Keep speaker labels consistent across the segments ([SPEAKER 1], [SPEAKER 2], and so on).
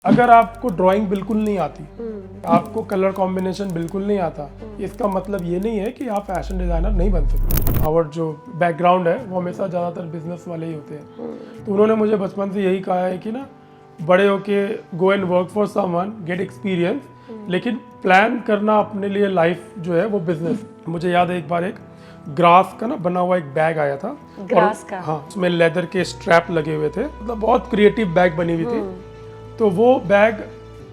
[SPEAKER 1] अगर आपको ड्राइंग बिल्कुल नहीं आती, आपको कलर कॉम्बिनेशन बिल्कुल नहीं आता, इसका मतलब ये नहीं है कि आप फैशन डिज़ाइनर नहीं बन सकते। और जो बैकग्राउंड है वो हमेशा ज़्यादातर बिजनेस वाले ही होते हैं। तो उन्होंने मुझे बचपन से यही कहा है कि ना बड़े होके go and work for someone, gate experience, लेकिन प्लान करना अपने लिए लाइफ जो है वो बिजनेस। मुझे याद है एक बार एक ग्रास का ना बना हुआ एक बैग आया था,
[SPEAKER 2] ग्रास का?
[SPEAKER 1] हाँ, उसमें लेदर के स्ट्रैप लगे हुए थे, मतलब बहुत क्रिएटिव बैग बनी हुई थी। तो वो बैग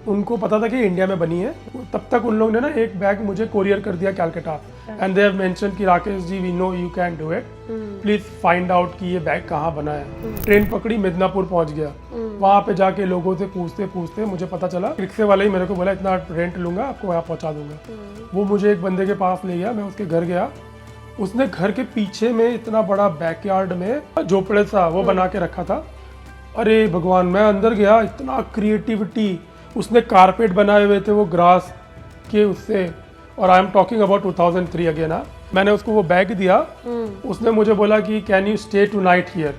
[SPEAKER 1] उनको पता था कि इंडिया में बनी है, तब तक उन लोगों ने ना एक बैग मुझे कोरियर कर दिया Calcutta, and they have mention कि Rakesh ji we know you can do it, please find out कि ये बैग कहाँ बना है। ट्रेन पकड़ी, मिदनापुर पहुंच गया, वहाँ पे जाके लोगों से पूछते पूछते मुझे पता चला, रिक्शे वाले ही मेरे को बोला इतना रेंट लूंगा, आपको वहाँ पहुँचा दूंगा। वो मुझे एक बंदे के पास ले गया, मैं उसके घर गया, उसने घर के पीछे में इतना बड़ा बैकयार्ड में झोपड़े सा वो बना के रखा था। अरे भगवान, मैं अंदर गया, इतना क्रिएटिविटी, उसने कारपेट बनाए हुए थे वो ग्रास के उससे, और I am talking about 2003 again. मैंने उसको वो बैग दिया, उसने मुझे बोला कि can you stay tonight here,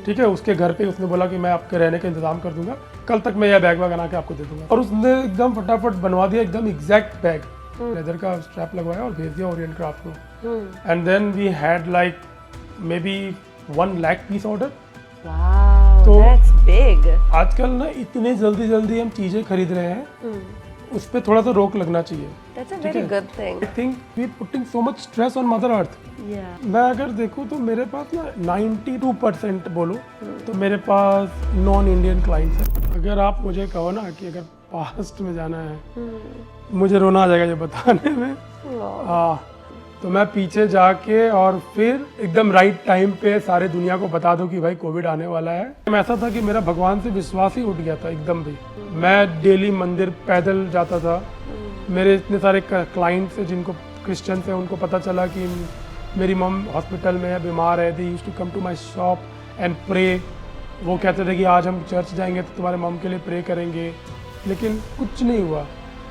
[SPEAKER 1] ठीक है, उसके घर पे उसने बोला कि मैं आपके रहने का इंतजाम कर दूंगा, कल तक मैं यह बैग बना के आपको दे दूंगा। और उसने एकदम फटाफट बनवा दिया, एकदम एग्जैक्ट बैग, लेदर का स्ट्रैप लगवाया और भेज दिया ओरिएंट क्राफ्ट को। And then we had like maybe 1 lakh piece order.
[SPEAKER 2] Wow,
[SPEAKER 1] तो
[SPEAKER 2] that's big.
[SPEAKER 1] आजकल ना इतने जल्दी जल्दी हम चीजें खरीद रहे हैं, उस पर थोड़ा सा रोक लगना चाहिए।
[SPEAKER 2] That's a very good thing.
[SPEAKER 1] I think we putting so much stress on mother earth.
[SPEAKER 2] Yeah.
[SPEAKER 1] मैं अगर देखूँ तो मेरे पास ना 92% बोलो तो मेरे पास नॉन इंडियन क्लाइंट्स हैं। अगर आप मुझे कहो ना कि अगर पास्ट में जाना है, मुझे रोना आ जाएगा ये बताने में। तो मैं पीछे जाके और फिर एकदम राइट टाइम पे सारे दुनिया को बता दूं कि भाई कोविड आने वाला है। ऐसा था कि मेरा भगवान से विश्वास ही उठ गया था एकदम भी। मैं डेली मंदिर पैदल जाता था। मेरे इतने सारे क्लाइंट्स हैं जिनको क्रिश्चियन हैं, उनको पता चला कि मेरी मम हॉस्पिटल में है, बीमार है, they used to come to my shop and pray. वो कहते थे कि आज हम चर्च जाएंगे तो तुम्हारे मम के लिए प्रे करेंगे, लेकिन कुछ नहीं हुआ।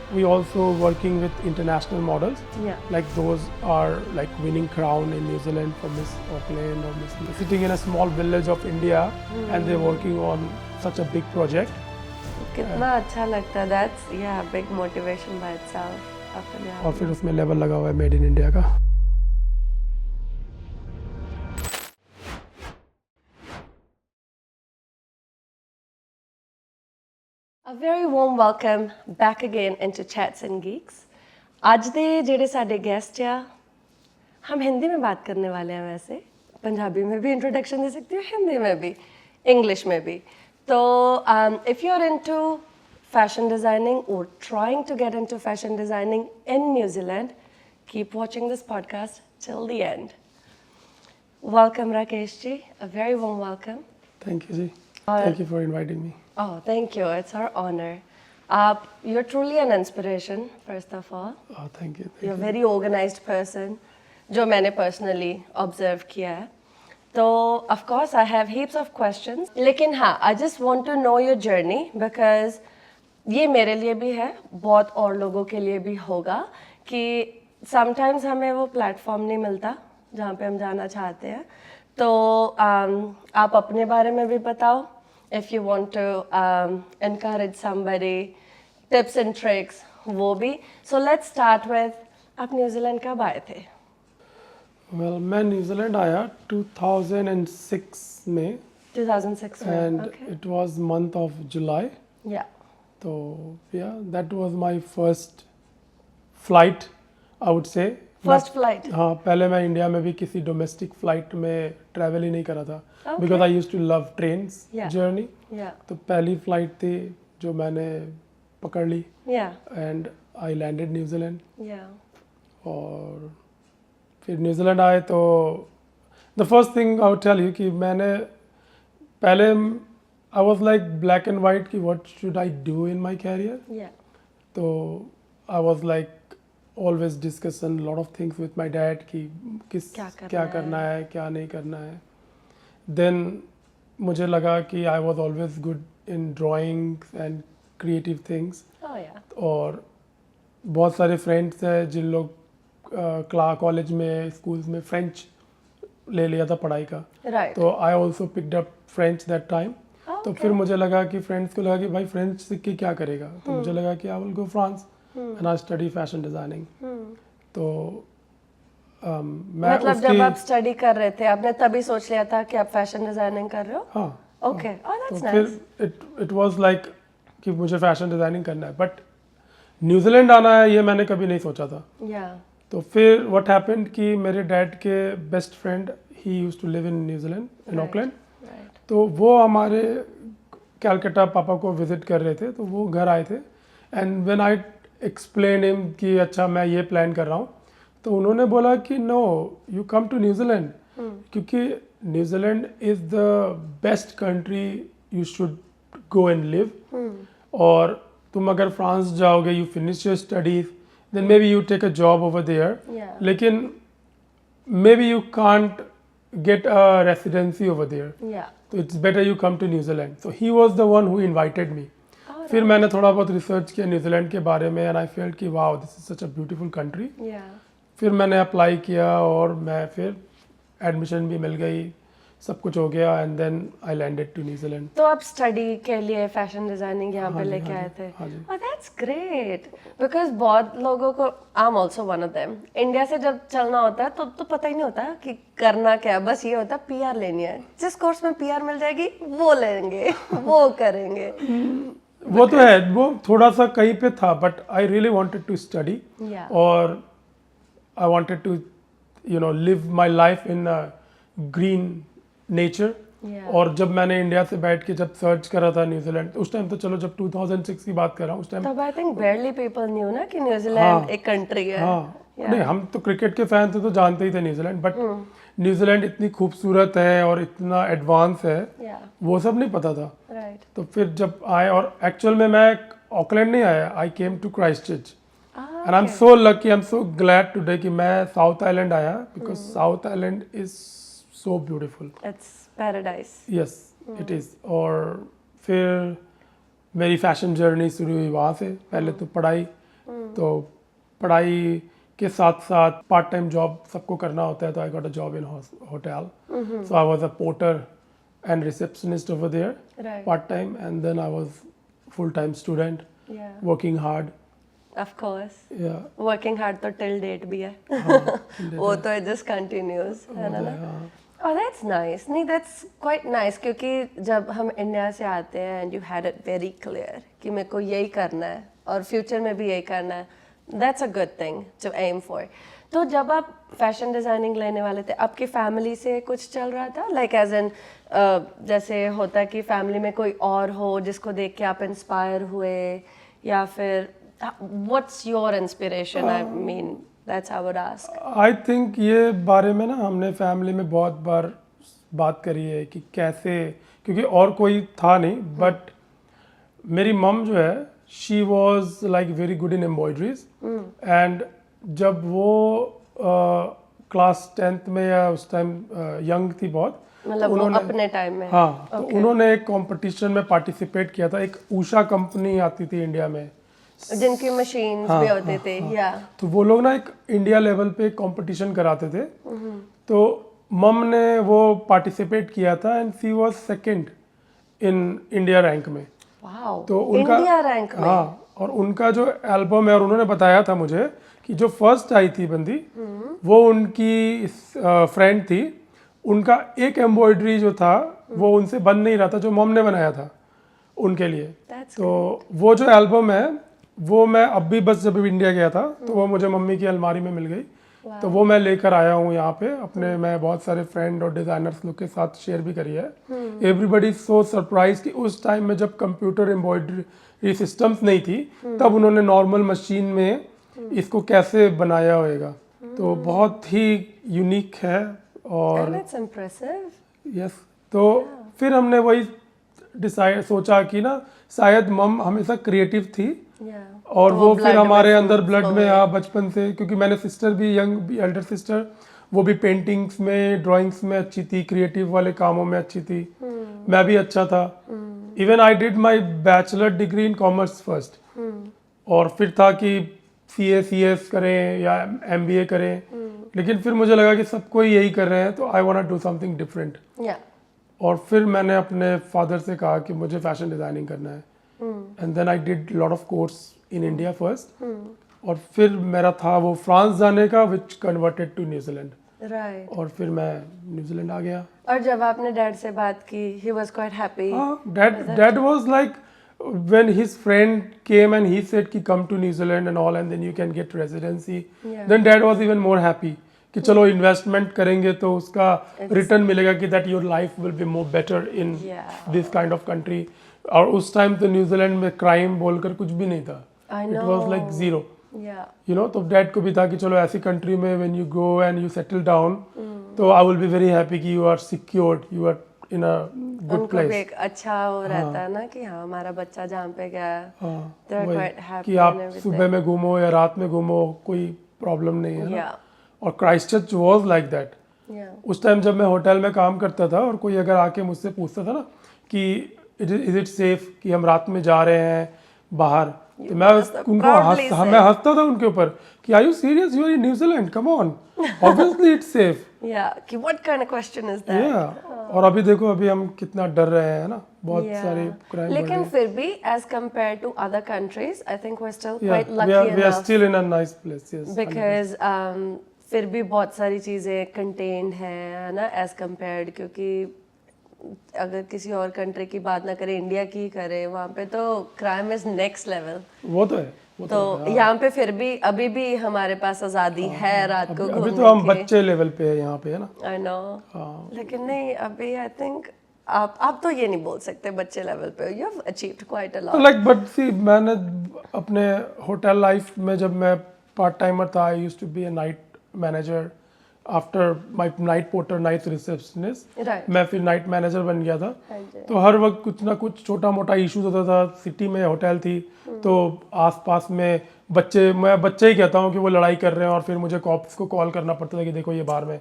[SPEAKER 1] We also working with international models,
[SPEAKER 2] Yeah.
[SPEAKER 1] like those are like winning crown in New Zealand for Miss Auckland or Miss, sitting in a small village of India, and they're working on such a big project.
[SPEAKER 2] कितना अच्छा लगता है. That's yeah, big motivation by itself. अपने आप
[SPEAKER 1] और फिर उसमें label लगा हुआ है मेड इन इंडिया का।
[SPEAKER 2] A very warm welcome back again into Chats and Geeks. आज दे जेडे साडे गेस्ट या हम हिंदी में बात करने वाले हैं, वैसे पंजाबी में भी इंट्रोडक्शन दे सकती हूँ, हिंदी में भी, इंग्लिश में भी। तो if you are into fashion designing और trying to get into fashion designing in New Zealand, keep watching this podcast till the end. Welcome Rakesh ji, a very warm welcome.
[SPEAKER 1] Thank you ji, thank you for inviting me.
[SPEAKER 2] Oh, thank you. It's our honor. You're truly an inspiration, first of all.
[SPEAKER 1] Oh, thank you.
[SPEAKER 2] You're a very organized person, जो मैंने personally observe किया है. तो of course I have heaps of questions. लेकिन हाँ, I just want to know your journey because ये मेरे लिए भी है, बहुत और लोगों के लिए भी होगा कि sometimes हमें वो platform नहीं मिलता जहाँ पे हम जाना चाहते हैं. तो आप अपने बारे में भी बताओ. If you want to encourage somebody, tips and tricks, वो भी. So let's start with, आप न्यूजीलैंड कब आए थे?
[SPEAKER 1] Well, मैं न्यूजीलैंड आया 2006 में,
[SPEAKER 2] 2006 में.
[SPEAKER 1] and
[SPEAKER 2] Okay.
[SPEAKER 1] it was month of July.
[SPEAKER 2] Yeah.
[SPEAKER 1] तो yeah, that was my first flight, I would say.
[SPEAKER 2] First flight.
[SPEAKER 1] हाँ, पहले मैं इंडिया में भी किसी डोमेस्टिक फ्लाइट में ट्रैवल ही नहीं करा था,
[SPEAKER 2] Okay.
[SPEAKER 1] Because I used to love trains
[SPEAKER 2] Yeah.
[SPEAKER 1] Journey.
[SPEAKER 2] Yeah.
[SPEAKER 1] तो पहली फ्लाइट थी जो मैंने पकड़ ली,
[SPEAKER 2] Yeah.
[SPEAKER 1] And I landed New Zealand.
[SPEAKER 2] Yeah.
[SPEAKER 1] और फिर न्यूजीलैंड आए तो the first thing I would tell you कि मैंने पहले I was like black and white कि what should I do in my career.
[SPEAKER 2] Yeah.
[SPEAKER 1] तो I was like always discussion lot of things with my dad कि क्या करना है, क्या नहीं करना है। देन मुझे लगा कि आई was always good in drawings and creative things.
[SPEAKER 2] Oh yeah.
[SPEAKER 1] और बहुत सारे फ्रेंड्स हैं जिन लोग कॉलेज में, स्कूल्स में फ्रेंच ले लिया था पढ़ाई का।
[SPEAKER 2] Right.
[SPEAKER 1] तो I also picked up French that time. तो फिर मुझे लगा कि फ्रेंड्स को लगा कि भाई फ्रेंच सीख के क्या करेगा, तो मुझे लगा कि I will go France and I study fashion designing. तो मैं
[SPEAKER 2] मतलब जब आप स्टडी कर रहे थे आपने तभी सोच लिया था कि आप फैशन डिजाइनिंग कर रहे हो?
[SPEAKER 1] हाँ,
[SPEAKER 2] ओके, ओह
[SPEAKER 1] तो
[SPEAKER 2] दैट्स नाइस।
[SPEAKER 1] फिर इट वाज लाइक कि मुझे फैशन डिजाइनिंग करना है, बट न्यूजीलैंड आना है ये मैंने कभी नहीं सोचा था।
[SPEAKER 2] या
[SPEAKER 1] तो फिर व्हाट हैपेंड कि मेरे डैड के बेस्ट फ्रेंड ही used to live in New Zealand in Auckland,
[SPEAKER 2] right.
[SPEAKER 1] तो वो हमारे कैलकाटा पापा को विजिट कर रहे थे, तो वो घर आए थे and when I explain him कि अच्छा मैं ये प्लान कर रहा हूँ, तो उन्होंने बोला कि no you come to New Zealand, क्योंकि New Zealand is the best country you should go and live, और तुम अगर फ्रांस जाओगे you finish your studies then maybe you take a job over there,
[SPEAKER 2] Yeah.
[SPEAKER 1] लेकिन maybe you can't get a residency over there,
[SPEAKER 2] या
[SPEAKER 1] so it's better you come to New Zealand. So he was the one who invited me. फिर मैंने थोड़ा बहुत research किया New Zealand के बारे में एंड आई फेल्ट कि wow this is such a beautiful country.
[SPEAKER 2] या
[SPEAKER 1] फिर मैंने अप्लाई किया और मैं फिर एडमिशन भी मिल गई, सब कुछ हो गया and then I landed to New Zealand.
[SPEAKER 2] तो आप स्टडी के लिए फैशन डिजाइनिंग यहाँ पे
[SPEAKER 1] हाँ जी,
[SPEAKER 2] लेके
[SPEAKER 1] हाँ
[SPEAKER 2] आए
[SPEAKER 1] जी,
[SPEAKER 2] थे?
[SPEAKER 1] हाँ जी।
[SPEAKER 2] ओह दैट्स ग्रेट, बिकॉज बहुत लोगों को, I am also one of them, India से जब चलना होता है तो पता ही नहीं होता कि करना क्या है, बस ये होता है पीआर लेनी है, जिस कोर्स में पीआर मिल जाएगी वो लेंगे वो करेंगे।
[SPEAKER 1] वो तो है, वो थोड़ा सा कहीं पे था, but I really wanted to study
[SPEAKER 2] Yeah.
[SPEAKER 1] और I wanted to you know live my life in green nature.
[SPEAKER 2] Yeah.
[SPEAKER 1] और जब मैंने इंडिया से बैठ के जब सर्च करा था न्यूजीलैंड, उस टाइम तो चलो जब 2006 की बात कर रहा हूँ उस टाइम,
[SPEAKER 2] तब I think barely people knew ना कि न्यूजीलैंड
[SPEAKER 1] हाँ,
[SPEAKER 2] एक कंट्री है।
[SPEAKER 1] हाँ
[SPEAKER 2] Yeah.
[SPEAKER 1] नहीं हम तो क्रिकेट के फैन थे तो जानते ही थे न्यूजीलैंड, बट न्यूजीलैंड इतनी खूबसूरत है और इतना एडवांस है
[SPEAKER 2] या
[SPEAKER 1] वो सब नहीं पता था।
[SPEAKER 2] राइट।
[SPEAKER 1] तो फिर जब आए, और एक्चुअल में मैं ऑकलैंड नहीं आया, I came to Christchurch and I am so lucky, I am so glad today कि मैं साउथ आइलैंड आया, because South Island is so beautiful.
[SPEAKER 2] It's paradise.
[SPEAKER 1] Yes it is. और फिर मेरी फैशन जर्नी शुरू हुई वहाँ से। पहले तो पढ़ाई, तो पढ़ाई के साथ साथ पार्ट टाइम जॉब सबको करना होता है, तो I got a job in hotel, so I was a porter and receptionist over there
[SPEAKER 2] right.
[SPEAKER 1] Part time, and then I was full time student
[SPEAKER 2] या
[SPEAKER 1] वर्किंग हार्ड।
[SPEAKER 2] ऑफ कोर्स
[SPEAKER 1] या
[SPEAKER 2] working hard तो till date भी है। वो तो just continues है ना। Oh, that's nice. नहीं, that's quite nice, क्योंकि जब हम इंडिया से आते हैं and you had it very clear कि मेरे को यही करना है और फ्यूचर में भी यही करना है, that's a good thing to aim for. तो जब आप फैशन डिजाइनिंग लेने वाले थे, आपकी फैमिली से कुछ चल रहा था, लाइक एज एन जैसे होता है कि फैमिली में कोई और हो जिसको देख के आप इंस्पायर हुए, या फिर what's your inspiration? I mean that's I would ask.
[SPEAKER 1] I think ये बारे में ना हमने फैमिली में बहुत बार बात करी है कि कैसे, क्योंकि और कोई था नहीं, बट मेरी मम जो है she was like very good in embroideries, and जब वो क्लास 10th में या उस टाइम यंग थी बहुत,
[SPEAKER 2] मतलब वो अपने टाइम में?
[SPEAKER 1] हाँ, तो उन्होंने एक कंपटीशन में पार्टिसिपेट किया था। एक उषा कंपनी आती थी इंडिया में
[SPEAKER 2] जिनकी मशीन्स भी होते थे। या
[SPEAKER 1] तो वो लोग ना एक इंडिया लेवल पे कंपटीशन कराते थे, तो मम ने वो पार्टिसिपेट किया था and she was second in India rank में।
[SPEAKER 2] वाओ,
[SPEAKER 1] तो उनका
[SPEAKER 2] इंडिया रैंक में?
[SPEAKER 1] हाँ, और उनका जो एल्बम है, और उन्होंने बताया था मुझे कि जो फर्स्ट आई थी बंदी वो उनकी फ्रेंड थी, उनका एक एम्ब्रॉयडरी जो था वो उनसे बन नहीं रहा था जो मम ने बनाया था उनके लिए।
[SPEAKER 2] That's
[SPEAKER 1] तो वो जो एल्बम है वो मैं अब भी बस जब इंडिया गया था तो वो मुझे मम्मी की अलमारी में मिल गई, तो वो मैं लेकर आया हूँ यहाँ पे अपने। मैं बहुत सारे फ्रेंड और डिजाइनर्स लोग के साथ शेयर भी करी है। एवरीबडी सो सरप्राइज कि उस टाइम में जब कंप्यूटर एम्ब्रॉयडरी सिस्टम्स नहीं थी तब उन्होंने नॉर्मल मशीन में इसको कैसे बनाया होएगा, तो बहुत ही यूनिक है। और
[SPEAKER 2] That's impressive.
[SPEAKER 1] यस, तो फिर हमने वही डिसाइड सोचा कि ना शायद मम हमेशा क्रिएटिव थी,
[SPEAKER 2] Yeah.
[SPEAKER 1] और
[SPEAKER 2] तो
[SPEAKER 1] वो फिर
[SPEAKER 2] blood
[SPEAKER 1] हमारे
[SPEAKER 2] में
[SPEAKER 1] अंदर
[SPEAKER 2] fruits
[SPEAKER 1] ब्लड
[SPEAKER 2] हो
[SPEAKER 1] में
[SPEAKER 2] गए।
[SPEAKER 1] आ बचपन से, क्योंकि मैंने सिस्टर भी यंग एल्डर सिस्टर, वो भी पेंटिंग्स में ड्राइंग्स में अच्छी थी, क्रिएटिव वाले कामों में अच्छी थी, मैं भी अच्छा था। Even I did my bachelor degree in commerce first, और फिर था कि CS करें या MBA करें, लेकिन फिर मुझे लगा कि सब कोई यही कर रहे हैं तो I want to do something different.
[SPEAKER 2] Yeah.
[SPEAKER 1] और फिर मैंने अपने फादर से कहा कि मुझे फैशन डिज़ाइनिंग करना है, and then I did lot of course in India first, और फिर मेरा था वो फ्रांस जाने का, विच कन्वर्टेड टू न्यूजीलैंड,
[SPEAKER 2] राइट।
[SPEAKER 1] और फिर मैं न्यूजीलैंड आ गया.
[SPEAKER 2] और जब आपने डैड से बात की, he was quite happy.
[SPEAKER 1] Dad was like, when his friend came and he said कि come to New Zealand and all, and then you can get residency,
[SPEAKER 2] Yeah.
[SPEAKER 1] then Dad was even more happy कि चलो investment करेंगे तो उसका return मिलेगा कि that your life will be more better in
[SPEAKER 2] Yeah.
[SPEAKER 1] this kind of country. और उस time तो न्यूजीलैंड में क्राइम बोलकर कुछ भी नहीं था.
[SPEAKER 2] I
[SPEAKER 1] It
[SPEAKER 2] know.
[SPEAKER 1] was like zero.
[SPEAKER 2] Yeah.
[SPEAKER 1] You know, तो डैड को भी था कि चलो ऐसी कंट्री में when you go and you settle down, तो I will be very happy कि you are secured, you are in a good
[SPEAKER 2] उनको
[SPEAKER 1] place.
[SPEAKER 2] भी एक अच्छा वो रहता है ना कि हाँ हमारा बच्चा जहाँ पे गया है, they are
[SPEAKER 1] वही,
[SPEAKER 2] quite happy
[SPEAKER 1] कि
[SPEAKER 2] and
[SPEAKER 1] आप
[SPEAKER 2] everything.
[SPEAKER 1] सुबह में घूमो या रात में घूमो, कोई प्रॉब्लम नहीं है ना.
[SPEAKER 2] Yeah.
[SPEAKER 1] और Christchurch was like that.
[SPEAKER 2] Yeah.
[SPEAKER 1] उस टाइम जब मैं होटल में काम करता था और कोई अगर आके मुझसे पूछता था ना कि इज इट सेफ कि हम रात में जा रहे हैं बाहर, तो मैं
[SPEAKER 2] must have
[SPEAKER 1] उनको
[SPEAKER 2] proudly
[SPEAKER 1] मैं हंसता था उनके ऊपर कि are you serious, you are in New Zealand, come on, obviously it's safe.
[SPEAKER 2] Yeah. कि what kind of question is that?
[SPEAKER 1] और अभी देखो अभी हम कितना डर रहे हैं ना, बहुत
[SPEAKER 2] Yeah.
[SPEAKER 1] सारे क्राइम.
[SPEAKER 2] लेकिन फिर भी as compared to other countries, I think we're still
[SPEAKER 1] Yeah,
[SPEAKER 2] quite lucky
[SPEAKER 1] we are
[SPEAKER 2] enough
[SPEAKER 1] still in a nice place, yes.
[SPEAKER 2] because फिर भी बहुत सारी चीजें contained है ना as compared, क्योंकि अगर किसी और कंट्री की बात ना करें, इंडिया की ही करें, वहाँ पे तो क्राइम इज नेक्स्ट लेवल.
[SPEAKER 1] वो तो है. वो
[SPEAKER 2] तो यहाँ पे फिर भी अभी भी हमारे पास आजादी है रात को
[SPEAKER 1] अभी
[SPEAKER 2] घूमने
[SPEAKER 1] तो हम
[SPEAKER 2] की.
[SPEAKER 1] बच्चे लेवल पे है यहाँ पे, है ना.
[SPEAKER 2] I know. लेकिन नहीं, अभी आई थिंक आप तो ये नहीं बोल सकते बच्चे लेवल पे, you have achieved quite a lot.
[SPEAKER 1] Like but see, मैंने अपने होटल लाइफ में जब मैं पार्ट टाइमर था, I used to be a night manager after my night porter, night receptionist.
[SPEAKER 2] Right.
[SPEAKER 1] मैं फिर नाइट मैनेजर बन गया था.
[SPEAKER 2] हाँ जी.
[SPEAKER 1] तो हर वक्त कुछ ना कुछ छोटा मोटा इश्यूज होता था. सिटी में होटल थी तो आसपास में बच्चे, मैं बच्चे ही कहता हूँ कि वो लड़ाई कर रहे हैं, और फिर मुझे कॉप्स को कॉल करना पड़ता था कि देखो ये बाहर में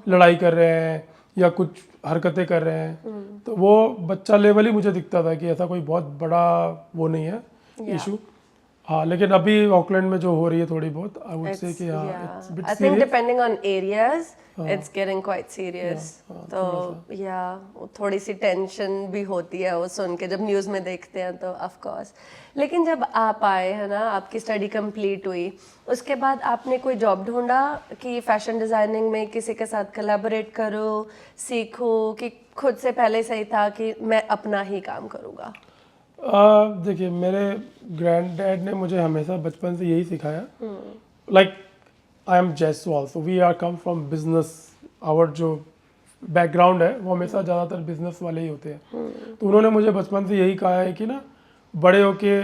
[SPEAKER 1] लड़ाई कर रहे हैं या कुछ हरकतें कर रहे हैं. तो वो बच्चा लेवल ही मुझे दिखता था कि ऐसा कोई बहुत बड़ा वो नहीं है इशू. हाँ, लेकिन अभी ऑकलैंड में जो हो रही है थोड़ी बहुत, आई वुड से कि हाँ, it's bit
[SPEAKER 2] I think depending on areas it's getting quite serious. तो या थोड़ी सी टेंशन भी होती है वो सुन के जब न्यूज़ में देखते हैं तो ऑफ कोर्स. लेकिन जब आप आए है ना, आपकी स्टडी कंप्लीट हुई, उसके बाद आपने कोई जॉब ढूंढा कि फैशन डिज़ाइनिंग में किसी के साथ कोलैबोरेट करो, सीखो, कि खुद से पहले सही था कि मैं अपना ही काम करूँगा?
[SPEAKER 1] देखिए, मेरे ग्रैंड डैड ने मुझे हमेशा बचपन से यही सिखाया. Like I am Jaiswal, so we are come from business. Our जो बैकग्राउंड है वो हमेशा ज़्यादातर बिजनेस वाले ही होते हैं. तो उन्होंने मुझे बचपन से यही कहा है कि ना, बड़े होके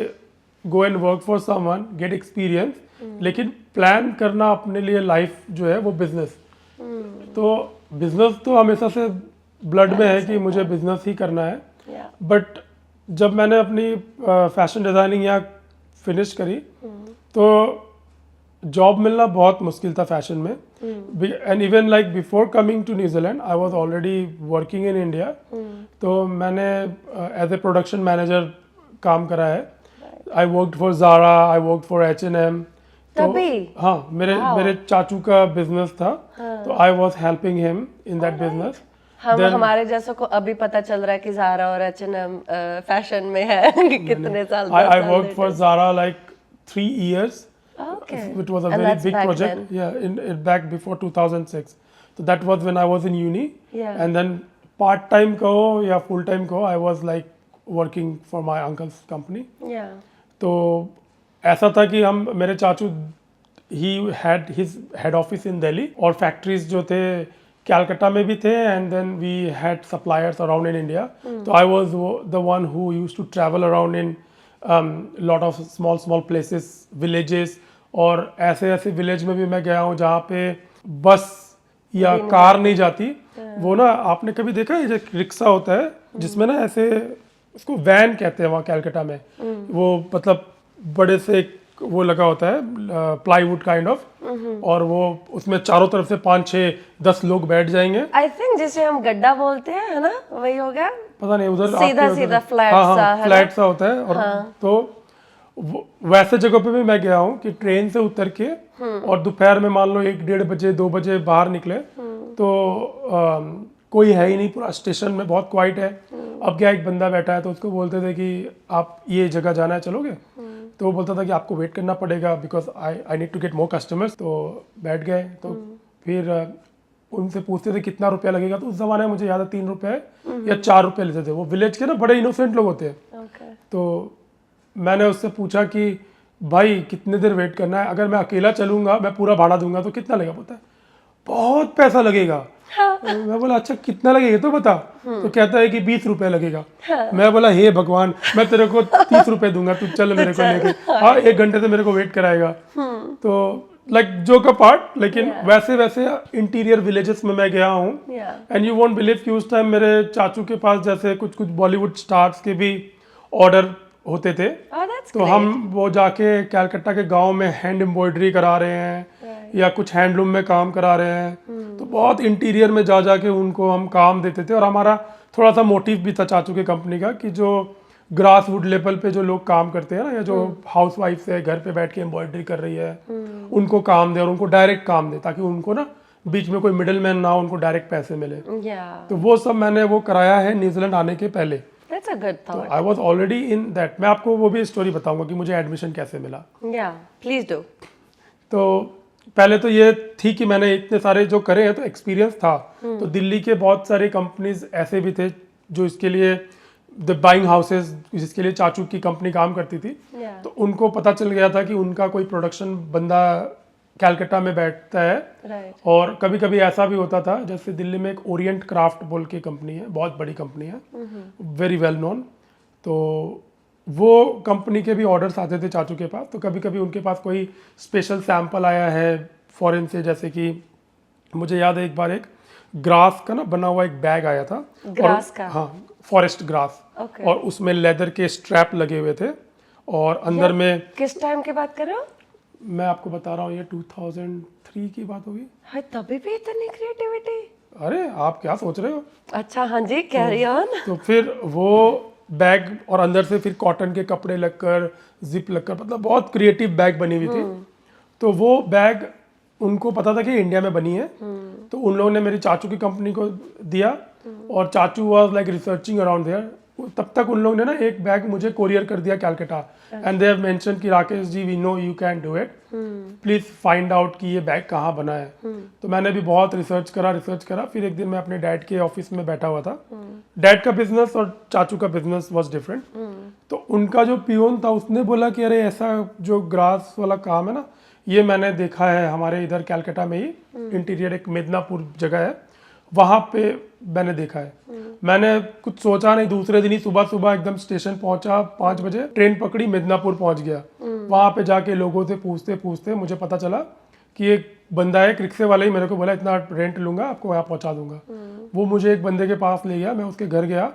[SPEAKER 1] go and work for someone, gate experience, लेकिन प्लान करना अपने लिए लाइफ जो है वो बिजनेस. तो बिजनेस तो हमेशा से ब्लड में है कि मुझे बिजनेस ही करना है. बट जब मैंने अपनी फैशन डिज़ाइनिंग यहाँ फिनिश करी तो जॉब मिलना बहुत मुश्किल था फैशन में. And even like before coming to New Zealand I was already working in India. तो मैंने एज ए प्रोडक्शन मैनेजर काम करा है. I worked for Zara, I worked for H&M. हाँ, मेरे चाचू का बिजनेस था, तो I was helping him in that business.
[SPEAKER 2] हमारे जैसों को अभी पता चल रहा है कि ज़ारा और H&M फैशन में है. कितने साल?
[SPEAKER 1] I worked for Zara like 3 years.
[SPEAKER 2] Okay.
[SPEAKER 1] It was a
[SPEAKER 2] And
[SPEAKER 1] very
[SPEAKER 2] that's
[SPEAKER 1] big
[SPEAKER 2] back
[SPEAKER 1] project.
[SPEAKER 2] then.
[SPEAKER 1] Yeah, in back before 2006. So that was when I was in uni.
[SPEAKER 2] Yeah.
[SPEAKER 1] And then part time कहो या full time कहो, I was like working for my uncle's company.
[SPEAKER 2] Yeah.
[SPEAKER 1] तो ऐसा था कि हम, मेरे चाचू, he had his head office in Delhi, और factories जो थे कैलकाटा में भी थे, and then we had suppliers around in India. So I was the one who used to travel around in lot of small places, villages. और ऐसे village में भी मैं गया हूँ जहाँ पे बस या कार नहीं जाती. वो ना, आपने कभी देखा है जो रिक्शा होता है जिसमें ना ऐसे, उसको वैन कहते हैं वहाँ कैलकाटा में, वो मतलब बड़े से वो लगा होता है प्लाईवुड काइंड ऑफ, और वो उसमें चारों तरफ से 5, 6, 10 लोग बैठ जाएंगे.
[SPEAKER 2] आई थिंक जिसे हम गड्ढा बोलते हैं, है ना, वही हो गया.
[SPEAKER 1] पता नहीं, उधर
[SPEAKER 2] सीधा फ्लैट सा है,
[SPEAKER 1] फ्लैट सा होता है. और तो वैसे जगह पे भी मैं गया हूँ कि ट्रेन से उतर के और दोपहर में मान लो 1-1:30 बजे 2 बजे बाहर निकले, तो कोई है ही नहीं, पूरा स्टेशन में बहुत क्वाइट है। अब क्या, एक बंदा बैठा है तो उसको बोलते थे कि आप ये जगह जाना है, चलोगे? तो वो बोलता था कि आपको वेट करना पड़ेगा because I need to get more customers. तो बैठ गए, तो फिर उनसे पूछते थे कितना रुपया लगेगा। तो उस जमाने में मुझे याद है 3 रुपये या 4 रुपये लेते थे। वो विलेज के ना बड़े इनोसेंट लोग होते हैं। तो मैंने उससे पूछा कि भाई कितने देर वेट करना है, अगर मैं अकेला चलूंगा मैं पूरा भाड़ा दूंगा तो कितना लगेगा? बोलता है बहुत पैसा लगेगा। मैं बोला अच्छा कितना लगेगा तो बता। तो कहता है कि 20 रुपए लगेगा। मैं बोला हे भगवान, मैं तेरे को 30 रुपए दूंगा, तू चल मेरे को लेके। हाँ 1 घंटे से मेरे को वेट कराएगा। तो लाइक जोक अपार्ट, लेकिन वैसे वैसे इंटीरियर विलेजेस में मैं गया हूँ। एंड यू वोंट बिलीव कि उस टाइम मेरे चाचू के पास जैसे कुछ कुछ बॉलीवुड स्टार्स के भी ऑर्डर होते थे। तो हम वो जाके कैलकाटा के गांव में हैंड एम्ब्रॉयडरी करा रहे हैं या कुछ हैंडलूम में काम करा रहे हैं। तो बहुत इंटीरियर में जा जाके उनको हम काम देते थे। और हमारा थोड़ा सा मोटिव भी था चाचू के कंपनी का कि जो ग्रास वुड लेवल पे जो लोग काम करते हैं ना, या जो हाउस वाइफ है घर पे बैठ के एम्ब्रॉयडरी कर रही है, उनको काम दे और उनको डायरेक्ट काम दे, ताकि उनको ना बीच में कोई मिडिल मैन ना हो, उनको डायरेक्ट पैसे मिले। तो वो सब मैंने वो कराया है न्यूजीलैंड आने के पहले।
[SPEAKER 2] That's a good thought.
[SPEAKER 1] I was already in that. मैं आपको वो भी स्टोरी बताऊंगा कि मुझे एडमिशन कैसे मिला।
[SPEAKER 2] Yeah, please do.
[SPEAKER 1] तो पहले तो ये थी कि मैंने इतने सारे जो करे हैं तो एक्सपीरियंस था। तो दिल्ली के बहुत सारे कंपनीज ऐसे भी थे जो इसके लिए द बाइंग हाउसेज, जिसके लिए चाचू की कंपनी काम करती थी। तो उनको पता चल गया था कि उनका कोई प्रोडक्शन बंदा कैलकाटा में बैठता है। और कभी कभी ऐसा भी होता था, जैसे दिल्ली में एक ओरिएंट क्राफ्ट बोल के कंपनी है, बहुत बड़ी कंपनी है, वेरी वेल नोन। तो वो कंपनी के भी ऑर्डर्स आते थे चाचू के पास। तो कभी कभी उनके पास कोई स्पेशल सैंपल आया है फॉरेन से, जैसे कि मुझे याद है एक बार एक ग्रास का ना बना हुआ एक बैग आया था।
[SPEAKER 2] ग्रास का?
[SPEAKER 1] हाँ, फॉरेस्ट ग्रास। और उसमें लेदर के स्ट्रैप लगे हुए थे और अंदर में।
[SPEAKER 2] किस टाइम की बात कर रहे हो?
[SPEAKER 1] मैं आपको बता रहा हूँ ये 2003 की बात होगी।
[SPEAKER 2] हाय, तभी भी इतनी क्रिएटिविटी।
[SPEAKER 1] अरे आप क्या सोच रहे हो?
[SPEAKER 2] अच्छा हाँ जी, कैरी ऑन।
[SPEAKER 1] तो फिर वो बैग और अंदर से फिर कॉटन के कपड़े लगकर, जिप लगकर, मतलब बहुत क्रिएटिव बैग बनी हुई थी। तो वो बैग उनको पता था कि इंडिया में बनी है। तो उन लोगों ने मेरी चाचू की कंपनी को दिया और चाचू was like researching around there. तब तक उन लोगों ने ना एक बैग मुझे कोरियर कर दिया Calcutta. And they have mention कि Rakesh ji we know you can do it, please find out कि ये बैग कहाँ बना है। तो मैंने भी बहुत रिसर्च करा। फिर एक दिन मैं अपने डैड के ऑफिस में बैठा हुआ था। डैड का बिजनेस और चाचू का बिजनेस वाज डिफरेंट। तो उनका जो पियोन था उसने बोला कि अरे ऐसा जो ग्रास वाला काम है ना, ये मैंने देखा है हमारे इधर कैलकाटा में ही, इंटीरियर एक मिदनापुर जगह है, वहाँ पे मैंने देखा है। मैंने कुछ सोचा नहीं, दूसरे दिन ही सुबह एकदम स्टेशन पहुंचा, 5 बजे ट्रेन पकड़ी, मिदनापुर पहुंच गया। वहाँ पे जाके लोगों से पूछते मुझे पता चला कि एक बंदा है, एक रिक्शे वाला ही मेरे को बोला इतना रेंट लूंगा, आपको वहाँ पहुँचा दूंगा। वो मुझे एक बंदे के पास ले गया, मैं उसके घर गया।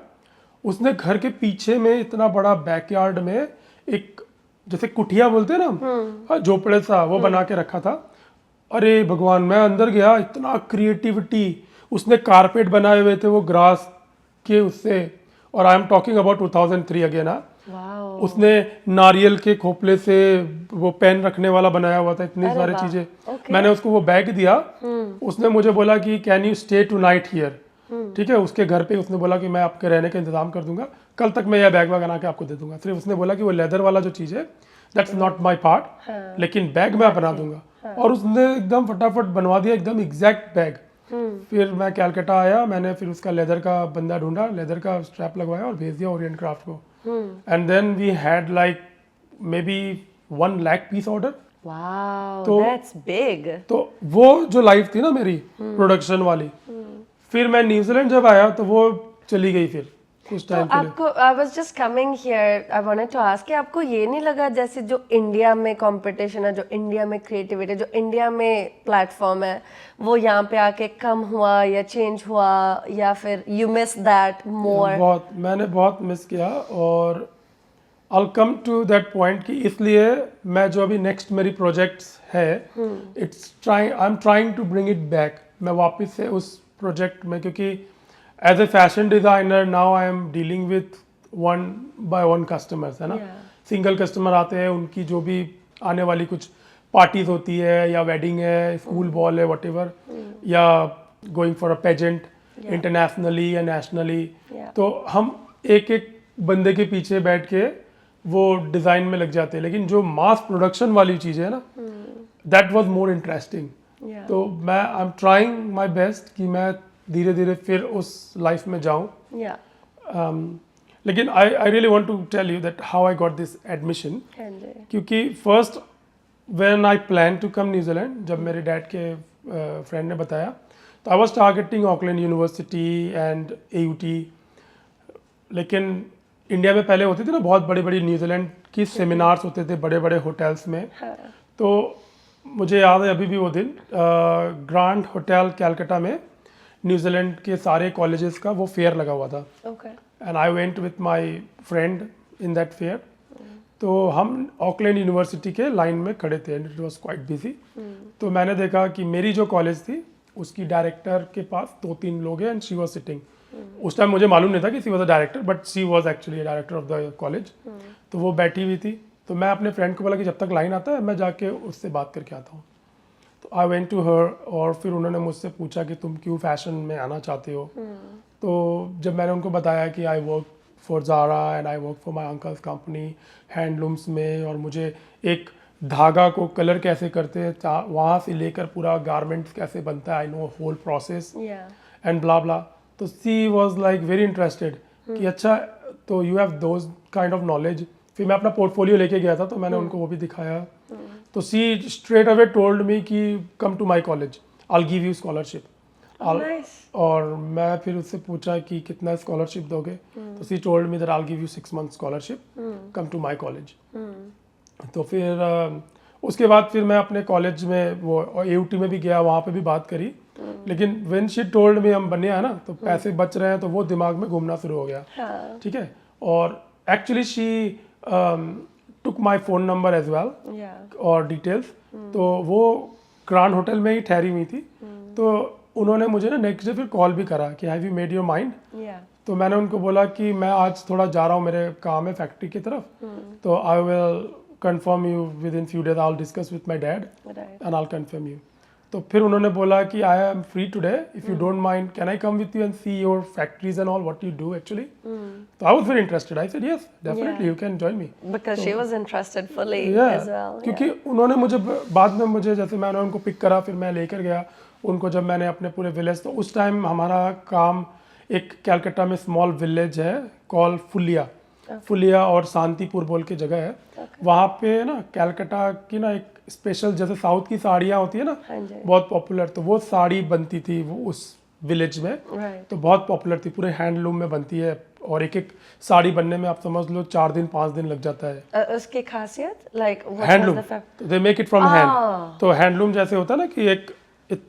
[SPEAKER 1] उसने घर के पीछे में इतना बड़ा बैकयार्ड में एक जैसे कुटिया बोलते हैं ना, झोपड़े सा, वो बना के रखा था। अरे भगवान, मैं अंदर गया, इतना क्रिएटिविटी। उसने कारपेट बनाए हुए थे वो ग्रास के उससे, और I am talking about 2003 again. उसने नारियल के खोपले से वो पेन रखने वाला बनाया हुआ था, इतनी सारी चीजें। मैंने उसको वो बैग दिया। उसने मुझे बोला कि can you stay tonight here, ठीक है। उसके घर पे उसने बोला कि मैं आपके रहने का इंतजाम कर दूंगा, कल तक मैं यह बैग बना के आपको दे दूंगा। सिर्फ उसने बोला कि वो लेदर वाला जो चीज़ है दैट्स नॉट माई पार्ट, लेकिन बैग मैं बना दूंगा। और उसने एकदम फटाफट बनवा दिया, एकदम एग्जैक्ट बैग। फिर मैं कैलकाटा आया, मैंने फिर उसका लेदर का बंदा ढूंढा, लेदर का स्ट्रैप लगवाया और भेज दिया ओरिएंट क्राफ्ट को। And then we had like maybe 1 lakh piece order.
[SPEAKER 2] तो दैट्स बिग।
[SPEAKER 1] तो वो जो लाइफ थी ना मेरी प्रोडक्शन वाली, फिर मैं न्यूजीलैंड जब आया तो वो चली गई फिर कुछ टाइम के लिए।
[SPEAKER 2] आपको I was just coming here, I wanted to ask कि आपको ये नहीं लगा जैसे जो इंडिया में कंपटीशन है, जो इंडिया में क्रिएटिविटी, जो इंडिया में प्लेटफॉर्म है, वो यहाँ पे आके कम हुआ या चेंज हुआ, या फिर यू मिस दैट मोर?
[SPEAKER 1] बहुत, मैंने बहुत मिस किया। और I'll come to that point कि इसलिए मैं जो अभी नेक्स्ट मेरी प्रोजेक्ट्स है, I am trying to bring it back. मैं वापस से उस प्रोजेक्ट में, क्योंकि as a fashion designer now I am dealing with 1 by 1 customers, है ना। सिंगल कस्टमर आते हैं, उनकी जो भी आने वाली कुछ पार्टीज होती है, या वेडिंग है, स्कूल बॉल है, व्हाटएवर, या going for a pageant, internationally या नेशनली।
[SPEAKER 2] Yeah.
[SPEAKER 1] तो हम एक एक बंदे के पीछे बैठ के वो डिज़ाइन में लग जाते हैं, लेकिन जो मास प्रोडक्शन वाली चीज़ है ना, that was more interesting.
[SPEAKER 2] Yeah.
[SPEAKER 1] तो मैं आई एम ट्राइंग माई बेस्ट कि मैं धीरे धीरे फिर उस लाइफ में जाऊँ।
[SPEAKER 2] Yeah.
[SPEAKER 1] लेकिन I really want to tell you that how I got this admission,
[SPEAKER 2] हाँ जी।
[SPEAKER 1] क्योंकि first when I plan to come New Zealand, जब मेरे डैड के फ्रेंड ने बताया, तो I was targeting Auckland university and AUT। लेकिन इंडिया में पहले होती थी ना बहुत बड़ी बड़ी न्यूजीलैंड की सेमिनार्स होते थे बड़े बड़े होटल्स में।
[SPEAKER 2] हाँ।
[SPEAKER 1] तो मुझे याद है अभी भी वो दिन, ग्रैंड होटल कैलकाटा में न्यूजीलैंड के सारे कॉलेजेस का वो फेयर लगा हुआ था,
[SPEAKER 2] Okay.
[SPEAKER 1] And I went with my friend in that fair. तो हम ऑकलैंड यूनिवर्सिटी के लाइन में खड़े थे and it was quite busy. तो मैंने देखा कि मेरी जो कॉलेज थी उसकी डायरेक्टर के पास 2-3 लोग हैं एंड शी वाज सिटिंग। उस टाइम मुझे मालूम नहीं था कि she was a director, but she was actually director of the college. तो वो बैठी हुई थी, तो मैं अपने फ्रेंड को बोला कि जब तक लाइन आता है मैं जाके उससे बात करके आता हूँ। तो आई वेंट टू हर, और फिर उन्होंने मुझसे पूछा कि तुम क्यों फैशन में आना चाहते हो। तो जब मैंने उनको बताया कि I work for Zara and I work for my uncle's company handlooms में, और मुझे एक धागा को कलर कैसे करते हैं वहाँ से लेकर पूरा गारमेंट्स कैसे बनता है, I know whole process
[SPEAKER 2] Yeah.
[SPEAKER 1] And blah blah. तो she was like very interested कि अच्छा तो you have those kind of knowledge. फिर मैं अपना पोर्टफोलियो लेके गया था, तो मैंने उनको वो भी दिखाया। तो she straight away told me कि come to my college, I will give you scholarship.
[SPEAKER 2] Nice.
[SPEAKER 1] और मैं फिर उससे पूछा कि कितना स्कॉलरशिप दोगे, तो she told me that I will give you 6 months scholarship, come to my college. तो फिर उसके बाद फिर मैं अपने कॉलेज में वो AUT में भी गया, वहाँ पे भी बात करी। लेकिन व्हेन शी टोल्ड मी हम बने हैं ना, तो पैसे बच रहे हैं, तो वो दिमाग में घूमना शुरू हो गया।
[SPEAKER 2] हाँ।
[SPEAKER 1] ठीक है, और actually she took my phone number as well
[SPEAKER 2] Yeah.
[SPEAKER 1] और डिटेल्स। तो वो ग्रैंड होटल में ही ठहरी हुई थी। तो उन्होंने मुझे ना नेक्स्ट डे फिर कॉल भी करा कि have you made your mind.
[SPEAKER 2] Yeah.
[SPEAKER 1] तो मैंने उनको बोला कि मैं आज थोड़ा जा रहा हूँ, मेरे काम है फैक्ट्री की तरफ, तो I will confirm you within few days, I will discuss with my dad
[SPEAKER 2] Right.
[SPEAKER 1] And I will confirm you. तो फिर उन्होंने बोला कि I am free today, if you don't mind can I come with you and see your factories and all what you do actually. तो I was very interested, I said yes definitely you can join me.
[SPEAKER 2] Because she was interested fully as well.
[SPEAKER 1] क्योंकि उन्होंने मुझे बाद में मुझे जैसे मैंने उनको पिक करा, फिर मैं लेकर गया उनको जब मैंने अपने पूरे विलेज। तो उस टाइम हमारा काम एक कैलकाटा में स्मॉल विलेज है कॉल फुलिया और शांतिपुर बोल के जगह है। वहाँ पे ना कैलकाटा की ना एक स्पेशल, जैसे साउथ की साड़ियाँ होती है ना,
[SPEAKER 2] हाँ जी।
[SPEAKER 1] बहुत पॉपुलर, तो वो साड़ी बनती थी वो उस विलेज में।
[SPEAKER 2] Right.
[SPEAKER 1] तो बहुत पॉपुलर थी, पूरे हैंडलूम में बनती है, और एक एक साड़ी बनने में आप समझ लो 4 दिन 5 दिन लग जाता है।
[SPEAKER 2] उसकी खासियत like what was
[SPEAKER 1] handloom,
[SPEAKER 2] the fact?
[SPEAKER 1] They make it from hand. तो हैंडलूम जैसे होता है ना कि एक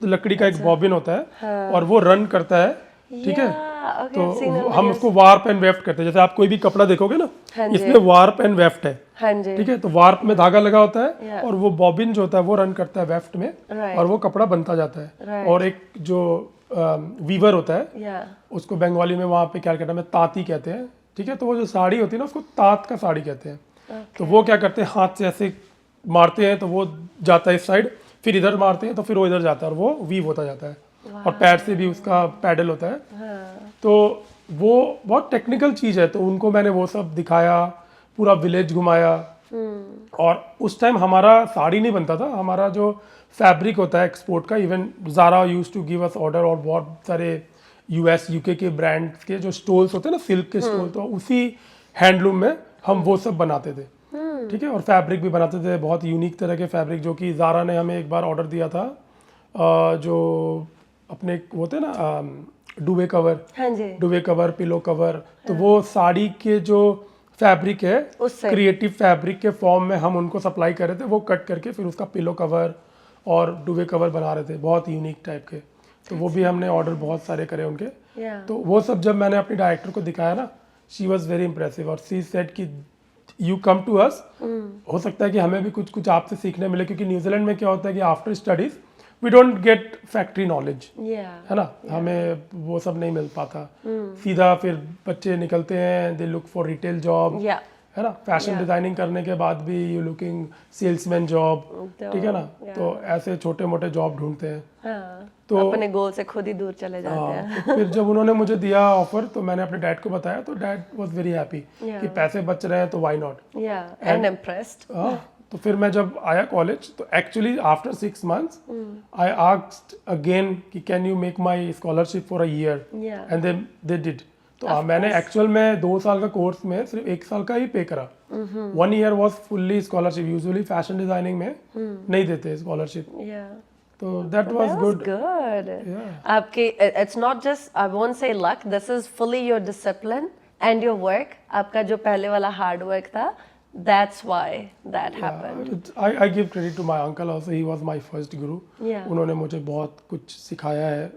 [SPEAKER 1] लकड़ी का एक बॉबिन होता है और वो रन करता है, ठीक है।
[SPEAKER 2] Yeah, okay,
[SPEAKER 1] तो
[SPEAKER 2] I've seen it
[SPEAKER 1] हम
[SPEAKER 2] videos.
[SPEAKER 1] उसको वार्प एंड वेफ्ट करते हैं। जैसे आप कोई भी कपड़ा देखोगे ना,
[SPEAKER 2] हाँ जी।
[SPEAKER 1] इसमें वार्प एंड वेफ्ट है,
[SPEAKER 2] हाँ जी।
[SPEAKER 1] ठीक है। तो वार्प में धागा लगा होता है
[SPEAKER 2] Yeah.
[SPEAKER 1] और वो बॉबिन जो होता है वो रन करता है वेफ्ट में,
[SPEAKER 2] Right.
[SPEAKER 1] और वो कपड़ा बनता जाता है।
[SPEAKER 2] Right.
[SPEAKER 1] और एक जो वीवर होता है,
[SPEAKER 2] Yeah.
[SPEAKER 1] उसको बंगाली में वहाँ पे कैलकाटा में तांती कहते हैं, ठीक है। तो वो जो साड़ी होती है ना, उसको तात का साड़ी कहते हैं। तो वो क्या करते हैं, हाथ से ऐसे मारते हैं तो वो जाता है इस साइड, फिर इधर मारते हैं तो फिर वो इधर जाता है, और वो वीव होता जाता है। और पैर से भी उसका पैडल होता है।
[SPEAKER 2] हाँ।
[SPEAKER 1] तो वो बहुत टेक्निकल चीज़ है। तो उनको मैंने वो सब दिखाया, पूरा विलेज घुमाया। और उस टाइम हमारा साड़ी नहीं बनता था, हमारा जो फैब्रिक होता है एक्सपोर्ट का, even Zara use to give us order, और बहुत सारे US UK के ब्रांड्स के जो स्टोल्स होते हैं ना, सिल्क के स्टोल, तो उसी हैंडलूम में हम वो सब बनाते थे, ठीक है। और फैब्रिक भी बनाते थे, बहुत यूनिक तरह के फैब्रिक, जो कि ज़ारा ने हमें एक बार ऑर्डर दिया था, जो अपने होते हैं ना डुवे कवर,
[SPEAKER 2] हाँ जी।
[SPEAKER 1] डुवे कवर, पिलो कवर। तो वो साड़ी के जो फैब्रिक है,
[SPEAKER 2] उससे
[SPEAKER 1] क्रिएटिव फैब्रिक के फॉर्म में हम उनको सप्लाई कर रहे थे, वो कट करके फिर उसका पिलो कवर और डुवे कवर बना रहे थे, बहुत यूनिक टाइप के। तो वो भी हमने ऑर्डर बहुत सारे करे उनके।
[SPEAKER 2] Yeah.
[SPEAKER 1] तो वो सब जब मैंने अपनी डायरेक्टर को दिखाया ना, शी वॉज वेरी इंप्रेसिव, और शी सेड कि यू कम टू अस, हो सकता है कि हमें भी कुछ कुछ आपसे सीखने मिले, क्योंकि न्यूजीलैंड में क्या होता है कि after studies we don't get factory knowledge,
[SPEAKER 2] Yeah.
[SPEAKER 1] है ना। हमें वो सब नहीं मिल पाता। सीधा फिर बच्चे निकलते हैं, they look for retail job,
[SPEAKER 2] Yeah.
[SPEAKER 1] है ना, फैशन डिजाइनिंग करने के बाद भी यू लुकिंग सेल्समैन जॉब, ठीक है ना, तो ऐसे छोटे मोटे जॉब ढूंढते हैं।
[SPEAKER 2] हाँ,
[SPEAKER 1] तो
[SPEAKER 2] अपने गोल से खुद ही दूर चले जाते हैं।
[SPEAKER 1] तो फिर जब उन्होंने मुझे दिया ऑफर तो मैंने अपने डैड को बताया, तो डैड वाज वेरी हैप्पी कि पैसे बच रहे हैं तो व्हाई नॉट।
[SPEAKER 2] या एंड इम्प्रेस्ड।
[SPEAKER 1] तो फिर मैं जब आया कॉलेज तो actually after 6 months I asked again कि can you make my scholarship for a year, and they did. तो मैंने एक्चुअल में 2 साल का कोर्स में सिर्फ 1 साल का ही पे करा। 1 year was fully scholarship. Usually fashion designing में नहीं देते स्कॉलरशिप, तो दैट वाज गुड।
[SPEAKER 2] आपके it's not just, I won't say luck, this is fully your discipline and your work. आपका जो पहले वाला हार्ड वर्क था, that's why that happened.
[SPEAKER 1] I give credit to my uncle also, he was my first guru. उन्होंने मुझे बहुत कुछ सिखाया है,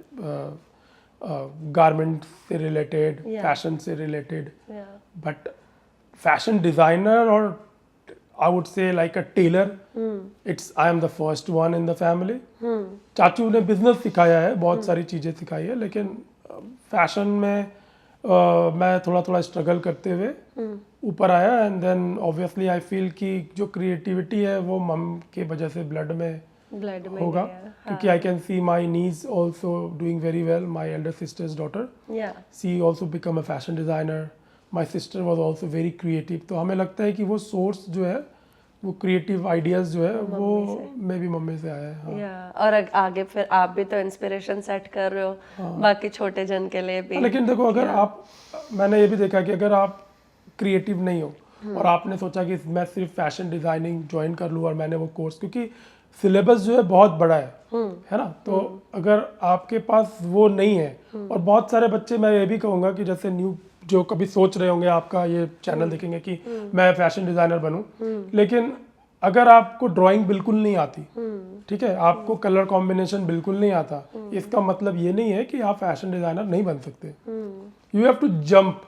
[SPEAKER 1] गारमेंट से रिलेटेड, फैशन से रिलेटेड, बट फैशन डिजाइनर और आई वुड से like a tailor, it's I am the first one in the family. चाचू ने बिजनेस सिखाया है, बहुत सारी चीज़ें सिखाई है, लेकिन फैशन में मैं थोड़ा थोड़ा स्ट्रगल करते हुए ऊपर आया। And then obviously I feel कि जो क्रिएटिविटी है वो मम के वजह से ब्लड में होगा, क्योंकि I can see my nieces also doing very well. My elder sister's daughter, she also become a fashion designer. My sister was also very creative. तो हमें लगता है कि वो सोर्स जो है, वो क्रिएटिव आइडियाज जो है वो मे भी मम्मी से आया है।
[SPEAKER 2] और आगे फिर आप भी तो इंस्पिरेशन सेट कर रहे हो बाकी छोटे जन के लिए भी।
[SPEAKER 1] लेकिन देखो, अगर आप, मैंने ये भी देखा कि अगर आप क्रिएटिव नहीं हो और आपने सोचा कि मैं सिर्फ फैशन डिजाइनिंग ज्वाइन कर लूँ और मैंने वो कोर्स, क्योंकि सिलेबस जो है बहुत बड़ा है ना, तो अगर आपके पास वो नहीं है, और बहुत सारे बच्चे, मैं ये भी कहूँगा कि जैसे न्यू जो कभी सोच रहे होंगे आपका ये चैनल देखेंगे कि मैं फैशन डिजाइनर बनूं, लेकिन अगर आपको ड्राइंग बिल्कुल नहीं आती, ठीक है, आपको कलर कॉम्बिनेशन बिल्कुल नहीं आता, इसका मतलब ये नहीं है कि आप फैशन डिजाइनर नहीं बन सकते। You have to jump.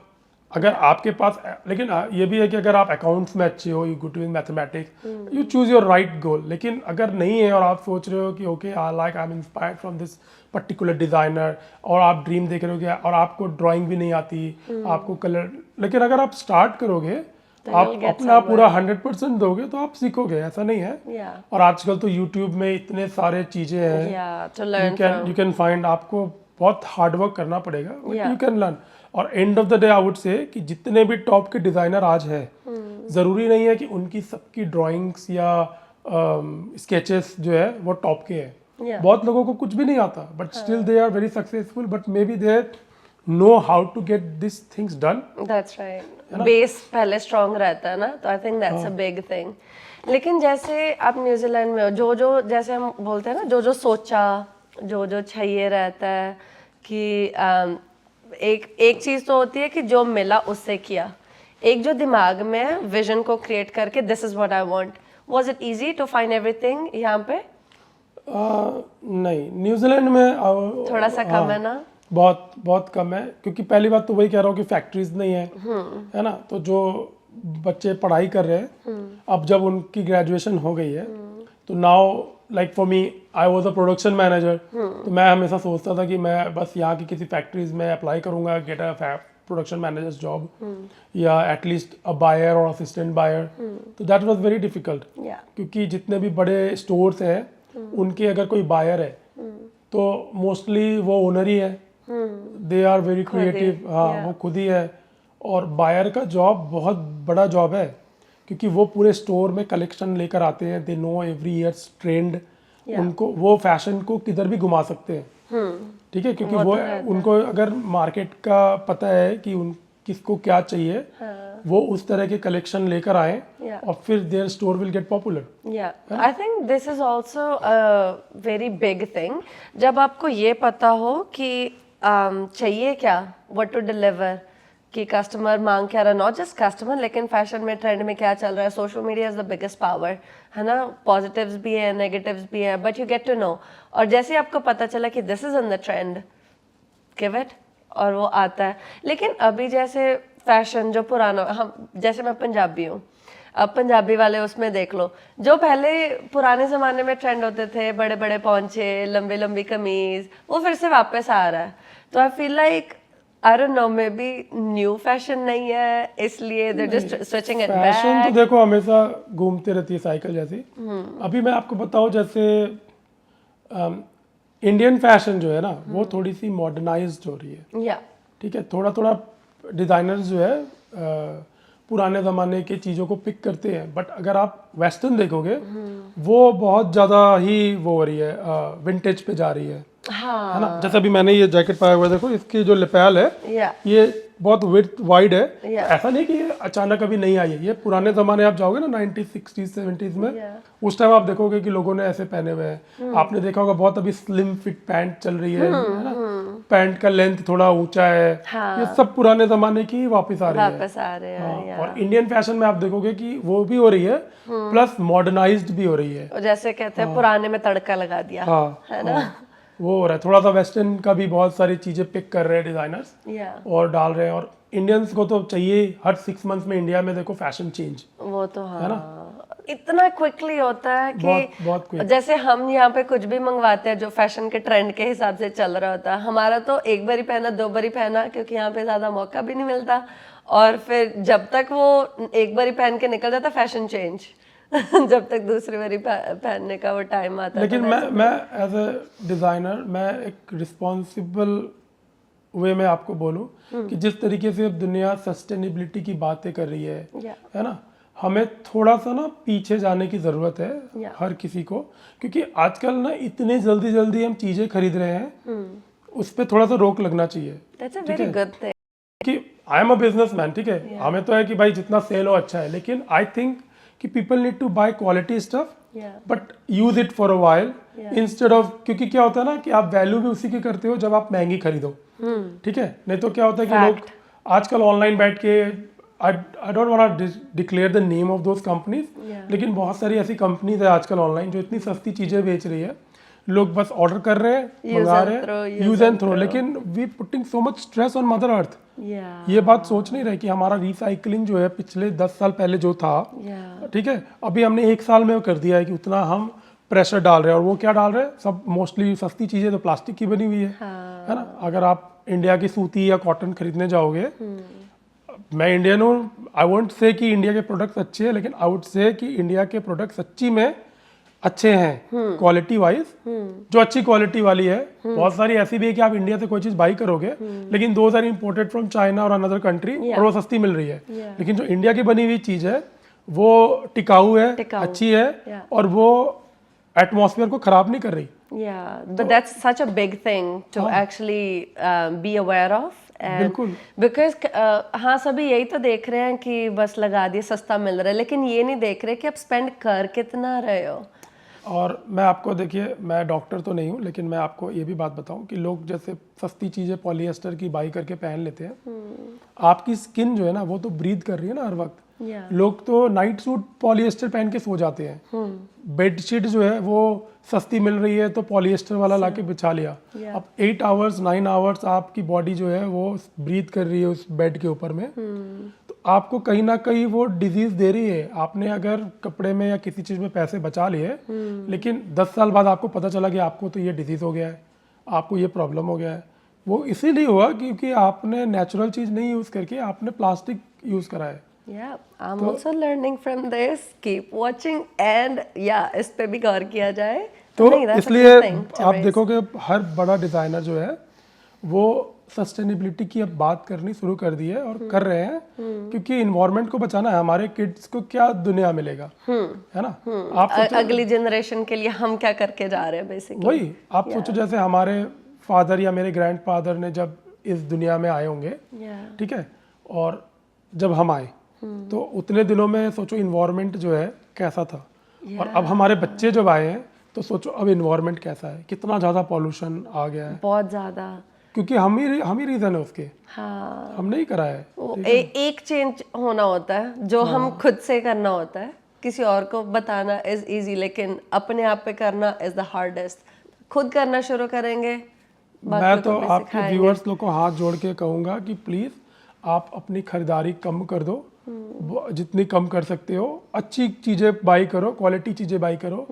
[SPEAKER 1] अगर आपके पास, लेकिन ये भी है कि अगर आप अकाउंट्स में अच्छे हो, you good in mathematics, you choose your right goal. लेकिन अगर नहीं है और आप सोच रहे हो कि okay I am inspired from this particular designer, और आप ड्रीम देख रहे हो कि, और आपको ड्राइंग भी नहीं आती, आपको कलर, लेकिन अगर आप स्टार्ट करोगे, आप अपना पूरा 100% दोगे तो आप सीखोगे, ऐसा नहीं है। और आजकल तो यूट्यूब में इतने सारे चीजें हैं, यू कैन फाइंड। आपको बहुत हार्ड वर्क करना पड़ेगा, बट यू कैन लर्न। और end of the day I would say कि जितने भी टॉप के डिजाइनर आज है, जरूरी नहीं है कि उनकी सबकी ड्राइंग्स या स्केचेस जो है वो टॉप के हैं। बहुत लोगों को कुछ भी नहीं आता, but still they are very successful, but maybe they know how to get this things done.
[SPEAKER 2] That's right. Base पहले स्ट्रांग रहता है ना, तो I think that's a big thing. लेकिन जैसे आप न्यूजीलैंड में हो, जो जैसे हम बोलते हैं ना, जो सोचा, जो चाहिए रहता है कि एक चीज तो होती है कि जो मिला उससे किया, एक जो दिमाग में विजन को क्रिएट करके this is what I want. Was it easy to find everything यहाँ पे?
[SPEAKER 1] नहीं, न्यूजीलैंड में
[SPEAKER 2] थोड़ा सा कम है ना,
[SPEAKER 1] बहुत कम है, क्योंकि पहली बात तो वही कह रहा हूँ कि फैक्ट्रीज नहीं है ना, तो जो बच्चे पढ़ाई कर रहे हैं, अब जब उनकी ग्रेजुएशन हो गई है, तो now like for me, I was a production manager, तो मैं हमेशा सोचता था कि मैं बस यहाँ की किसी फैक्ट्रीज में अप्लाई करूँगा, get a production manager job, या एटलीस्ट अ बायर और असिस्टेंट बायर। तो दैट वाज वेरी डिफिकल्ट, क्योंकि जितने भी बड़े स्टोर्स हैं, उनके अगर कोई बायर है तो मोस्टली वो ओनर ही है, दे आर वेरी क्रिएटिव, हाँ वो खुद ही है। और बायर का जॉब बहुत बड़ा जॉब है, क्योंकि वो पूरे स्टोर में कलेक्शन लेकर आते हैं, they know every years trend, उनको वो फैशन को किधर भी घुमा सकते हैं, ठीक है, क्योंकि वो उनको अगर मार्केट का पता है कि उन किसको क्या चाहिए, वो उस तरह के कलेक्शन लेकर आए, और फिर their store will get popular.
[SPEAKER 2] I think this is also a very big thing, जब आपको ये पता हो कि चाहिए क्या, व्हाट टू डिलीवर, कि कस्टमर मांग क्या रहा, नॉट जस्ट कस्टमर, लेकिन फैशन में ट्रेंड में क्या चल रहा है। Social media is the biggest power, है ना, पॉजिटिव्स भी हैं, नेगेटिव्स भी हैं, but you get to know. और जैसे आपको पता चला कि this is in the trend, give it, और वो आता है। लेकिन अभी जैसे फैशन जो पुराना, हम जैसे मैं पंजाबी हूँ, अब पंजाबी वाले उसमें देख लो, जो पहले पुराने ज़माने में ट्रेंड होते थे, बड़े बड़े पौंचे, लंबी लंबी कमीज, वो फिर से वापस आ रहा है। तो I feel like I don't know, maybe new fashion नहीं है इसलिए they're just switching it
[SPEAKER 1] fashion
[SPEAKER 2] back.
[SPEAKER 1] तो देखो हमेशा घूमते रहती है साइकिल जैसी। अभी मैं आपको बताऊं, जैसे इंडियन फैशन जो है ना वो थोड़ी सी मॉडर्नाइज्ड हो रही है,
[SPEAKER 2] Yeah.
[SPEAKER 1] ठीक है। थोड़ा थोड़ा डिज़ाइनर्स जो है पुराने ज़माने के चीज़ों को पिक करते हैं, बट अगर आप वेस्टर्न देखोगे वो बहुत ज़्यादा ही वो हो रही है, विंटेज पे जा रही है
[SPEAKER 2] हाँ
[SPEAKER 1] ना। जैसे अभी मैंने ये जैकेट पाया हुआ है, देखो इसकी जो लपेल है
[SPEAKER 2] Yeah.
[SPEAKER 1] ये बहुत विड्थ वाइड है।
[SPEAKER 2] Yeah.
[SPEAKER 1] ऐसा नहीं कि ये अचानक अभी नहीं आई है, ये पुराने ज़माने आप जाओगे ना 90s 60s 70s में,
[SPEAKER 2] Yeah.
[SPEAKER 1] उस टाइम आप देखोगे कि लोगों ने ऐसे पहने हुए हैं। आपने देखा होगा बहुत अभी स्लिम फिट पैंट चल रही है ना, पैंट का लेंथ थोड़ा ऊंचा है।
[SPEAKER 2] हाँ।
[SPEAKER 1] ये सब पुराने ज़माने की वापस आ रही है।
[SPEAKER 2] वापस आ रहे हैं।
[SPEAKER 1] और इंडियन फैशन में आप देखोगे कि वो भी हो रही है प्लस मॉडर्नाइज्ड भी हो रही है।
[SPEAKER 2] और जैसे कहते हैं पुराने में तड़का लगा दिया।
[SPEAKER 1] हाँ
[SPEAKER 2] है ना?
[SPEAKER 1] वो हो रहा है। थोड़ा सा वेस्टर्न का भी बहुत सारी चीजें पिक कर रहे हैं डिजाइनर्स
[SPEAKER 2] Yeah.
[SPEAKER 1] और डाल रहे हैं। और इंडियंस को तो चाहिए हर 6 मंथ्स में इंडिया में देखो फैशन चेंज।
[SPEAKER 2] वो तो हाँ, इतना क्विकली होता है कि
[SPEAKER 1] बहुत quick।
[SPEAKER 2] जैसे हम यहाँ पे कुछ भी मंगवाते हैं जो फैशन के ट्रेंड के हिसाब से चल रहा होता है, हमारा तो एक बारी पहना 2 बारी पहना, क्योंकि यहाँ पे ज्यादा मौका भी नहीं मिलता। और फिर जब तक वो एक बारी पहन के निकल जाता फैशन चेंज जब तक दूसरी बारी पहनने का वो टाइम आता है।
[SPEAKER 1] लेकिन मैं एज अ डिजाइनर मैं एक रिस्पॉन्सिबल वे में आपको बोलूँ कि जिस तरीके से अब दुनिया सस्टेनेबिलिटी की बातें कर रही
[SPEAKER 2] Yeah.
[SPEAKER 1] है ना, हमें थोड़ा सा ना पीछे जाने की ज़रूरत है
[SPEAKER 2] Yeah.
[SPEAKER 1] हर किसी को। क्योंकि आजकल ना इतने जल्दी जल्दी हम चीज़ें खरीद रहे हैं, उस पर थोड़ा सा रोक लगना चाहिए।
[SPEAKER 2] That's a very good thing.
[SPEAKER 1] कि आई एम अ बिजनेसमैन, ठीक है, हमें तो है कि भाई जितना सेल हो अच्छा है, लेकिन आई थिंक कि people need to buy quality stuff
[SPEAKER 2] Yeah.
[SPEAKER 1] But use it for a while instead of, क्योंकि क्या होता है ना कि आप वैल्यू भी उसी की करते हो जब आप महंगी खरीदो, ठीक है। नहीं तो क्या होता है कि लोग आजकल ऑनलाइन बैठ के, I don't want to declare the name of those companies, लेकिन बहुत सारी ऐसी कंपनीज है आजकल ऑनलाइन जो इतनी सस्ती चीजें बेच रही है, लोग बस ऑर्डर कर रहे हैं, मंगा रहे हैं, यूज एंड थ्रो। लेकिन we putting so much stress on mother earth.
[SPEAKER 2] Yeah.
[SPEAKER 1] ये बात सोच नहीं रहे कि हमारा रिसाइकलिंग जो है पिछले 10 साल पहले जो था,
[SPEAKER 2] Yeah.
[SPEAKER 1] ठीक है, अभी हमने 1 साल में कर दिया है कि उतना हम प्रेशर डाल रहे हैं। और वो क्या डाल रहे हैं, सब मोस्टली सस्ती चीजें तो प्लास्टिक की बनी हुई है ना। अगर आप इंडिया की सूती या कॉटन खरीदने जाओगे, मैं इंडियन हूँ, आई वोंट से कि इंडिया के प्रोडक्ट्स अच्छे हैं, लेकिन आई वुड से कि इंडिया के प्रोडक्ट्स सच्ची में अच्छे हैं क्वालिटी वाइज। जो अच्छी क्वालिटी वाली है, बहुत सारी ऐसी भी है कि आप इंडिया से कोई चीज बाई करोगे लेकिन those are imported from China और अनदर कंट्री और वो सस्ती मिल रही है। लेकिन जो इंडिया की बनी हुई चीज है वो टिकाऊ है, अच्छी है और वो एटमॉस्फेयर को खराब नहीं कर रही।
[SPEAKER 2] Yeah, but that's such a big thing to actually be aware of.
[SPEAKER 1] बिल्कुल।
[SPEAKER 2] Because हाँ, सभी यही तो देख रहे हैं कि बस लगा दिए सस्ता मिल रहा है, लेकिन ये नहीं देख रहे कि आप स्पेंड कर कितना रहे हो।
[SPEAKER 1] और मैं आपको, देखिए मैं डॉक्टर तो नहीं हूँ, लेकिन मैं आपको ये भी बात बताऊँ कि लोग जैसे सस्ती चीज़ें पॉलिएस्टर की बाई करके पहन लेते हैं, आपकी स्किन जो है ना वो तो ब्रीथ कर रही है ना हर वक्त। लोग तो नाइट सूट पॉलिएस्टर पहन के सो जाते हैं, बेडशीट जो है वो सस्ती मिल रही है तो पॉलिएस्टर वाला लाके बिछा लिया। अब 8 आवर्स 9 आवर्स आपकी बॉडी जो है वो ब्रीथ कर रही है उस बेड के ऊपर में, तो आपको कहीं ना कहीं वो डिजीज दे रही है। आपने अगर कपड़े में या किसी चीज में पैसे बचा लिए, लेकिन 10 साल बाद आपको पता चला कि आपको तो ये डिजीज हो गया है, आपको ये प्रॉब्लम हो गया है। वो इसीलिए हुआ क्योंकि आपने नेचुरल चीज नहीं यूज करके आपने प्लास्टिक यूज करा है।
[SPEAKER 2] Yeah, I'm also learning from this. Keep watching and yeah, इस पे भी गौर किया जाए।
[SPEAKER 1] तो
[SPEAKER 2] नहीं, that's a
[SPEAKER 1] इसलिए
[SPEAKER 2] good thing to
[SPEAKER 1] आप
[SPEAKER 2] raise.
[SPEAKER 1] देखोगे हर बड़ा डिजाइनर जो है वो सस्टेनेबिलिटी की अब बात करनी शुरू कर दी है और कर रहे हैं, क्योंकि इन्वायरमेंट को बचाना है। हमारे किड्स को क्या दुनिया मिलेगा, है ना। आप
[SPEAKER 2] अगली जनरेशन के लिए हम क्या करके जा रहे हैं बेसिकली।
[SPEAKER 1] वही आप सोचो, जैसे हमारे फादर या मेरे ग्रैंडफादर ने जब इस दुनिया में आए होंगे, ठीक है, और जब हम आए तो उतने दिनों में सोचो इन्वायरमेंट जो है कैसा था, और अब हमारे बच्चे जब आए हैं तो सोचो अब इन्वायरमेंट कैसा है, कितना ज़्यादा पॉल्यूशन आ गया है।
[SPEAKER 2] बहुत ज़्यादा,
[SPEAKER 1] क्योंकि हम ही रीज़न है उसके।
[SPEAKER 2] हाँ,
[SPEAKER 1] हम नहीं करा है।
[SPEAKER 2] एक चेंज होना होता है जो हम खुद से करना होता है। किसी और को बताना इज इजी, लेकिन अपने आप पे करना इज द हार्डेस्ट। खुद करना शुरू करेंगे,
[SPEAKER 1] मैं तो आपके व्यूअर्स लोग को हाथ जोड़ के कहूँगा कि प्लीज़ आप अपनी खरीदारी कम कर दो, जितनी कम कर सकते हो। अच्छी चीज़ें बाई करो, क्वालिटी चीज़ें बाई करो।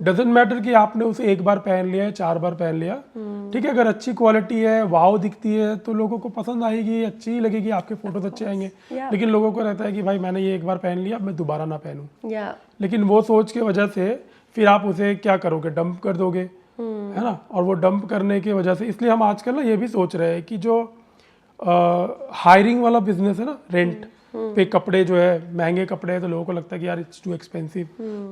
[SPEAKER 1] डजेंट मैटर कि आपने उसे 1 बार पहन लिया है, 4 बार पहन लिया, ठीक है, अगर अच्छी क्वालिटी है, वाव दिखती है तो लोगों को पसंद आएगी, अच्छी ही लगेगी, आपके फोटोज अच्छे आएंगे।
[SPEAKER 2] Yeah.
[SPEAKER 1] लेकिन लोगों को रहता है कि भाई मैंने ये एक बार पहन लिया, अब मैं दोबारा ना पहनूं।
[SPEAKER 2] या
[SPEAKER 1] लेकिन वो सोच के वजह से फिर आप उसे क्या करोगे, डंप कर दोगे, है ना। और वो डंप करने की वजह से, इसलिए हम आजकल ना ये भी सोच रहे हैं कि जो हायरिंग वाला बिजनेस है ना, रेंट पे कपड़े जो है, महंगे कपड़े हैं तो लोगों को लगता है कि यार इट्स टू एक्सपेंसिव,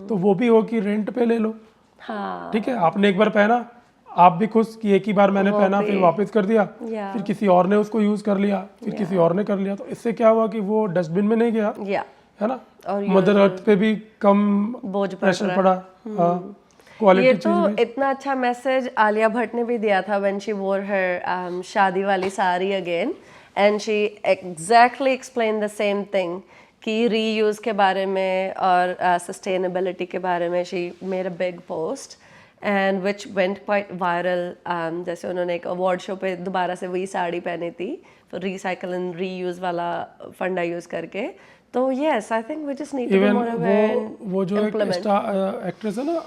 [SPEAKER 1] तो वो भी हो कि रेंट पे ले लो।
[SPEAKER 2] हाँ
[SPEAKER 1] ठीक है, आपने एक बार पहना, आप भी खुश कि एक ही बार मैंने पहना, फिर वापस कर दिया,
[SPEAKER 2] Yeah.
[SPEAKER 1] फिर किसी और ने उसको यूज कर लिया, फिर किसी और ने कर लिया, तो इससे क्या हुआ कि वो डस्टबिन में नहीं गया,
[SPEAKER 2] या
[SPEAKER 1] है ना,
[SPEAKER 2] और
[SPEAKER 1] मदर अर्थ पे भी कम
[SPEAKER 2] बोझ पड़
[SPEAKER 1] प्रेशर
[SPEAKER 2] रहा
[SPEAKER 1] पड़ा। हाँ, क्वालिटी
[SPEAKER 2] ये
[SPEAKER 1] चीज
[SPEAKER 2] तो
[SPEAKER 1] भी।
[SPEAKER 2] इतना अच्छा मैसेज आलिया भट्ट ने भी दिया था व्हेन शी वोर हर शादी वाली sari again, and she exactly explain the same thing कि रीयूज के बारे में और सस्टेनेबिलिटी के बारे में। She made a big post and which went quite viral. जैसे उन्होंने एक अवार्ड शो पे दोबारा से वही साड़ी पहनी थी, रिसाइकल एंड रीयूज वाला फंडा यूज करके। तो yes, I think we just need to be
[SPEAKER 1] even
[SPEAKER 2] more aware
[SPEAKER 1] वो जो एक एक्ट्रेस है ना,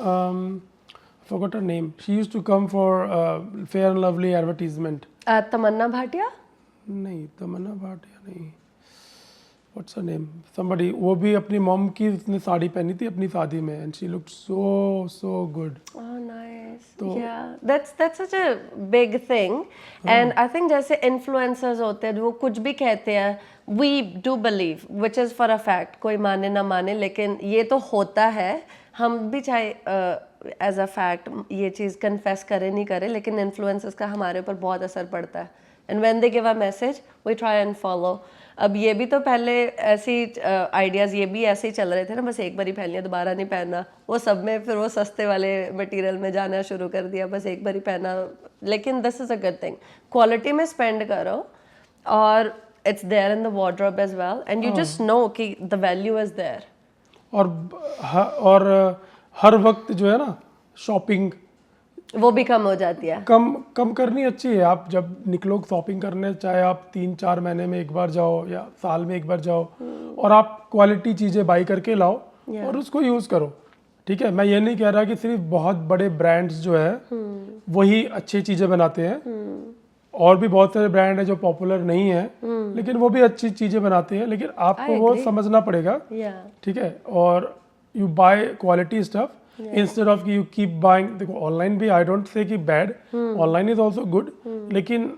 [SPEAKER 1] forgot her name, she used to come for fair and lovely advertisement.
[SPEAKER 2] Tamannaah Bhatia,
[SPEAKER 1] नहीं, तमन्ना भाटिया नहीं, व्हाट्स हर नेम, समबडी, वो भी अपनी मॉम की उसने साड़ी पहनी थी अपनी शादी में, and she looked so good.
[SPEAKER 2] Oh, nice. Yeah, that's such a big thing. And I think जैसे influencers होते हैं वो कुछ भी कहते हैं, we do believe, which is for a fact, कोई माने ना माने, लेकिन ये तो होता है। हम भी चाहे एज अ फैक्ट ये चीज़ कन्फेस करें नहीं करें, लेकिन इन्फ्लुएंसर्स का हमारे ऊपर बहुत असर पड़ता है। And when they give a message we try and follow. अब ये भी तो पहले ऐसी आइडियाज़ ये भी ऐसे ही चल रहे थे ना, बस एक बार ही पहन लिया, दोबारा नहीं पहनना। वो सब में फिर वो सस्ते वाले मटेरियल में जाना शुरू कर दिया, बस एक बार ही पहना। लेकिन this is a good thing, quality में स्पेंड करो और it's there in the wardrobe as well, and you just know कि द वैल्यू इज देयर।
[SPEAKER 1] और हर वक्त जो है ना शॉपिंग
[SPEAKER 2] वो भी कम हो जाती है।
[SPEAKER 1] कम करनी अच्छी है। आप जब निकलो शॉपिंग करने, चाहे आप 3-4 महीने में एक बार जाओ या साल में एक बार जाओ, और आप क्वालिटी चीज़ें बाई करके लाओ और उसको यूज़ करो। ठीक है, मैं ये नहीं कह रहा कि सिर्फ बहुत बड़े ब्रांड्स जो है वही अच्छी चीज़ें बनाते हैं, और भी बहुत सारे ब्रांड है जो पॉपुलर नहीं है लेकिन वो भी अच्छी चीज़ें बनाते हैं, लेकिन आपको वो समझना पड़ेगा। ठीक है, और you bye quality stuff instead of कि यू कीप बाइंग। देखो ऑनलाइन भी, आई डोंट से कि bad, online is also good, लेकिन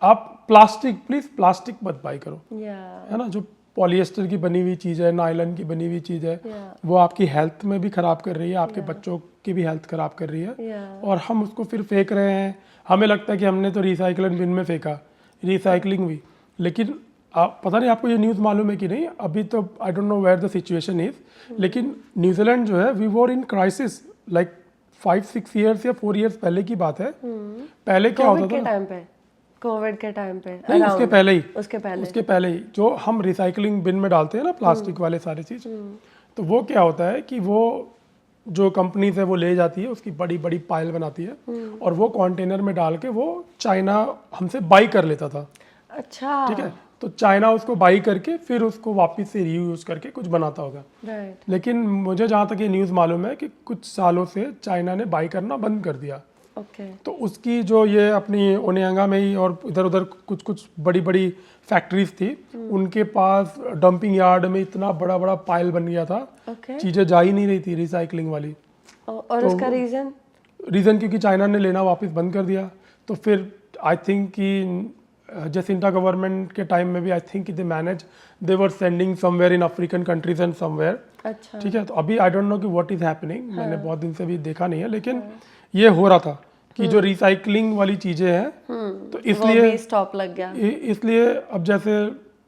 [SPEAKER 1] आप प्लीज प्लास्टिक मत बाई करो, है ना। जो पॉलिएस्टर की बनी हुई चीज़ है, नायलन की बनी हुई चीज़ है, वो आपकी हेल्थ में भी खराब कर रही है, आपके बच्चों की भी हेल्थ खराब कर रही है, और हम उसको फिर फेंक रहे हैं। हमें लगता है कि हमने तो रिसाइकलिंग बिन में फेंका, रिसाइकलिंग भी। लेकिन आप, पता नहीं आपको ये न्यूज़ मालूम है कि नहीं, अभी तो I don't know where the situation is, लेकिन न्यूजीलैंड जो है we were in crisis like 5-6 years या 4 ईयर्स पहले की बात है। पहले क्या होता था,
[SPEAKER 2] कोविड के टाइम पे
[SPEAKER 1] नहीं, उसके पहले ही जो हम रिसाइकलिंग बिन में डालते हैं ना प्लास्टिक वाले सारी चीज़, तो वो क्या होता है कि वो जो कंपनीज है वो ले जाती है, उसकी बड़ी बड़ी पाइल बनाती है, और वो कंटेनर में डाल के वो चाइना हमसे बाई कर लेता था।
[SPEAKER 2] अच्छा,
[SPEAKER 1] ठीक है, तो चाइना उसको बाई करके फिर उसको वापस से रीयूज करके कुछ बनाता होगा। लेकिन मुझे जहाँ तक ये न्यूज़ मालूम है कि कुछ सालों से चाइना ने बाई करना बंद कर दिया। तो उसकी जो ये अपनी ओनियांगा में ही और इधर उधर कुछ बड़ी बड़ी फैक्ट्रीज थी, उनके पास डंपिंग यार्ड में इतना बड़ा बड़ा पाइल बन गया था, चीज़ें जा ही नहीं रही थी रिसाइकलिंग वाली।
[SPEAKER 2] और
[SPEAKER 1] तो
[SPEAKER 2] उसका
[SPEAKER 1] रीज़न क्योंकि चाइना ने लेना वापस बंद कर दिया। तो फिर आई थिंक कि जसिंटा गवर्नमेंट के टाइम में भी I think they manage, they were sending somewhere in African countries and somewhere.
[SPEAKER 2] अच्छा,
[SPEAKER 1] ठीक है, तो अभी आई डोंट नो कि व्हाट इज हैपनिंग, मैंने बहुत दिन से भी देखा नहीं है, लेकिन ये हो रहा था कि जो रिसाइकलिंग वाली चीजें हैं, तो इसलिए
[SPEAKER 2] स्टॉप लग गया।
[SPEAKER 1] इसलिए अब जैसे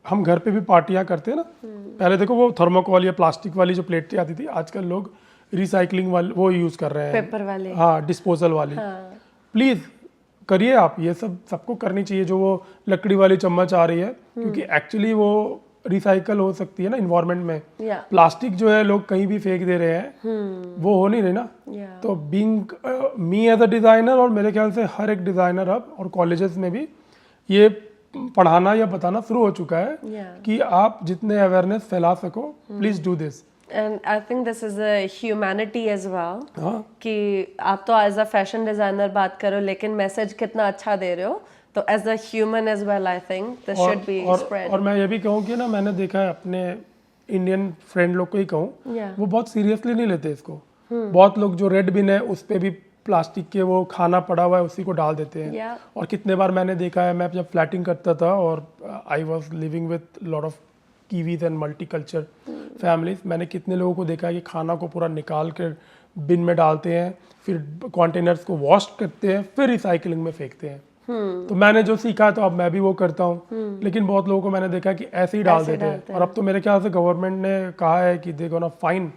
[SPEAKER 1] हम घर पे भी पार्टियां करते हैं ना, पहले देखो वो थर्मोकोल या प्लास्टिक वाली जो प्लेटें आती थी, आजकल लोग रिसाइकलिंग वाली वो यूज कर रहे हैं,
[SPEAKER 2] पेपर वाले,
[SPEAKER 1] हाँ, डिस्पोजल वाली। प्लीज करिए आप, ये सबको करनी चाहिए। जो वो लकड़ी वाली चम्मच आ रही है, क्योंकि एक्चुअली वो रिसाइकल हो सकती है ना इन्वायरमेंट में। प्लास्टिक जो है लोग कहीं भी फेंक दे रहे हैं, वो हो नहीं रही ना। तो being me as a designer, और मेरे ख्याल से हर एक डिज़ाइनर अब और कॉलेजेस में भी ये पढ़ाना या बताना शुरू हो चुका है कि आप जितने अवेयरनेस फैला सको, please do this.
[SPEAKER 2] And I think this is a humanity as well.
[SPEAKER 1] हाँ
[SPEAKER 2] कि आप तो एज अ फैशन डिजाइनर बात करो लेकिन मैसेज कितना अच्छा दे रहे हो, तो as a human as well I think this should be spread.
[SPEAKER 1] और मैं ये भी कहूँ कि ना मैंने देखा है अपने इंडियन फ्रेंड लोग को ही कहूँ,
[SPEAKER 2] Yeah.
[SPEAKER 1] वो बहुत सीरियसली नहीं लेते इसको. बहुत लोग जो रेड बिन है उस पे भी प्लास्टिक के वो खाना पड़ा हुआ है उसी को डाल देते हैं.
[SPEAKER 2] Yeah.
[SPEAKER 1] और कितने बार मैंने देखा है, मैं जब फ्लैटिंग करता था और I was living with lot of Kiwis and multi culture families, मैंने कितने लोगों को देखा है कि खाना को पूरा निकाल कर बिन में डालते हैं, फिर कंटेनर्स को वॉश करते हैं, फिर रिसाइकलिंग में फेंकते हैं. तो मैंने जो सीखा तो अब मैं भी वो करता हूँ. लेकिन बहुत लोगों को मैंने देखा कि ऐसे ही डाल देते हैं. और अब तो मेरे ख्याल से गवर्नमेंट ने कहा है कि they gonna fine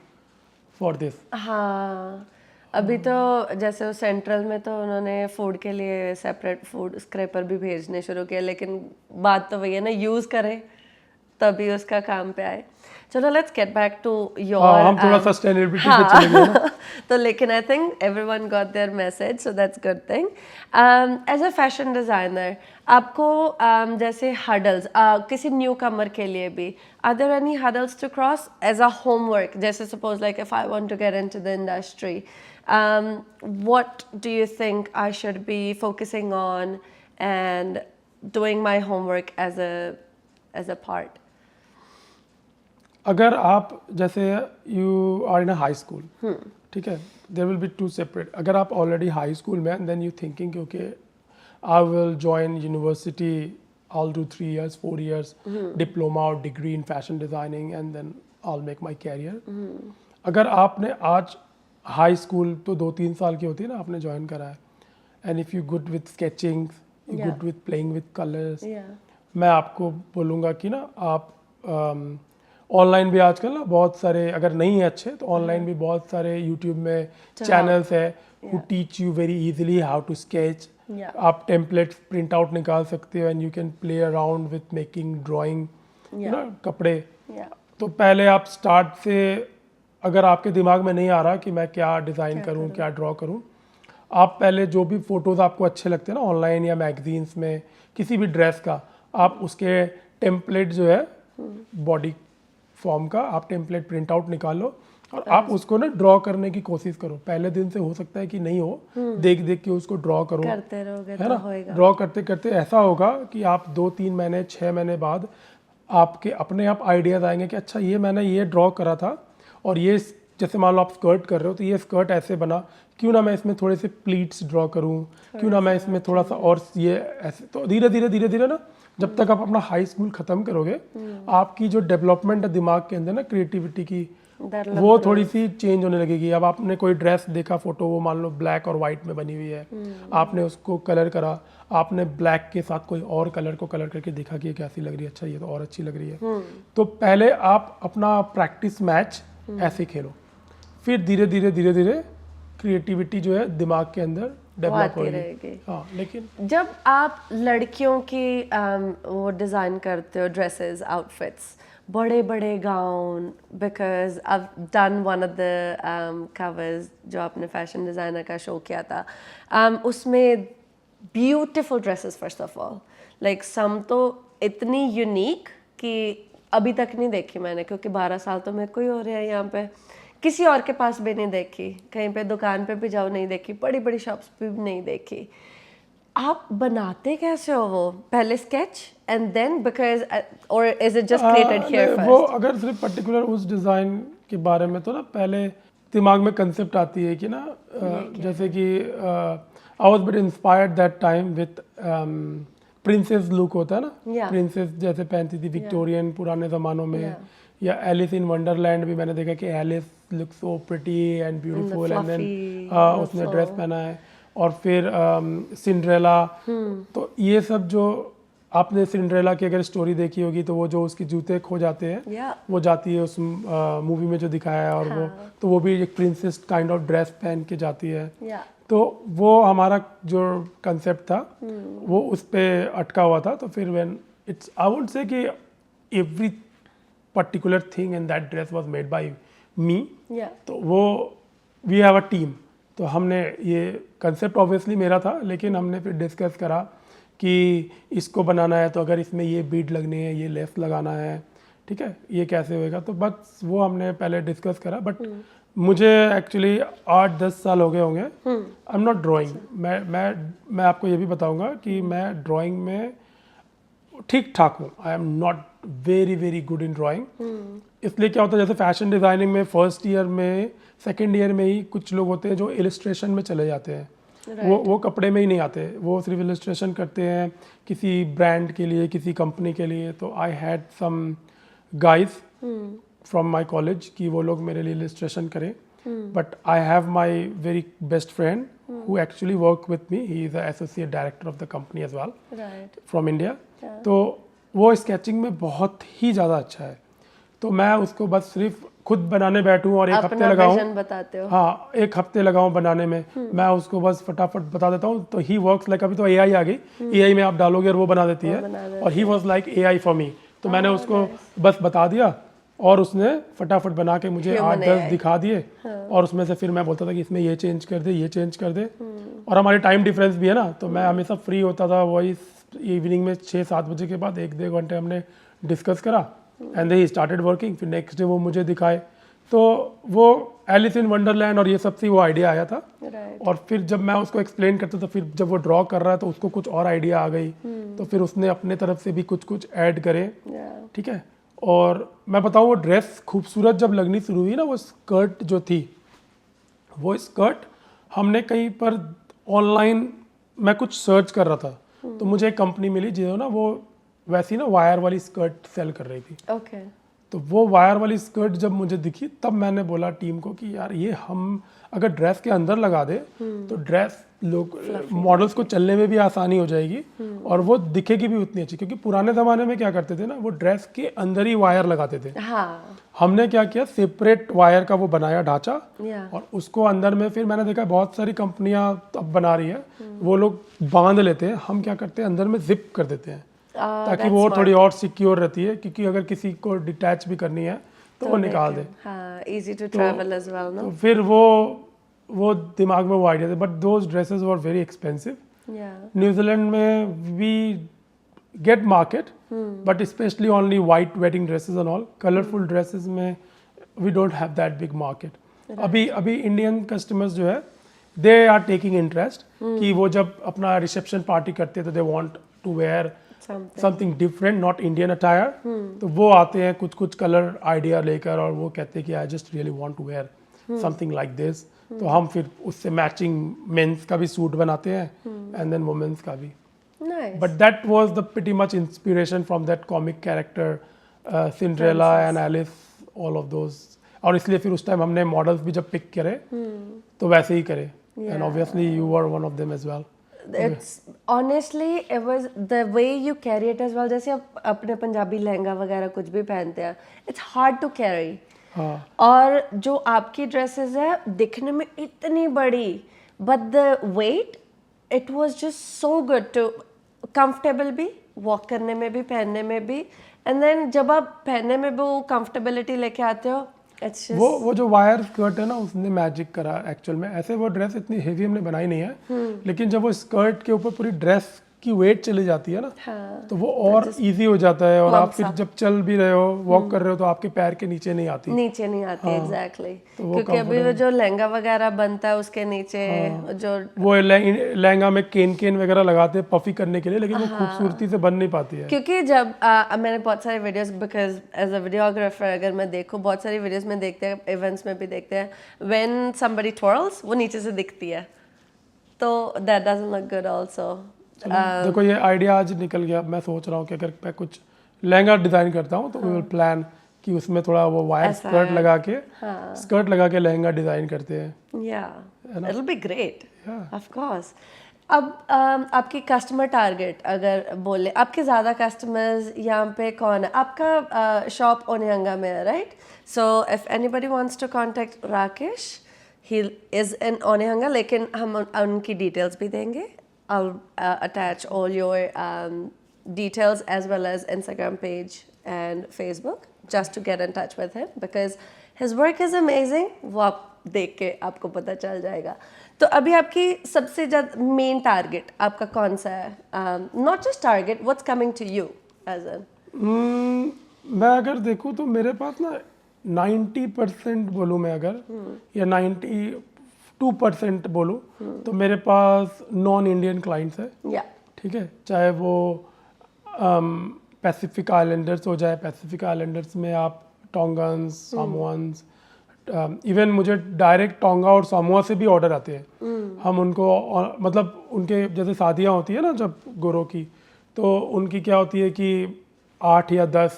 [SPEAKER 1] for this.
[SPEAKER 2] हाँ, अभी तो जैसे वो सेंट्रल में तो उन्होंने फूड के लिए सेपरेट फूड स्क्रैपर भी भेजने शुरू किया, लेकिन बात तो वही है ना, यूज करें तभी उसका काम पे आए. चलो let's get back to your,
[SPEAKER 1] हम थोड़ा सस्टेनेबिलिटी पे चले गए ना.
[SPEAKER 2] तो लेकिन I think everyone got their message, so that's good thing. As a fashion designer आपको जैसे हडल्स किसी न्यू कमर के लिए भी, are there any hurdles to cross as a homework? जैसे suppose like if I want to get into the industry, what do you think I should be focusing on and doing my homework as a part?
[SPEAKER 1] अगर आप जैसे you are in a high school, ठीक है, there will be two separate. अगर आप already high school में, then you thinking okay I will join university, I'll do 3 years 4 years diploma or degree in fashion designing and then I'll make my career. अगर आपने आज high school तो 2-3 साल की होती है ना, आपने ज्वाइन करा है, and if you good with sketching, you good with playing with colours, मैं आपको बोलूँगा कि ना आप ऑनलाइन भी आजकल ना बहुत सारे, अगर नहीं है अच्छे तो ऑनलाइन भी बहुत सारे यूट्यूब में चैनल्स है who teach you very easily how to sketch. आप टेम्पलेट्स प्रिंट आउट निकाल सकते हो and you can play around with making drawing ना कपड़े. तो पहले आप स्टार्ट से, अगर आपके दिमाग में नहीं आ रहा कि मैं क्या डिज़ाइन करूँ, क्या ड्रॉ करूँ, आप पहले जो भी फ़ोटोज़ आपको अच्छे लगते हैं ना ऑनलाइन या मैगजीन्स में किसी भी ड्रेस का, आप उसके टेम्पलेट जो है बॉडी फॉर्म का, आप टेम्पलेट प्रिंट आउट निकालो और आप उसको ना ड्रॉ करने की कोशिश करो. पहले दिन से हो सकता है कि नहीं हो, देख देख के उसको ड्रॉ करो,
[SPEAKER 2] करते रहोगे
[SPEAKER 1] है ना. ड्रॉ करते करते ऐसा होगा कि आप 2-3 महीने 6 महीने बाद आपके अपने आप आइडियाज आएंगे कि अच्छा ये मैंने ये ड्रॉ करा था और ये, जैसे मान लो आप स्कर्ट कर रहे हो तो ये स्कर्ट ऐसे बना, क्यों ना मैं इसमें थोड़े से प्लीट्स ड्रॉ करूँ, क्यों ना मैं इसमें थोड़ा सा और ये ऐसे. तो धीरे धीरे ना जब तक आप अपना हाई स्कूल ख़त्म करोगे, आपकी जो डेवलपमेंट है दिमाग के अंदर ना क्रिएटिविटी की, वो थोड़ी सी चेंज होने लगेगी. अब आपने कोई ड्रेस देखा फोटो, वो मान लो ब्लैक और वाइट में बनी हुई है, आपने उसको कलर करा, आपने ब्लैक के साथ कोई और कलर को कलर करके देखा कि ये कैसी लग रही है, अच्छा ये तो और अच्छी लग रही है. तो पहले आप अपना प्रैक्टिस मैच ऐसे खेलो, फिर धीरे धीरे क्रिएटिविटी जो है दिमाग के अंदर डेवलप होगी. हाँ, लेकिन
[SPEAKER 2] जब आप लड़कियों की वो डिज़ाइन करते हो ड्रेसेस, आउटफिट्स, बड़े बड़े gown, because I done one of the covers जो आपने फैशन डिज़ाइनर का शो किया था, उसमें beautiful dresses first of all, like some तो इतनी यूनिक कि अभी तक नहीं देखी मैंने, क्योंकि 12 साल तो मेरे को ही हो रहे हैं यहाँ पे, किसी और के पास भी नहीं देखी, कहीं पे दुकान पे भी जाओ नहीं देखी, बड़ी बड़ी शॉप्स पे भी नहीं देखी. आप बनाते कैसे हो वो? पहले स्केच एंड देन बिकॉज, और is it just created here first?
[SPEAKER 1] वो अगर सिर्फ पर्टिकुलर उस डिज़ाइन के बारे में तो ना पहले दिमाग में कंसेप्ट आती है कि ना जैसे कि I was bit inspired that time with princess look होता है ना, प्रिंसेस जैसे पहनती थी विक्टोरियन पुराने ज़मानों में, या एलिस इन वंडरलैंड भी मैंने देखा कि Alice look so pretty and beautiful, and then उसने ड्रेस पहना है. और फिर सिंड्रेला, तो ये सब जो आपने सिंड्रेला की अगर स्टोरी देखी होगी तो वो जो उसके जूते खो जाते हैं, वो जाती है उस मूवी में जो दिखाया है, और वो तो वो भी एक प्रिंसेस काइंड ऑफ ड्रेस पहन के जाती है. तो वो हमारा जो कंसेप्ट था वो उस पे अटका हुआ था. तो फिर when it's, I would say कि every particular thing in that dress was made by me. तो वो वी हैव अ टीम. तो हमने ये कंसेप्ट ऑब्वियसली मेरा था, लेकिन हमने फिर डिस्कस करा कि इसको बनाना है तो अगर इसमें ये बीड लगने हैं, ये लेस लगाना है, ठीक है, ये कैसे होएगा। तो बस वो हमने पहले डिस्कस करा, बट मुझे एक्चुअली 8-10 साल हो गए होंगे। I am not drawing. मैं आपको ये भी बताऊंगा कि मैं ड्राइंग में ठीक ठाक हूँ। I am not very very good in drawing. इसलिए क्या होता है, जैसे फैशन डिज़ाइनिंग में फर्स्ट ईयर में, सेकेंड ईयर में ही कुछ लोग होते हैं जो इलस्ट्रेशन में चले जाते हैं। वो कपड़े में ही नहीं आते, वो सिर्फ इलस्ट्रेशन करते हैं किसी ब्रांड के लिए, किसी कंपनी के लिए। तो I had some guys from my college कि वो लोग मेरे लिए इलस्ट्रेशन करें। But I have my very best friend who actually work with me. He is the associate director of the company as well,
[SPEAKER 2] right.
[SPEAKER 1] from India. तो वो sketching में बहुत ही ज़्यादा अच्छा है। तो मैं उसको बस सिर्फ खुद बनाने बैठूँ और एक हफ्ते लगाऊँ,
[SPEAKER 2] बताते हो।
[SPEAKER 1] हाँ, एक हफ्ते लगाऊँ बनाने में, मैं उसको बस फटाफट बता देता हूँ। तो ही वर्क्स लाइक, अभी तो AI आ गई, AI में आप डालोगे और वो बना देती है। और he was like AI for me. तो मैंने उसको बस बता दिया और उसने फटाफट बना के मुझे 8-10 दिखा दिए। और उसमें से फिर मैं बोलता था कि इसमें ये चेंज कर दे, ये चेंज कर दे। और हमारी टाइम डिफरेंस भी है ना, तो मैं हमेशा फ्री होता था वही इवनिंग में 6-7 बजे के बाद 1-2 घंटे हमने डिस्कस करा एंड ही स्टार्टेड वर्किंग। फिर नेक्स्ट डे वो मुझे दिखाए। तो वो एलिस इन वंडरलैंड और ये सब से वो आइडिया आया था। और फिर जब मैं उसको एक्सप्लेन करता था, फिर जब वो ड्रॉ कर रहा है तो उसको कुछ और आइडिया आ गई। तो फिर उसने अपने तरफ से भी कुछ ऐड करे, ठीक है। और मैं बताऊँ, वो ड्रेस खूबसूरत जब लगनी शुरू हुई ना, वो स्कर्ट जो थी, वो स्कर्ट हमने कहीं पर ऑनलाइन, मैं कुछ सर्च कर रहा था तो मुझे एक कंपनी मिली जो ना वो वैसी ना वायर वाली स्कर्ट सेल कर रही थी।
[SPEAKER 2] ओके।
[SPEAKER 1] तो वो वायर वाली स्कर्ट जब मुझे दिखी, तब मैंने बोला टीम को कि यार ये हम अगर ड्रेस के अंदर लगा दे तो ड्रेस लोग मॉडल्स को चलने में भी आसानी हो जाएगी और वो दिखेगी भी उतनी अच्छी। क्योंकि पुराने ज़माने में क्या करते थे ना, वो ड्रेस के अंदर ही वायर लगाते थे।
[SPEAKER 2] हाँ।
[SPEAKER 1] हमने क्या किया, सेपरेट वायर का वो बनाया ढांचा,
[SPEAKER 2] Yeah.
[SPEAKER 1] और उसको अंदर में फिर मैंने देखा बहुत सारी कंपनियां अब बना रही है, वो लोग बांध लेते हैं। हम क्या करते हैं, अंदर में जिप कर देते हैं ताकि वो थोड़ी और सिक्योर रहती है। क्योंकि अगर किसी को डिटैच भी करनी है तो वो निकाल दे।
[SPEAKER 2] हाँ, easy to travel as well, no?
[SPEAKER 1] तो फिर वो दिमाग में वो आइडिया थे। But those dresses were very expensive.
[SPEAKER 2] Yeah.
[SPEAKER 1] New Zealand में we get market, but especially only white wedding dresses and all. Colourful dresses में we don't have that big market. अभी इंडियन कस्टमर्स जो है, दे आर टेकिंग इंटरेस्ट कि वो जब अपना reception party करते हैं तो they want to wear something different, not Indian attire. तो वो आते हैं कुछ कलर आइडिया लेकर और वो कहते हैं कि I just really want to wear something like this. तो हम फिर उससे मैचिंग मेंस का भी सूट बनाते हैं एंड देन वुमेन्स का भी।
[SPEAKER 2] Nice.
[SPEAKER 1] But that was the pretty much inspiration from that comic character, Cinderella and Alice, all of those. और इसलिए फिर उस टाइम हमने मॉडल्स भी जब पिक करे तो वैसे ही करे। And obviously you were one of them as well.
[SPEAKER 2] It's honestly it was the way you carry it as well. जैसे आप अपने पंजाबी लहंगा वगैरह कुछ भी पहनते हैं, it's hard to carry.
[SPEAKER 1] हाँ।
[SPEAKER 2] और जो आपकी ड्रेसेस है दिखने में इतनी बड़ी, but the weight it was just so good to comfortable भी, वॉक करने में भी, पहनने में भी, and then जब आप पहनने में भी वो comfortability लेके आते हो, it's just
[SPEAKER 1] वो जो वायर स्कर्ट है ना, उसने मैजिक करा एक्चुअल में। ऐसे वो ड्रेस इतनी हेवी हमने बनाई नहीं है, लेकिन जब वो स्कर्ट के ऊपर पूरी ड्रेस की वेट चली जाती है ना,
[SPEAKER 2] हाँ,
[SPEAKER 1] तो वो और इजी हो जाता है। और आप फिर जब चल भी रहे हो, वॉक कर रहे हो, तो आपके पैर के नीचे नहीं आती।
[SPEAKER 2] नीचे नहीं आती।
[SPEAKER 1] हाँ,
[SPEAKER 2] एग्जैक्टली
[SPEAKER 1] तो वो
[SPEAKER 2] क्योंकि अभी वो जो लहंगा वगैरह बनता है उसके नीचे जो
[SPEAKER 1] वो लहंगा में केन वगैरह लगाते हैं पफी करने के लिए, लेकिन वो खूबसूरती से बन नहीं पाती है।
[SPEAKER 2] क्योंकि जब मैंने बहुत सारे videos, because as a videographer अगर मैं देखूँ, बहुत सारी वीडियोस में देखते हैं, इवेंट्स में भी देखते हैं, व्हेन समबडी twirls वो नीचे से दिखती है, तो that doesn't look good also.
[SPEAKER 1] देखो ये आइडिया आज निकल गया। मैं सोच रहा हूँ कि अगर मैं कुछ लहंगा डिजाइन करता हूँ तो वी विल प्लान कि उसमें थोड़ा वो वायर स्कर्ट लगा के लहंगा डिजाइन करते हैं।
[SPEAKER 2] या it will be great, of course. अब आपकी कस्टमर टारगेट अगर बोले, आपके ज़्यादा कस्टमर्स यहाँ पे कौन है? आपका शॉप ओनिहंगा में है, right? So if anybody wants to contact Rakesh, he is in Onehunga, लेकिन हम उनकी डिटेल्स भी देंगे। I'll attach all your details as well as Instagram page and Facebook just to get in touch with him because his work is amazing. वो आप देख के आपको पता चल जाएगा। तो अभी आपकी सबसे ज़्यादा मेन टारगेट आपका कौन सा है? Not just target, what's coming to you as in?
[SPEAKER 1] मैं अगर देखूँ तो मेरे पास ना 90% बोलूँ मैं अगर, या 92% बोलूँ, तो मेरे पास नॉन इंडियन क्लाइंट्स है।
[SPEAKER 2] या
[SPEAKER 1] ठीक है, चाहे वो पैसिफिक आइलैंडर्स हो जाए, पैसिफिक आइलैंडर्स में आप टोंगन्स, सामोअन्स, इवन मुझे डायरेक्ट टोंगा और सामोआ से भी ऑर्डर आते हैं। हम उनको मतलब उनके जैसे शादियाँ होती है ना जब गोरों की, तो उनकी क्या होती है कि 8 या 10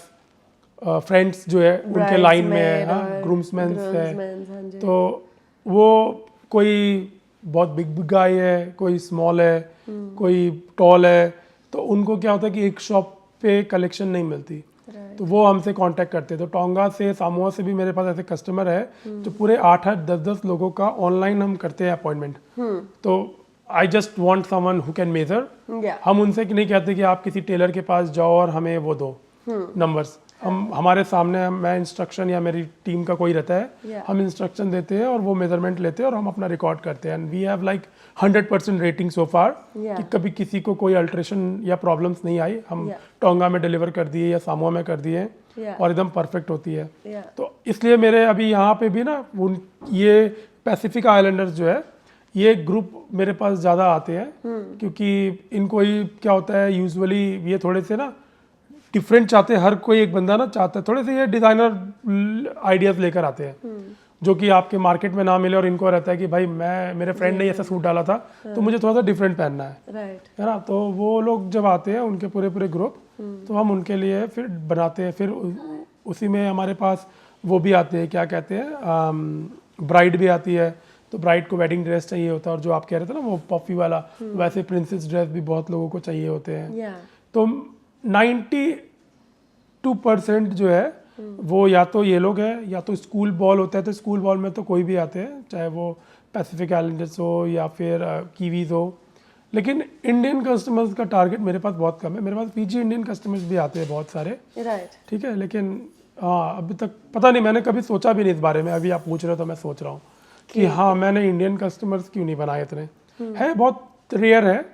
[SPEAKER 1] फ्रेंड्स जो है उनके लाइन में है, ग्रूम्समैन है, तो वो कोई बहुत बिग गाय है, कोई स्मॉल है, कोई टॉल है, तो उनको क्या होता है कि एक शॉप पे कलेक्शन नहीं मिलती, तो वो हमसे कांटेक्ट करते हैं। तो टोंगा से, सामोआ से भी मेरे पास ऐसे कस्टमर है जो पूरे 8-8, 10-10 लोगों का ऑनलाइन हम करते हैं अपॉइंटमेंट। तो I just want someone who can measure. हम उनसे नहीं कहते कि आप किसी टेलर के पास जाओ और हमें वो दो नंबर्स, हमारे सामने मैं इंस्ट्रक्शन या मेरी टीम का कोई रहता है, हम इंस्ट्रक्शन देते हैं और वो मेजरमेंट लेते हैं और हम अपना रिकॉर्ड करते हैं। And we have like 100% rating so far, कि कभी किसी को कोई अल्ट्रेशन या प्रॉब्लम्स नहीं आई। हम टोंगा में डिलीवर कर दिए या सामोआ में कर दिए और एकदम परफेक्ट होती है। तो इसलिए मेरे अभी यहाँ पे भी ना ये पैसिफिक आइलैंडर्स जो है, ये ग्रुप मेरे पास ज़्यादा आते हैं, क्योंकि इनको ही क्या होता है यूजुअली ये थोड़े से ना डिफरेंट चाहते हैं। हर कोई एक बंदा ना चाहता है, थोड़े से ये डिज़ाइनर आइडियाज़ लेकर आते हैं जो कि आपके मार्केट में ना मिले, और इनको रहता है कि भाई मेरे फ्रेंड ने ऐसा सूट डाला था तो मुझे थोड़ा सा डिफरेंट पहनना है ना। तो वो लोग जब आते हैं उनके पूरे ग्रुप, तो हम उनके लिए फिर बनाते हैं। फिर उसी में हमारे पास वो भी आते हैं, क्या कहते हैं, ब्राइड भी आती है। तो ब्राइड को वेडिंग ड्रेस चाहिए होता है, और जो आप कह रहे थे ना वो पफी वाला, वैसे प्रिंसेस ड्रेस भी बहुत लोगों को चाहिए होते हैं। तो 92% जो है वो या तो ये लोग हैं, या तो स्कूल बॉल होता है, तो स्कूल बॉल में तो कोई भी आते हैं, चाहे वो पैसिफिक आइलैंडर्स हो या फिर कीवीज हो। लेकिन इंडियन कस्टमर्स का टारगेट मेरे पास बहुत कम है। मेरे पास पीजी इंडियन कस्टमर्स भी आते हैं बहुत सारे, ठीक है, लेकिन हाँ अभी तक पता नहीं, मैंने कभी सोचा भी नहीं इस बारे में। अभी आप पूछ रहे हो तो मैं सोच रहा हूँ कि हाँ मैंने इंडियन कस्टमर्स क्यों नहीं बनाए इतने। है बहुत रेयर है।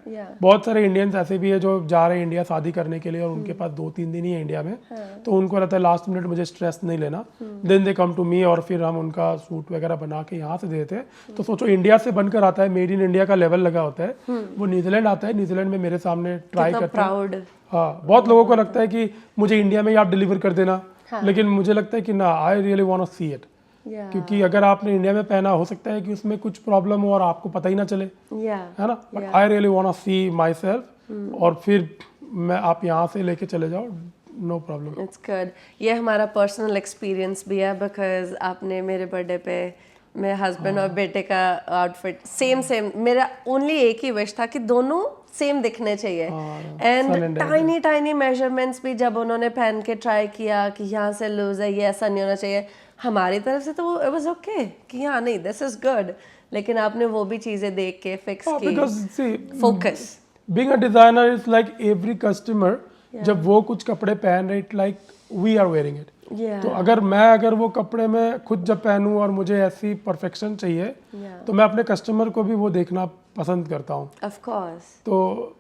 [SPEAKER 1] बहुत सारे इंडियंस ऐसे भी है जो जा रहे हैं इंडिया शादी करने के लिए, और उनके पास 2-3 दिन ही है इंडिया में, तो उनको रहता है लास्ट मिनट मुझे स्ट्रेस नहीं लेना, then they come to me, और फिर हम उनका सूट वगैरह बना के यहाँ से देते हैं। तो सोचो इंडिया से बनकर आता है, मेड इन इंडिया का लेवल लगा होता है, वो न्यूजीलैंड आता है, न्यूजीलैंड में मेरे सामने ट्राई करते हैं। हाँ, बहुत लोगों को लगता है कि मुझे इंडिया में ही आप डिलीवर कर देना, लेकिन मुझे लगता है कि ना, I really want to see it, क्योंकि अगर आपने इंडिया में पहना, हो सकता है कि उसमें कुछ प्रॉब्लम हो और आपको पता ही ना चले, है ना। But I really want to see myself, और फिर मैं आप यहाँ से लेके चले जाओ, नो प्रॉब्लम।
[SPEAKER 2] It's good. ये हमारा पर्सनल एक्सपीरियंस भी है, बिकॉज आपने मेरे बर्थडे पे मेरे हस्बैंड और बेटे का आउटफिट सेम मेरा ओनली एक ही विश था कि दोनों सेम दिखने चाहिए, एंड टाइनी मेजरमेंट्स भी जब उन्होंने पहन के ट्राई किया कि यहाँ से लूज है, ये ऐसा नहीं होना चाहिए, हमारी तरफ से तो इट वाज ओके कि हाँ नहीं दिस इज गुड, लेकिन आपने वो भी चीजें देख के फिक्स की। Focus
[SPEAKER 1] being a designer is like every customer, जब वो कुछ कपड़े पहन रहे, it like we are wearing it. तो अगर वो कपड़े में खुद जब पहनूं और मुझे ऐसी परफेक्शन चाहिए, तो मैं अपने कस्टमर को भी वो देखना पसंद करता हूँ,
[SPEAKER 2] ऑफ कोर्स।
[SPEAKER 1] तो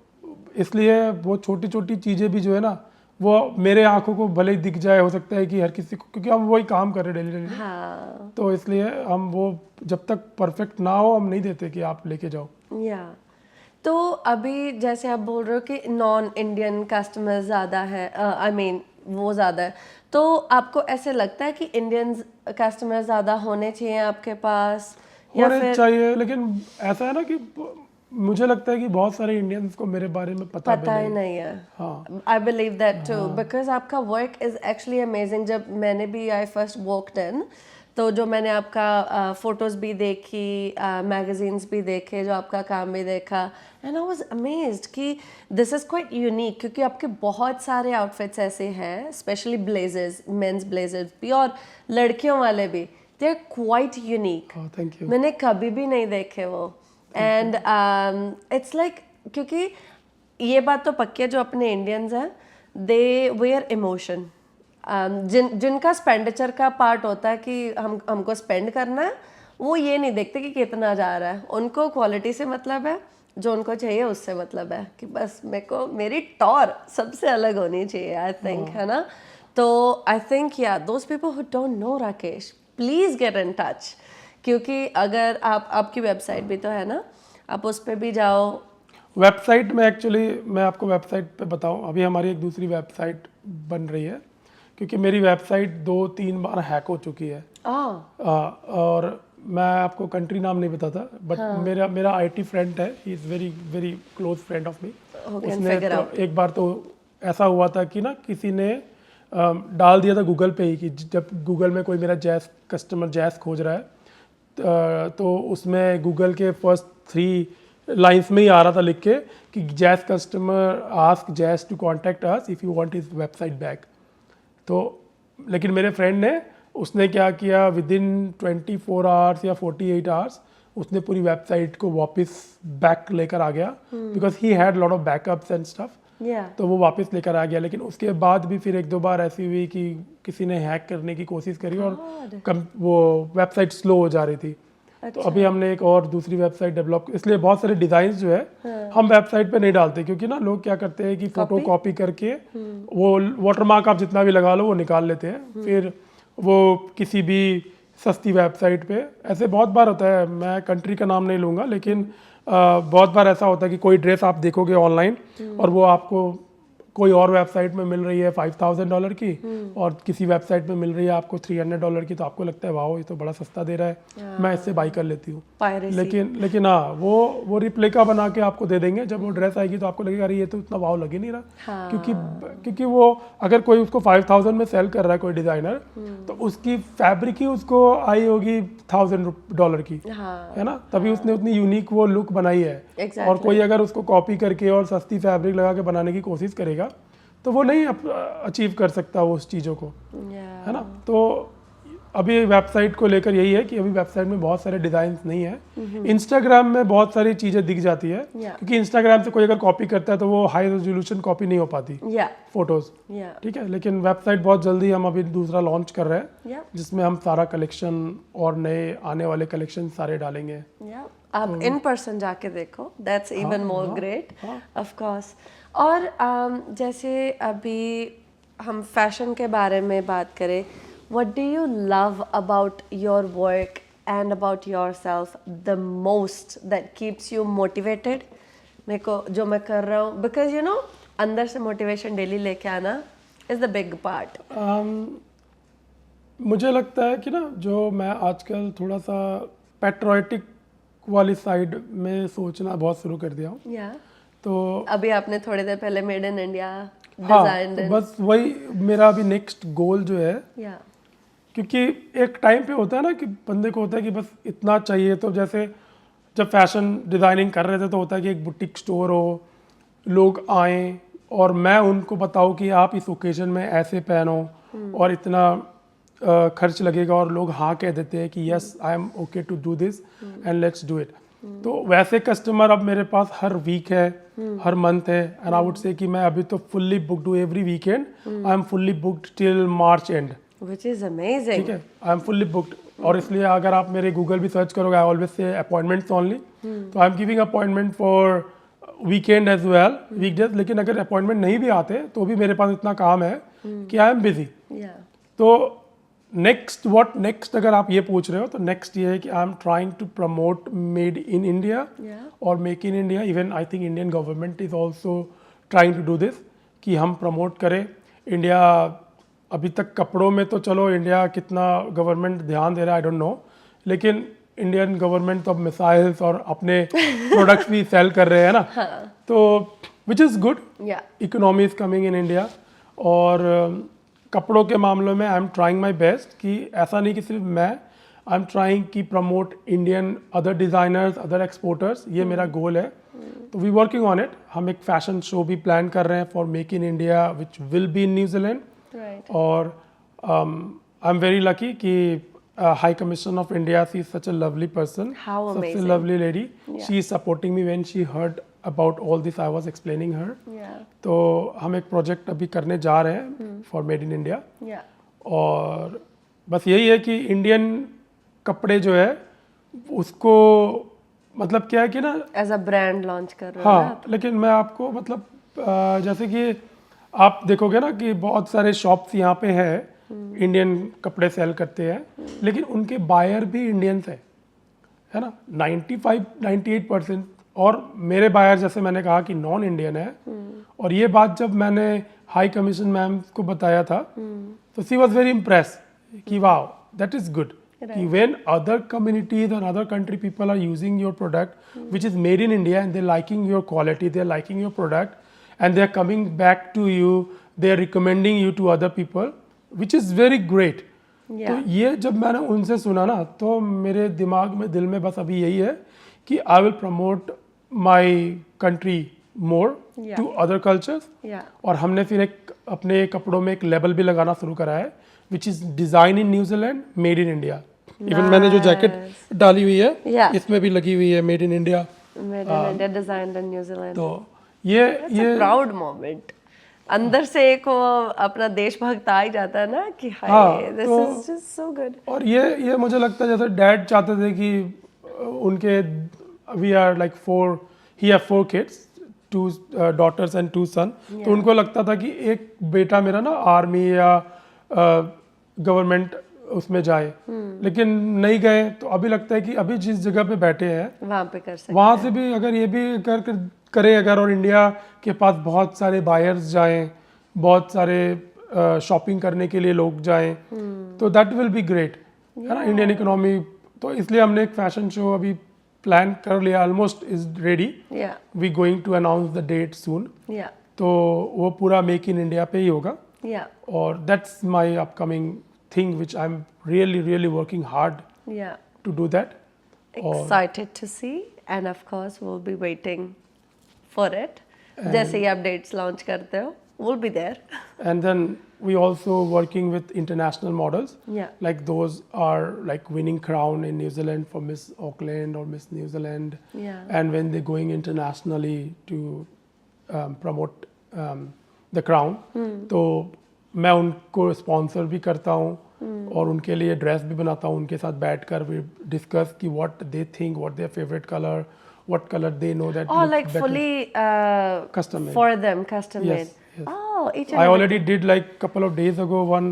[SPEAKER 1] इसलिए वो छोटी छोटी चीज़ें भी जो है ना, वो मेरे आंखों को भले ही दिख जाए, हो सकता है कि हर किसी को, क्योंकि हम वही काम कर रहे हैं डेली,
[SPEAKER 2] हाँ।
[SPEAKER 1] तो इसलिए हम वो जब तक परफेक्ट ना हो हम नहीं देते कि आप लेके जाओ।
[SPEAKER 2] तो अभी जैसे आप बोल रहे हो कि नॉन इंडियन कस्टमर ज़्यादा है, आई मीन वो ज़्यादा है, तो आपको ऐसे लगता है कि इंडियन कस्टमर ज़्यादा होने चाहिए आपके पास, या
[SPEAKER 1] होने चाहिए, लेकिन ऐसा है ना कि मुझे लगता है कि बहुत सारे इंडियंस को मेरे बारे में पता
[SPEAKER 2] ही नहीं है। हाँ, I believe that too, because आपका वर्क इज एक्चुअली अमेजिंग। जब मैंने भी आई फर्स्ट वॉक्ड इन, तो जो मैंने आपका फोटोज भी देखी, मैगजीन्स भी देखे, जो आपका काम भी देखा, एंड आई वाज अमेज्ड कि दिस इज क्वाइट यूनिक, क्योंकि आपके बहुत सारे आउटफिट्स ऐसे हैं, स्पेशली ब्लेजर्स, मेंस ब्लेजर्स भी और लड़कियों वाले भी, they are quite unique.
[SPEAKER 1] Thank you.
[SPEAKER 2] मैंने कभी भी नहीं देखे वो, एंड इट्स लाइक, क्योंकि ये बात तो पक्की है, जो अपने इंडियंस हैं दे वेयर इमोशन, जिनका एक्सपेंडिचर का पार्ट होता है कि हमको स्पेंड करना है, वो ये नहीं देखते कि कितना जा रहा है, उनको क्वालिटी से मतलब है, जो उनको चाहिए उससे मतलब है, कि बस मेरे को मेरी टॉर सबसे अलग होनी चाहिए, आई थिंक, है ना। तो आई थिंक या those people who don't know Rakesh, please get in touch, क्योंकि अगर आपकी वेबसाइट भी तो है ना, आप उस पर भी जाओ।
[SPEAKER 1] वेबसाइट में एक्चुअली मैं आपको वेबसाइट पे बताऊं, अभी हमारी एक दूसरी वेबसाइट बन रही है, क्योंकि मेरी वेबसाइट 2-3 बार हैक हो चुकी है। और मैं आपको कंट्री नाम नहीं बताता, बट मेरा आईटी फ्रेंड है, he is very very close friend of me. उसने तो एक बार तो ऐसा हुआ था कि ना किसी ने डाल दिया था गूगल पे ही कि जब गूगल में कोई मेरा जैस कस्टमर जैस खोज रहा है, तो उसमें गूगल के फर्स्ट 3 लाइंस में ही आ रहा था लिख के कि just customer ask just to contact us if you want his website back. तो लेकिन मेरे फ्रेंड ने उसने क्या किया, विद इन 24 आवर्स या 48 आवर्स उसने पूरी वेबसाइट को वापस बैक लेकर आ गया, because he had lot of backups and stuff. तो वो वापस लेकर आ गया। लेकिन उसके बाद भी फिर 1-2 बार ऐसी हुई कि किसी ने हैक करने की कोशिश करी और वो वेबसाइट स्लो हो जा रही थी। तो अभी हमने एक और दूसरी वेबसाइट डेवलप, इसलिए बहुत सारे डिजाइन जो है हम वेबसाइट पे नहीं डालते, क्योंकि ना लोग क्या करते हैं कि फोटो कॉपी करके वो वाटरमार्क आप जितना भी लगा लो वो निकाल लेते हैं, फिर वो किसी भी सस्ती वेबसाइट पे, ऐसे बहुत बार होता है। मैं कंट्री का नाम नहीं लूँगा, लेकिन बहुत बार ऐसा होता है कि कोई ड्रेस आप देखोगे ऑनलाइन और वो आपको कोई और वेबसाइट में मिल रही है $5,000 की और किसी वेबसाइट में मिल रही है आपको $300 की, तो आपको लगता है वाह ये तो बड़ा सस्ता दे रहा है, मैं इससे बाई कर लेती हूँ। लेकिन हाँ, वो रिप्लिका बना के आपको दे देंगे। जब वो ड्रेस आएगी तो आपको लगेगा अरे ये तो इतना वाव लगे नहीं रहा। क्योंकि वो अगर कोई उसको 5,000 में सेल कर रहा है कोई डिजाइनर, तो उसकी फैब्रिक ही उसको आई होगी $1,000 की, है ना, तभी उसने उतनी यूनिक वो लुक बनाई है। और कोई अगर उसको कॉपी करके और सस्ती फैब्रिक लगा के बनाने की कोशिश करेगा तो वो नहीं अचीव कर सकता वो उस चीज़ों को, है ना। तो अभी वेबसाइट को लेकर यही है कि अभी वेबसाइट में बहुत सारे डिजाइन नहीं है। इंस्टाग्राम में बहुत सारी चीज़ें दिख जाती है, क्योंकि इंस्टाग्राम से कोई अगर कॉपी करता है तो वो हाई रेजोल्यूशन कॉपी नहीं हो पाती फोटोज, ठीक है। लेकिन वेबसाइट बहुत जल्दी हम अभी दूसरा लॉन्च कर रहे हैं, जिसमें हम सारा कलेक्शन और नए आने वाले कलेक्शन सारे डालेंगे।
[SPEAKER 2] आप इन पर्सन जाके देखो, that's even more great, of course. और जैसे अभी हम फैशन के बारे में बात करें, what do you love about your work and about yourself the most that keeps you motivated? मेरे को जो मैं कर रहा हूँ, बिकॉज यू नो अंदर से मोटिवेशन डेली लेके आना इज द बिग पार्ट।
[SPEAKER 1] मुझे लगता है कि ना जो मैं आजकल थोड़ा सा पैट्रियोटिक वाली साइड में सोचना बहुत शुरू कर दिया हूँ। तो
[SPEAKER 2] अभी आपने थोड़ी देर पहले मेड इन इंडिया
[SPEAKER 1] डिजाइन, तो बस वही मेरा अभी नेक्स्ट गोल जो है, क्योंकि एक टाइम पे होता है ना कि बंदे को होता है कि बस इतना चाहिए। तो जैसे जब फैशन डिज़ाइनिंग कर रहे थे तो होता है कि एक बुटीक स्टोर हो, लोग आएँ और मैं उनको बताऊँ कि आप इस ओकेजन में ऐसे पहनो और इतना खर्च लगेगा, और लोग हाँ कह देते हैं कि yes I am okay to do this and let's do it. तो वैसे कस्टमर अब मेरे पास हर वीक है, हर मंथ है, एंड आई वुड से कि मैं अभी तो फुल्ली बुक्ड हूँ every weekend. I am fully booked till March end,
[SPEAKER 2] which is amazing, ठीक
[SPEAKER 1] है, आई एम फुल्ली बुक्ड। और इसलिए अगर आप मेरे गूगल भी सर्च करोगे, I always say appointments only, तो I am giving appointment for weekend as well, weekdays. लेकिन अगर अपॉइंटमेंट नहीं भी आते तो भी मेरे पास इतना काम है कि आई एम बिजी। तो नेक्स्ट अगर आप ये पूछ रहे हो तो नेक्स्ट ये है कि I am trying to promote made in India और make in India. Even I think Indian government is also trying to do this, कि हम प्रमोट करें इंडिया। अभी तक कपड़ों में तो चलो इंडिया कितना गवर्नमेंट ध्यान दे रहा है आई डोंट नो, लेकिन इंडियन गवर्नमेंट तो अब मिसाइल्स और अपने प्रोडक्ट्स भी सेल कर रहे हैं ना, तो which is good, economy is coming in India. और कपड़ों के मामलों में आई एम ट्राइंग माई बेस्ट, कि ऐसा नहीं कि सिर्फ मैं, आई एम ट्राइंग की promote Indian other designers, other exporters, ये मेरा गोल है। तो वी वर्किंग ऑन इट। हम एक फैशन शो भी प्लान कर रहे हैं for make in India which will be in New Zealand. और आई एम वेरी लकी कि high commissioner of India, she is such a lovely person, such a lovely lady. She is supporting me when she heard about all this I was explaining her. तो हम एक project अभी करने जा रहे हैं for made in India. और बस यही है कि इंडियन कपड़े जो है उसको मतलब क्या है कि ना
[SPEAKER 2] एज अ ब्रांड लॉन्च कर रहे हो।
[SPEAKER 1] हाँ, लेकिन मैं आपको मतलब जैसे कि आप देखोगे ना कि बहुत सारे शॉप्स यहाँ पे है इंडियन कपड़े सेल करते हैं, लेकिन उनके बायर भी इंडियंस है ना, 95-98%। और मेरे बायर जैसे मैंने कहा कि नॉन इंडियन है। और ये बात जब मैंने हाई कमीशन मैम को बताया था तो शी वॉज वेरी इम्प्रेस कि वाओ दैट इज गुड कि when other communities and other country people are using your product which is made in India and they're liking your quality, they're liking your product and they're coming back to you, they're recommending you to other people, which is very great. तो ये जब मैंने उनसे सुना ना तो मेरे दिमाग में दिल में बस अभी यही है कि I will promote my country more to other cultures. और हमने फिर एक अपने कपड़ों में एक लेबल भी लगाना शुरू करा है which is design in New Zealand made in India. Even मैंने जो जैकेट डाली हुई है इसमें भी लगी हुई है made in India,
[SPEAKER 2] designed in New Zealand.
[SPEAKER 1] तो ये
[SPEAKER 2] प्राउड मोमेंट अंदर से एक वो अपना देशभक्त आ ही जाता है ना कि hi this is just so good.
[SPEAKER 1] और ये मुझे लगता है जैसे डैड चाहते थे कि उनके we are like 4 kids, 2 daughters and 2 sons, तो उनको लगता था कि एक बेटा मेरा ना आर्मी या गवर्नमेंट उसमें जाए, लेकिन नहीं गए। तो अभी लगता है कि अभी जिस जगह पे बैठे हैं
[SPEAKER 2] वहाँ पे कर सकते,
[SPEAKER 1] वहाँ से भी अगर ये भी करें अगर, और इंडिया के पास बहुत सारे बायर्स जाएं, बहुत सारे शॉपिंग करने के लिए लोग जाएं, तो दैट विल बी ग्रेट, है ना, इंडियन इकोनॉमी। तो इसलिए हमने एक फैशन शो अभी प्लान कर लिया, almost is ready, we going to announce the date soon. तो वो पूरा मेक इन इंडिया पे ही होगा। और that's my upcoming thing which I'm really working hard to do that.
[SPEAKER 2] Excited to see, and of course we'll be waiting for it. जैसे ही आप dates launch करते हो, we'll be there.
[SPEAKER 1] And then we also working with international models. Like those are like winning crown in New Zealand for Miss Auckland or Miss New Zealand. And when they're going internationally to promote the crown, तो मैं उनको sponsor भी करता हूँ और उनके लिए dress भी बनाता हूँ, उनके साथ बैठकर वी डिस्कस कि what they think, what their favourite colour, what colour they know that
[SPEAKER 2] like fully
[SPEAKER 1] custom made
[SPEAKER 2] for them, custom made.
[SPEAKER 1] Yes.
[SPEAKER 2] Oh, each and
[SPEAKER 1] I already did like couple of days ago one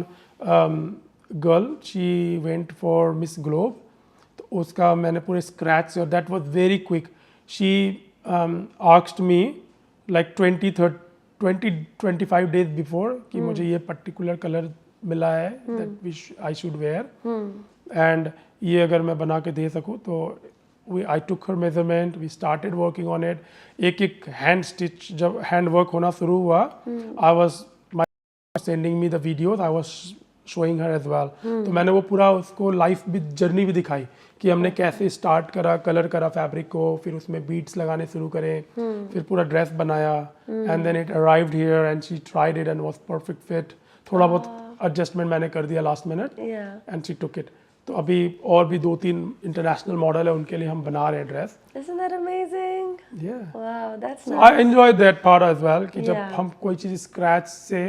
[SPEAKER 1] girl, she went for Miss Globe, तो उसका मैंने पूरे scratch से, और that was very quick. She asked me like 20-25 days before कि मुझे ये particular colour मिला है that I should wear, and ये अगर मैं बना के दे सकूँ तो I took her measurement, we started working on it. एक हैंड स्टिच जब हैंड वर्क होना शुरू हुआ, I was sending me the videos, I was showing her as well. तो मैंने वो पूरा उसको लाइफ भी जर्नी भी दिखाई कि हमने कैसे स्टार्ट करा, कलर करा फैब्रिक को, फिर उसमें बीट्स लगाने शुरू करे, फिर पूरा ड्रेस बनाया, and then it arrived here and she tried it and was perfect fit. थोड़ा बहुत एडजस्टमेंट मैंने कर दिया last minute and she took it. तो अभी और भी 2-3 इंटरनेशनल मॉडल है, उनके लिए हम बना रहे हैं dress.
[SPEAKER 2] Isn't that amazing?
[SPEAKER 1] Yeah.
[SPEAKER 2] Wow, that's
[SPEAKER 1] So
[SPEAKER 2] nice.
[SPEAKER 1] I enjoy that part as well कि जब हम कोई चीज़ स्क्रैच से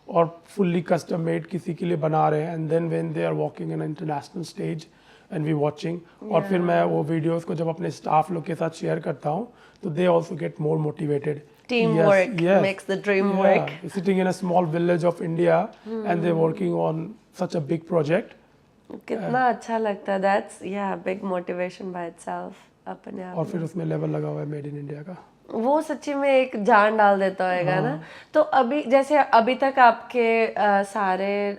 [SPEAKER 1] और फुल्ली कस्टम मेड किसी के लिए बना रहे हैं, and then when they are walking in international stage and we watching, और फिर मैं वो वीडियोस को जब अपने स्टाफ लोग के साथ शेयर करता हूँ तो they also get more motivated.
[SPEAKER 2] Teamwork makes the dream work.
[SPEAKER 1] Sitting in a small village of India and they're working on such a big project.
[SPEAKER 2] कितना अच्छा लगता है, that's big motivation by itself अपने आप।
[SPEAKER 1] और फिर उसमें लेवल लगा हुआ है मेड इन इंडिया का,
[SPEAKER 2] वो सच्ची में एक जान डाल देता होगा ना। तो अभी जैसे अभी तक आपके सारे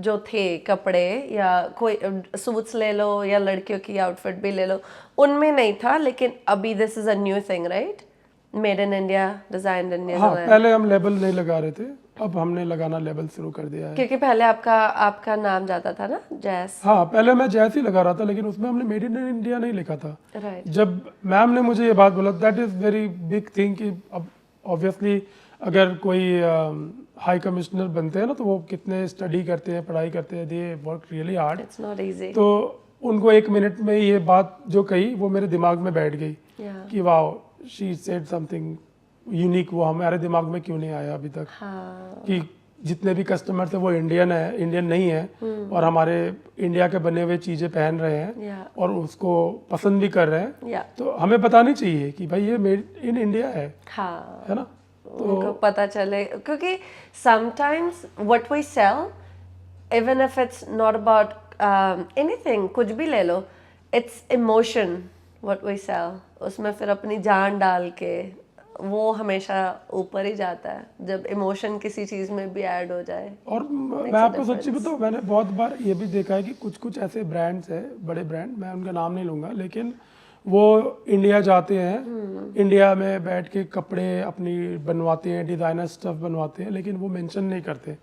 [SPEAKER 2] जो थे कपड़े या कोई सूट्स ले लो या लड़कियों की आउटफिट भी ले लो, उनमें नहीं था, लेकिन अभी this is a new thing, right? Made in India, designed in New Zealand.
[SPEAKER 1] पहले हम लेबल नहीं लगा रहे थे, अब हमने लगाना लेबल शुरू कर दिया है।
[SPEAKER 2] क्योंकि पहले आपका नाम जाता था ना जैस।
[SPEAKER 1] हाँ, पहले मैं जैस ही लगा रहा था, लेकिन उसमें हमने मेड इन इंडिया नहीं लिखा था।
[SPEAKER 2] राइट।
[SPEAKER 1] जब मैम ने मुझे ये बात बोला, that is very big thing कि अब ऑब्वियसली अगर कोई हाई कमिश्नर बनते हैं ना तो वो कितने स्टडी करते हैं, पढ़ाई करते हैं, they work really hard.
[SPEAKER 2] It's not easy.
[SPEAKER 1] तो उनको 1 मिनट में ये बात जो कही वो मेरे दिमाग में बैठ गई कि wow, she said something unique, वो हमारे दिमाग में क्यों नहीं आया अभी तक। कि जितने भी कस्टमर थे वो इंडियन नहीं है और हमारे इंडिया के बने हुए चीजें पहन रहे हैं और उसको पसंद भी कर रहे हैं, तो हमें बतानी चाहिए कि भाई ये मेड इन इंडिया है ना।
[SPEAKER 2] उनको पता चले, क्योंकि sometimes what we sell, even if it's not about anything, कुछ भी ले लो, it's emotion what we sell. उसमें फिर अपनी जान डाल के वो हमेशा ऊपर ही जाता है जब इमोशन किसी चीज में भी ऐड हो जाए.
[SPEAKER 1] और मैं आपको सच्ची बताऊं, मैंने बहुत बार ये भी देखा है कि कुछ कुछ ऐसे ब्रांड्स हैं, बड़े ब्रांड, मैं उनका नाम नहीं लूँगा, लेकिन वो इंडिया जाते हैं, इंडिया में बैठ के कपड़े अपनी बनवाते हैं, डिज़ाइनर स्टफ बनवाते हैं, लेकिन वो मेंशन नहीं करते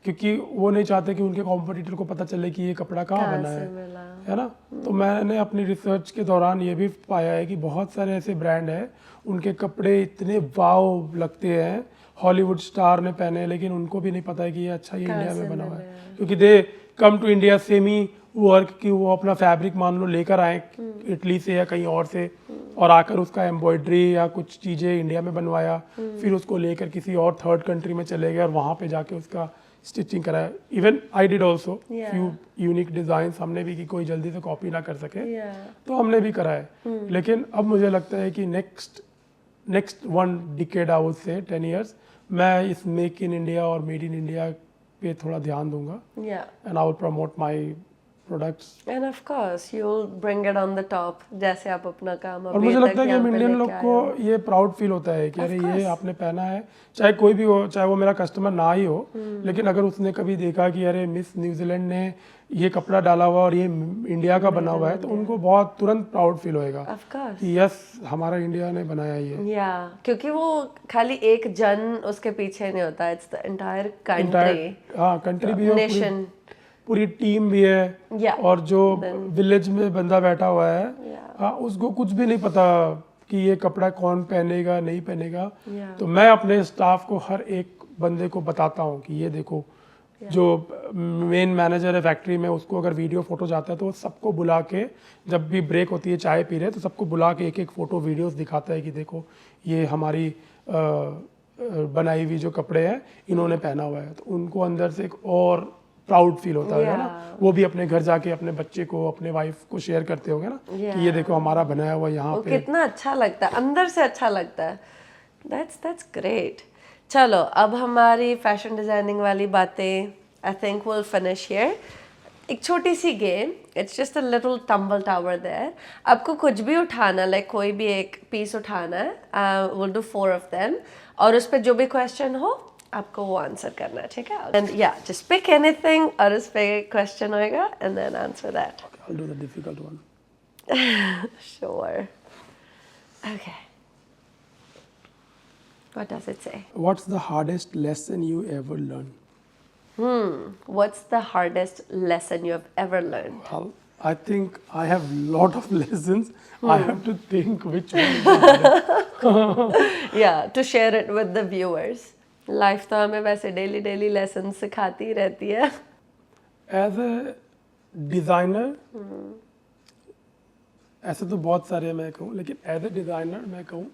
[SPEAKER 1] क्योंकि वो नहीं चाहते कि उनके कॉम्पिटिटर को पता चले कि ये कपड़ा कहाँ बना है ना. तो मैंने अपनी रिसर्च के दौरान ये भी पाया है कि बहुत सारे ऐसे ब्रांड हैं, उनके कपड़े इतने वाव लगते हैं, हॉलीवुड स्टार ने पहने, लेकिन उनको भी नहीं पता है कि ये अच्छा ये इंडिया में बना हुआ है, क्योंकि they come to India semi work की वो अपना फैब्रिक मान लो लेकर आए इटली से या कहीं और से, और आकर उसका एम्ब्रॉयडरी या कुछ चीज़ें इंडिया में बनवाया, फिर उसको लेकर किसी और थर्ड कंट्री में चले गए और वहाँ पे जाके उसका स्टिचिंग कराया. Even I did also few unique design हमने भी, कि कोई जल्दी से कॉपी ना कर सके, तो हमने भी कराए. लेकिन अब मुझे लगता है कि नेक्स्ट 1 decade आई वुड से 10 years मैं इस मेक इन इंडिया और मेड इन इंडिया पे थोड़ा ध्यान दूंगा, and I will promote my products,
[SPEAKER 2] end of course you will bring it on the top, जैसे आप अपना काम
[SPEAKER 1] और मुझे लगता है कि हम इंडियन लोग को ये प्राउड फील होता है कि अरे ये आपने पहना है, चाहे कोई भी हो, चाहे वो मेरा कस्टमर ना ही हो, लेकिन अगर उसने कभी देखा कि अरे मिस न्यूजीलैंड ने ये कपड़ा डाला हुआ और ये इंडिया का बना हुआ है, तो उनको बहुत तुरंत प्राउड फील होएगा कि यस हमारा इंडिया ने बनाया ये.
[SPEAKER 2] क्योंकि वो खाली एक जन उसके पीछे नहीं होता, इट्स द एंटायर कंट्री.
[SPEAKER 1] हाँ, कंट्री भी है, पूरी टीम भी है, और जो विलेज में बंदा बैठा हुआ है, हाँ, उसको कुछ भी नहीं पता कि ये कपड़ा कौन पहनेगा नहीं पहनेगा. तो मैं अपने स्टाफ को हर एक बंदे को बताता हूँ कि ये देखो, जो मेन मैनेजर है फैक्ट्री में, उसको अगर वीडियो फोटो जाता है तो वो सबको बुला के, जब भी ब्रेक होती है चाय पी रहे, तो सबको बुला के एक एक फोटो वीडियोस दिखाता है कि देखो ये हमारी बनाई हुई जो कपड़े हैं इन्होंने पहना हुआ है. तो उनको अंदर से एक और प्राउड फील होता है ना, वो भी अपने घर जाके अपने बच्चे को, अपने वाइफ को शेयर करते होंगे ना कि ये देखो हमारा बनाया हुआ यहाँ पे.
[SPEAKER 2] कितना अच्छा लगता है, अंदर से अच्छा लगता है. That's great. चलो अब हमारी फैशन डिजाइनिंग वाली बातें I think will finish here. एक छोटी सी game, it's just a little tumble tower there. आपको कुछ भी उठाना, लाइक कोई भी एक पीस उठाना है, विल डू 4 of them, और उस पर जो भी क्वेश्चन हो आपको वो आंसर करना है, ठीक है? एंड या जस्ट पिक एनीथिंग और उस पे क्वेश्चन होएगा and then answer that.
[SPEAKER 1] I'll do the difficult one.
[SPEAKER 2] Sure. Okay. What does it say?
[SPEAKER 1] What's the hardest lesson you ever learned?
[SPEAKER 2] What's the hardest lesson you have ever learned?
[SPEAKER 1] Well, I think I have lot of lessons. I have to think which one is the hardest.
[SPEAKER 2] Yeah, to share it with the viewers. Life तो हमें वैसे daily lessons सिखाती रहती है.
[SPEAKER 1] As a designer, ऐसे तो बहुत सारे मैं कहूँ, लेकिन एज ए डिज़ाइनर मैं कहूँ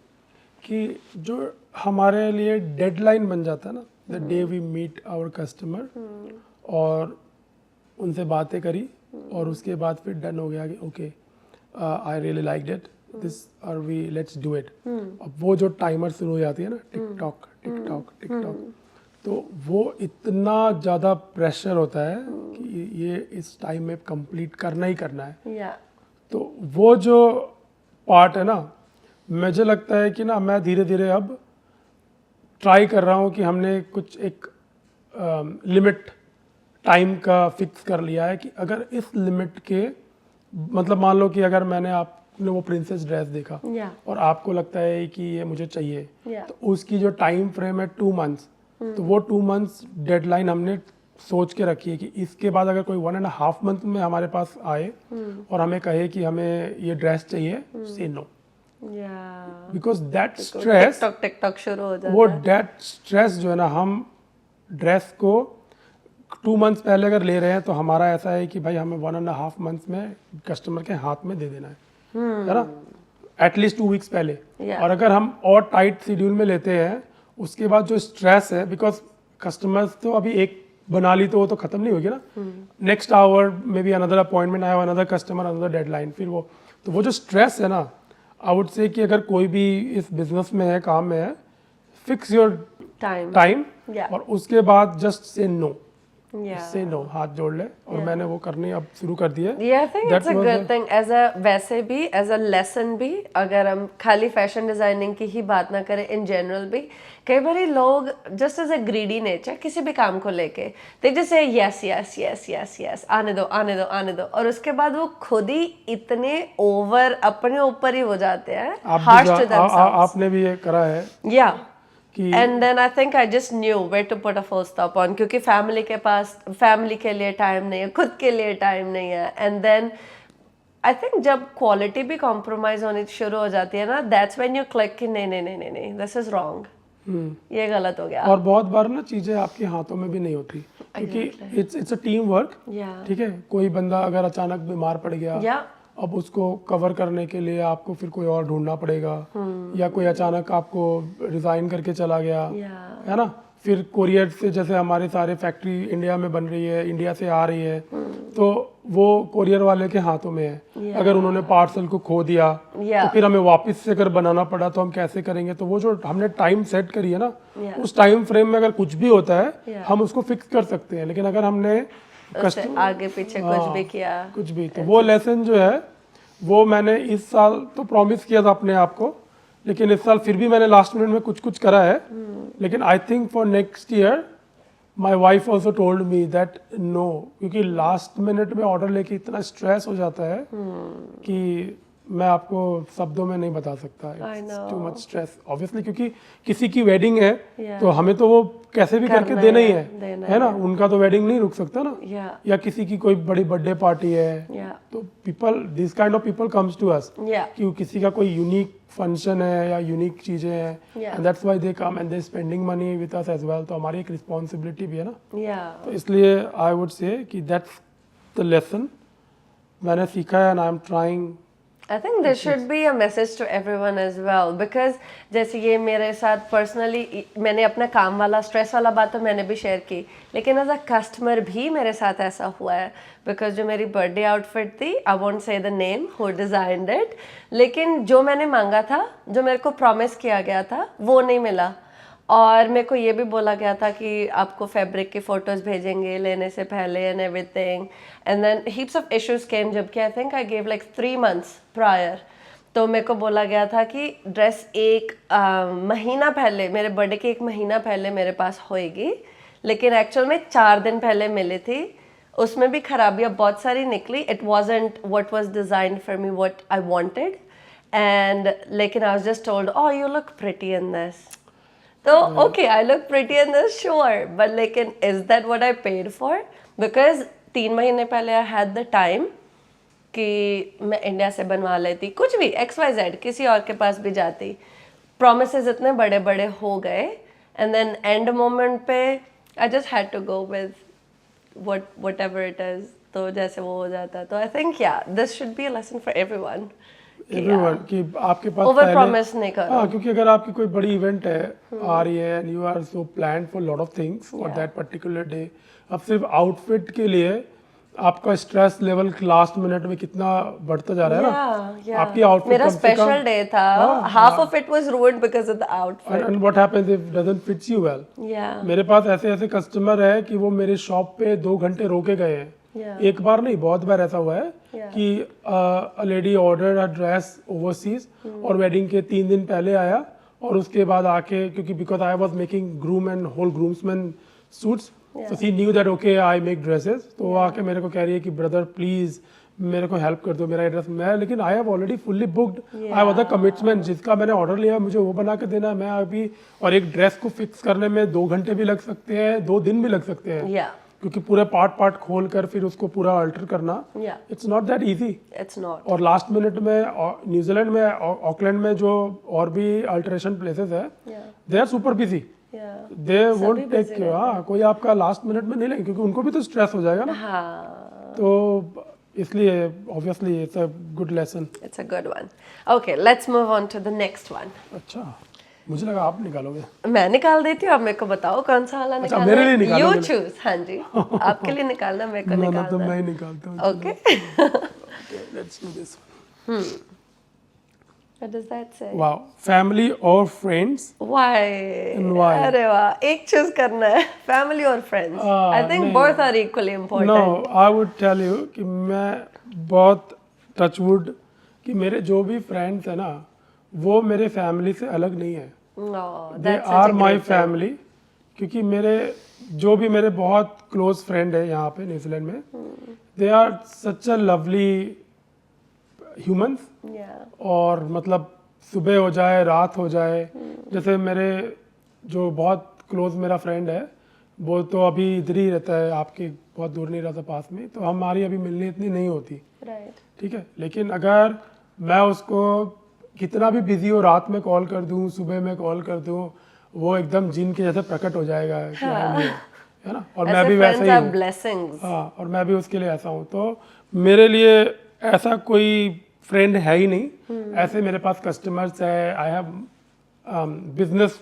[SPEAKER 1] कि जो हमारे लिए डेडलाइन बन जाता है ना, the day we meet our customer, और उनसे बातें करी और उसके बाद फिर डन हो गया कि okay I really like it, this और वी लेट्स डू इट. अब वो जो टाइमर शुरू हो जाती है ना, tick tock tick tock tick tock, तो वो इतना ज़्यादा प्रेशर होता है कि ये इस टाइम में कंप्लीट करना ही करना है. तो वो जो पार्ट है ना, मुझे लगता है कि ना मैं धीरे धीरे अब ट्राई कर रहा हूँ कि हमने कुछ एक लिमिट टाइम का फिक्स कर लिया है कि अगर इस लिमिट के, मतलब मान लो कि अगर मैंने आपने वो प्रिंसेस ड्रेस देखा और आपको लगता है कि ये मुझे चाहिए, तो उसकी जो टाइम फ्रेम है 2 months, तो वो 2 months डेडलाइन हमने सोच के रखी है कि इसके बाद अगर कोई 1.5 month में हमारे पास आए और हमें कहे कि हमें ये ड्रेस चाहिए, say no, because that stress,
[SPEAKER 2] TikTok शुरू हो जाता है.
[SPEAKER 1] वो दैट स्ट्रेस जो है ना, हम ड्रेस को 2 months पहले अगर ले रहे हैं तो हमारा ऐसा है कि भाई हमें 1.5 months में कस्टमर के हाथ में दे देना है ना, एटलीस्ट 2 weeks पहले. और अगर हम और टाइट शेड्यूल में लेते हैं, उसके बाद जो स्ट्रेस है, बिकॉज कस्टमर्स तो अभी एक बना ली तो वो तो खत्म नहीं होगी ना, next hour may be another appointment, I have another customer, another deadline, फिर वो जो स्ट्रेस है ना, आई वुड से कि अगर कोई भी इस बिजनेस में है, काम में है, fix your
[SPEAKER 2] time
[SPEAKER 1] time
[SPEAKER 2] Yeah.
[SPEAKER 1] और उसके बाद जस्ट से नो,
[SPEAKER 2] या
[SPEAKER 1] से नो, हाथ जोड़ ले। और मैंने वो करनी अब शुरू कर दी है।
[SPEAKER 2] Yeah, I think
[SPEAKER 1] That
[SPEAKER 2] it's a
[SPEAKER 1] was
[SPEAKER 2] good thing as a वैसे भी as a lesson भी, अगर हम खाली फैशन डिजाइनिंग की ही बात ना करें, इन जनरल भी कई बार लोग just as a greedy nature किसी भी काम को लेके they just say yes yes yes yes yes, आने दो आने दो आने दो, और उसके बाद वो खुद ही इतने ओवर अपने ऊपर ही हो जाते हैं, harsh to themselves.
[SPEAKER 1] आपने भी ये करा है
[SPEAKER 2] Yeah.
[SPEAKER 1] कि
[SPEAKER 2] And then I think I just knew where to put a full stop on, क्योंकि फैमिली के पास फैमिली के लिए टाइम नहीं है, खुद के लिए टाइम नहीं है। एंड देन आई थिंक जब क्वालिटी भी कॉम्प्रोमाइज होनी शुरू हो जाती है ना, दैट्स व्हेन यू क्लिक कि नहीं नहीं नहीं नहीं नहीं, दिस इज रॉन्ग, ये गलत हो गया।
[SPEAKER 1] और बहुत बार ना चीजें आपके हाथों में भी नहीं होती, क्योंकि it's a team work.
[SPEAKER 2] Yeah.
[SPEAKER 1] ठीक है, कोई बंदा अगर अचानक बीमार पड़ गया,
[SPEAKER 2] Yeah.
[SPEAKER 1] अब उसको कवर करने के लिए आपको फिर कोई और ढूंढना पड़ेगा, या कोई अचानक आपको रिजाइन करके चला गया,
[SPEAKER 2] Yeah.
[SPEAKER 1] है ना। फिर कोरियर से, जैसे हमारे सारे फैक्ट्री इंडिया में बन रही है, इंडिया से आ रही है, तो वो कोरियर वाले के हाथों में है। अगर उन्होंने पार्सल को खो दिया तो फिर हमें वापस से अगर बनाना पड़ा तो हम कैसे करेंगे। तो वो जो हमने टाइम सेट करी है ना, उस टाइम फ्रेम में अगर कुछ भी होता है हम उसको फिक्स कर सकते हैं। लेकिन अगर हमने
[SPEAKER 2] उससे आगे पीछे कुछ भी किया,
[SPEAKER 1] कुछ भी, तो वो लेसन जो है वो मैंने इस साल तो प्रॉमिस किया था अपने आप को, लेकिन इस साल फिर भी मैंने लास्ट मिनट में कुछ कुछ करा है। लेकिन I think for next year my wife also told me that no, क्योंकि लास्ट मिनट में ऑर्डर लेके इतना स्ट्रेस हो जाता है कि मैं आपको शब्दों में नहीं बता सकता। टू मच स्ट्रेस ऑब्वियसली, क्योंकि किसी की वेडिंग है तो हमें तो वो कैसे भी करके देना ही है ना। उनका तो वेडिंग नहीं रुक सकता ना, या किसी की कोई बड़ी बर्थडे पार्टी है, तो people, this kind of people comes to us, कि किसी का कोई यूनिक फंक्शन है या यूनिक चीजें हैं, and that's why they come and they spending money with us as well. तो हमारी एक रिस्पॉन्सिबिलिटी भी है ना। तो इसलिए आई वुड से कि दैट्स द लेसन मैंने सीखा है, and I am trying.
[SPEAKER 2] I think there should be a message to everyone as well, because जैसे ये मेरे साथ पर्सनली, मैंने अपना काम वाला स्ट्रेस वाला बात तो मैंने भी शेयर की, लेकिन एज अ कस्टमर भी मेरे साथ ऐसा हुआ है। बिकॉज जो मेरी बर्थडे आउटफिट थी, आई वोंट से the name who designed it, लेकिन जो मैंने मांगा था, जो मेरे को प्रॉमिस किया गया था, वो नहीं मिला। और मेरे को ये भी बोला गया था कि आपको फैब्रिक की फोटोज भेजेंगे लेने से पहले and everything, and then heaps of issues came, जबकि I think I gave like 3 months prior. तो मेरे को बोला गया था कि ड्रेस एक महीना पहले, मेरे बर्थडे के 1 महीना पहले मेरे पास होएगी, लेकिन एक्चुअल में 4 दिन पहले मिली थी। उसमें भी खराबियाँ बहुत सारी निकली। It wasn't what was designed for me, what I wanted, and लेकिन I was just told, oh you look pretty in this. तो okay, I look pretty in this, sure, but लेकिन is that what I paid for? Because 3 महीने पहले I had the time कि मैं India से बनवा लेती, कुछ भी XYZ, किसी और के पास भी जाती। Promises इतने बड़े बड़े हो गए, and then end moment पे I just had to go with whatever it is, तो जैसे वो हो जाता। तो I think yeah, this should be a lesson for everyone.
[SPEAKER 1] कि आपके पास
[SPEAKER 2] ओवर प्रॉमिस नहीं करो।
[SPEAKER 1] हाँ, क्योंकि अगर आपकी कोई बड़ी इवेंट है आ रही है and you are so planned for lot of things for that particular day, अब सिर्फ आउटफिट के लिए आपका स्ट्रेस लेवल लास्ट मिनट में कितना बढ़ता जा रहा है ना। आपकी आउटफिट
[SPEAKER 2] मेरा स्पेशल डे था, half of it was ruined because of the outfit,
[SPEAKER 1] and what happens if doesn't fits you well. मेरे पास ऐसे ऐसे कस्टमर है कि वो मेरे शॉप पे 2 घंटे रोके गए हैं। एक बार नहीं, बहुत बार ऐसा हुआ है कि a lady order a dress overseas और वेडिंग के 3 दिन पहले आया, और उसके बाद आके, क्योंकि because I was making groom and whole groomsmen suits, so she knew that okay I make dresses, तो वो आके मेरे को कह रही है कि ब्रदर प्लीज मेरे को हेल्प कर दो, मेरा एड्रेस, मैं लेकिन I have already fully booked, I was the commitment, जिसका मैंने ऑर्डर लिया मुझे वो बना के देना है। मैं अभी, और एक ड्रेस को फिक्स करने में 2 घंटे भी लग सकते हैं, 2 दिन भी लग सकते हैं, क्योंकि पूरे पार्ट खोल कर फिर उसको पूरा अल्टर करना, it's not that easy,
[SPEAKER 2] it's not.
[SPEAKER 1] और लास्ट मिनट में न्यूजीलैंड में, ऑकलैंड में जो और भी अल्टरेशन प्लेसेस है, they are super busy, they won't take, हाँ, कोई आपका लास्ट मिनट में नहीं लेंगे, क्योंकि उनको भी तो स्ट्रेस हो जाएगा ना। तो इसलिए obviously it's a good lesson,
[SPEAKER 2] it's a good one. Okay, let's move on to the next one.
[SPEAKER 1] अच्छा, मुझे लगा आप निकालोगे।
[SPEAKER 2] मैं निकाल देती हूँ, अब मेरे को बताओ कौन सा वाला निकालना है।
[SPEAKER 1] मेरे लिए निकालो,
[SPEAKER 2] यू चूज। हाँ जी, आपके लिए निकालना, मेरे को निकालना।
[SPEAKER 1] तो मैं ही निकालता हूँ।
[SPEAKER 2] Okay,
[SPEAKER 1] let's do this.
[SPEAKER 2] What does that say?
[SPEAKER 1] Wow, family और फ्रेंड्स।
[SPEAKER 2] Why?
[SPEAKER 1] Why?
[SPEAKER 2] अरे वाह, एक चूज करना है, फैमिली और फ्रेंड्स। I think
[SPEAKER 1] नहीं।
[SPEAKER 2] both are equally important.
[SPEAKER 1] No, I would tell you कि मैं बहुत टचवुड कि मेरे जो भी फ्रेंड्स हैं ना, वो मेरे फैमिली से अलग नहीं है।
[SPEAKER 2] No,
[SPEAKER 1] they
[SPEAKER 2] that's such
[SPEAKER 1] are
[SPEAKER 2] a
[SPEAKER 1] my
[SPEAKER 2] great thing.
[SPEAKER 1] Family. क्योंकि मेरे जो भी मेरे बहुत क्लोज फ्रेंड है यहाँ पे न्यूजीलैंड में, they are such a lovely humans.
[SPEAKER 2] Yeah.
[SPEAKER 1] और मतलब सुबह हो जाए रात हो जाए, जैसे मेरे जो बहुत क्लोज मेरा फ्रेंड है, वो तो अभी इधर ही रहता है, आपके बहुत दूर नहीं रहता, पास में, तो हमारी अभी मिलनी इतनी नहीं होती,
[SPEAKER 2] Right.
[SPEAKER 1] ठीक है। लेकिन अगर मैं उसको कितना भी बिजी हो, रात में कॉल कर दूं, सुबह में कॉल कर दूं, वो एकदम जिन के जैसे प्रकट हो जाएगा कि हाँ, ये है ना। और मैं
[SPEAKER 2] ऐसे
[SPEAKER 1] भी वैसा
[SPEAKER 2] friends
[SPEAKER 1] ही
[SPEAKER 2] are
[SPEAKER 1] हूँ।
[SPEAKER 2] blessings.
[SPEAKER 1] हाँ, और मैं भी उसके लिए ऐसा हूँ। तो मेरे लिए ऐसा कोई फ्रेंड है ही नहीं। ऐसे मेरे पास कस्टमर्स है, I have business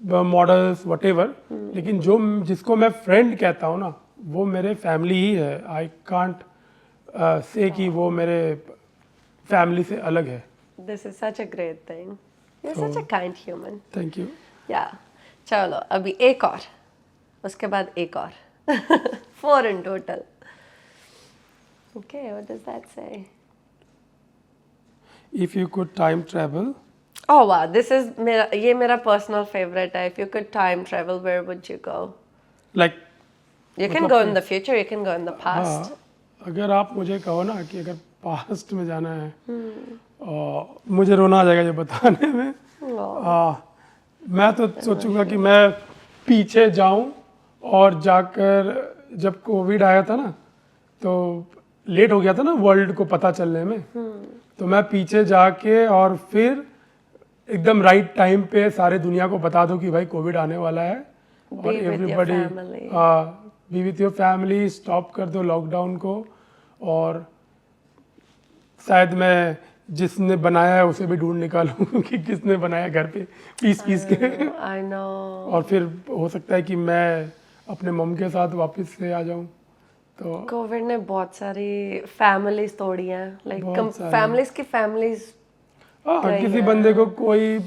[SPEAKER 1] models whatever, लेकिन जो जिसको मैं फ्रेंड कहता हूँ ना, वो मेरे फैमिली ही है। आई कांट से कि वो मेरे फैमिली से अलग है।
[SPEAKER 2] This is such a great thing. You're such a kind human.
[SPEAKER 1] Thank you.
[SPEAKER 2] Yeah. चलो अभी एक और, उसके बाद एक और। 4 in total. Okay, what does that say?
[SPEAKER 1] If you could time travel,
[SPEAKER 2] Oh wow, this is ये मेरा personal favorite है. If you could time travel, where would you go?
[SPEAKER 1] Like
[SPEAKER 2] You can go in the future, you can go in the past.
[SPEAKER 1] अगर आप मुझे कहो ना कि अगर पास्ट में जाना है, और मुझे रोना आ जाएगा ये बताने में।
[SPEAKER 2] Oh.
[SPEAKER 1] मैं तो सोचूंगा कि मैं पीछे जाऊं और जाकर, जब कोविड आया था ना, तो लेट हो गया था ना वर्ल्ड को पता चलने में, तो मैं पीछे जाके और फिर एकदम राइट टाइम पे सारे दुनिया को बता दूं कि भाई कोविड आने वाला है, और
[SPEAKER 2] Be with your
[SPEAKER 1] everybody
[SPEAKER 2] family.
[SPEAKER 1] B with your family, stop कर दो लॉकडाउन को। और शायद मैं जिसने बनाया है उसे भी ढूंढ निकालूं कि किसने बनाया घर पे पीस पीस के।
[SPEAKER 2] I know.
[SPEAKER 1] और फिर हो सकता है कि मैं अपने मम के साथ वापस से आ जाऊं। तो
[SPEAKER 2] कोविड ने बहुत सारी फैमिलीज तोड़ी हैं, लाइक
[SPEAKER 1] बहुत सारी।
[SPEAKER 2] फैमिलीज की फैमिलीज।
[SPEAKER 1] हाँ, किसी बंदे को कोई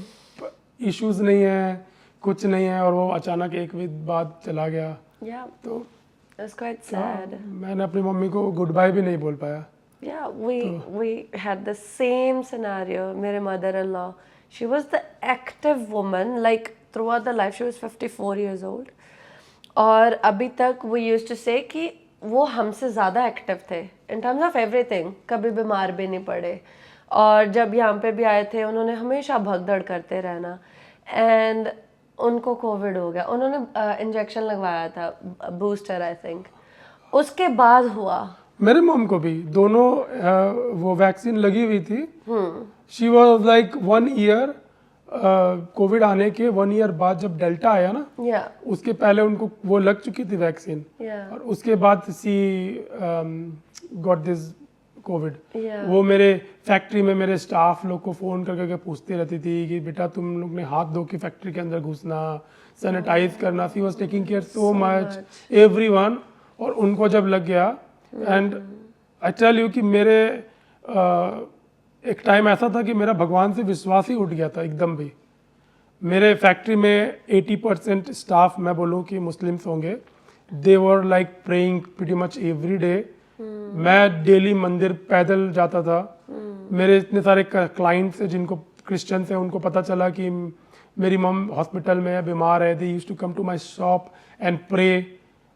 [SPEAKER 1] इश्यूज नहीं है, कुछ नहीं है, और वो अचानक एक वीक बाद चला गया।
[SPEAKER 2] Yeah,
[SPEAKER 1] तो
[SPEAKER 2] it's quite sad.
[SPEAKER 1] मैंने अपनी मम्मी को गुड बाय भी नहीं बोल पाया।
[SPEAKER 2] Yeah, we had the same scenario. मेरे mother-in-law, she was the active woman, like throughout the life. She was 54 years old. और अभी तक we used to say कि वो हमसे ज़्यादा एक्टिव थे in terms of everything. कभी बीमार भी नहीं पड़े, और जब यहाँ पे भी आए थे उन्होंने हमेशा भगदड़ करते रहना, एंड उनको कोविड हो गया। उन्होंने इंजेक्शन लगवाया था, बूस्टर आई थिंक, उसके बाद हुआ।
[SPEAKER 1] मेरे मम को भी दोनों वो वैक्सीन लगी हुई थी। She was like 1 year, Covid आने के 1 ईयर बाद जब डेल्टा आया ना,
[SPEAKER 2] या
[SPEAKER 1] उसके पहले उनको वो लग चुकी थी वैक्सीन,
[SPEAKER 2] या
[SPEAKER 1] और उसके बाद सी गॉट दिस कोविड।
[SPEAKER 2] Yeah.
[SPEAKER 1] वो मेरे फैक्ट्री में मेरे स्टाफ लोग को फ़ोन कर करके पूछती रहती थी कि बेटा तुम लोग ने हाथ धो के फैक्ट्री के अंदर घुसना, सैनिटाइज करना। She was taking care so much everyone. और उनको जब लग गया, एंड आई टेल यू कि मेरे एक टाइम ऐसा था कि मेरा भगवान से विश्वास ही उठ गया था एकदम भी। मेरे फैक्ट्री में 80% स्टाफ, मैं बोलूँ कि मुस्लिम्स होंगे, they were like praying pretty much every day. मैं डेली मंदिर पैदल जाता था। मेरे इतने सारे क्लाइंट्स हैं जिनको क्रिश्चियंस हैं, उनको पता चला कि मेरी मम हॉस्पिटल में है, बीमार है, they used to come to my shop and pray.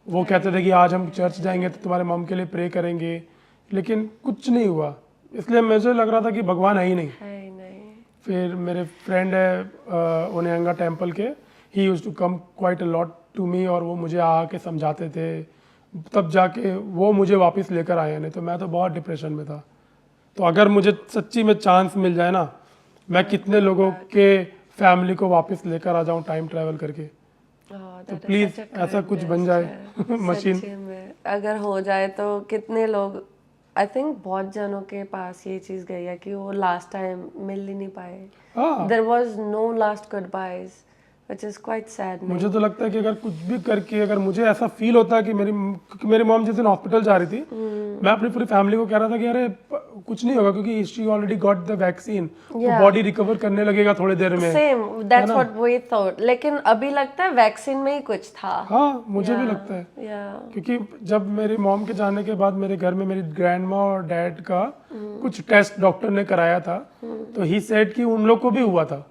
[SPEAKER 1] वो कहते थे कि आज हम चर्च जाएंगे तो तुम्हारे मम के लिए प्रे करेंगे, लेकिन कुछ नहीं हुआ। इसलिए मुझे लग रहा था कि भगवान है ही नहीं।
[SPEAKER 2] है नहीं।
[SPEAKER 1] फिर मेरे फ्रेंड है ओनेंगा टेम्पल के, he used to come quite a lot to me, और वो मुझे आके समझाते थे, तब जाके वो मुझे वापस लेकर आए। नहीं तो मैं तो बहुत डिप्रेशन में था। तो अगर मुझे सच्ची में चांस मिल जाए ना, मैं कितने लोगों के फैमिली को वापस लेकर आ जाऊं टाइम ट्रैवल करके। तो प्लीज ऐसा कुछ बन जाए मशीन।
[SPEAKER 2] सच्ची में अगर हो जाए तो कितने लोग, आई थिंक बहुत जनों के पास ये चीज गई है कि वो लास्ट टाइम मिल ही नहीं पाए।
[SPEAKER 1] हाँ,
[SPEAKER 2] there was no last goodbyes, which is quite sad.
[SPEAKER 1] मुझे तो लगता है कि अगर कुछ भी करके, अगर मुझे ऐसा फील होता है कि मेरी मॉम जिस दिन हॉस्पिटल जा रही थी, मैं अपनी पूरी फैमिली को कह रहा था कि अरे कुछ नहीं होगा क्योंकि she already got the vaccine,
[SPEAKER 2] Yeah.
[SPEAKER 1] Body recover करने लगेगा थोड़ी देर में।
[SPEAKER 2] Same, that's what we thought, लेकिन अभी लगता है वैक्सीन में ही कुछ था।
[SPEAKER 1] हाँ मुझे भी लगता है,
[SPEAKER 2] या
[SPEAKER 1] क्योंकि जब मेरी मॉम के जाने के बाद मेरे घर में मेरी ग्रैंडमा और डैड का कुछ टेस्ट डॉक्टर ने कराया था, तो ही सेड कि उन लोग को भी हुआ था,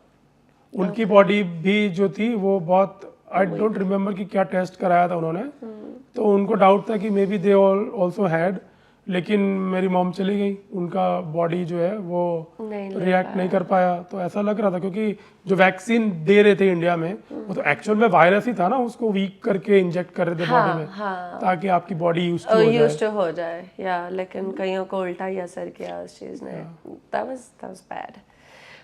[SPEAKER 1] उनकी बॉडी भी जो थी वो बहुत, आई डोंट रिमेम्बर कि क्या टेस्ट कराया था उन्होंने, तो उनको डाउट था कि may be they also had, लेकिन मेरी मॉम चली गई, उनका बॉडी जो है वो
[SPEAKER 2] नहीं
[SPEAKER 1] रिएक्ट नहीं कर पाया। तो ऐसा लग रहा था क्योंकि जो वैक्सीन दे रहे थे इंडिया में वो तो एक्चुअल में वायरस ही था ना, उसको वीक करके इंजेक्ट कर रहे थे बॉडी में, ताकि आपकी बॉडी यूज्ड
[SPEAKER 2] टू हो जाए। या लेकिन कईयों को उल्टा ही असर किया उस चीज ने। That was bad.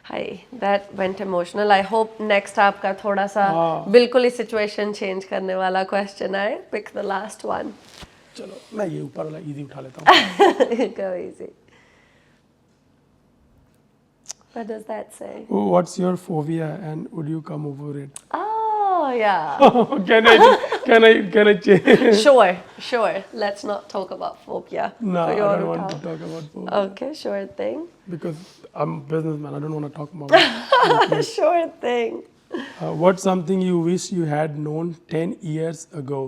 [SPEAKER 2] Hi, that went emotional. I hope next आपका थोड़ा सा बिल्कुल ही सिचुएशन चेंज करने वाला क्वेश्चन आए। Pick the last one.
[SPEAKER 1] चलो मैं ये ऊपर वाला इजी उठा लेता हूँ।
[SPEAKER 2] Go easy. What does that say?
[SPEAKER 1] What's your phobia and would you come over it?
[SPEAKER 2] Oh, yeah.
[SPEAKER 1] Can I change?
[SPEAKER 2] Sure. Let's not talk about phobia.
[SPEAKER 1] No, I
[SPEAKER 2] Your
[SPEAKER 1] don't want to
[SPEAKER 2] uthao.
[SPEAKER 1] talk about phobia
[SPEAKER 2] Okay, sure thing.
[SPEAKER 1] because I'm a businessman. I don't want to talk about it.
[SPEAKER 2] Sure thing.
[SPEAKER 1] What's something you wish you had known 10 years ago?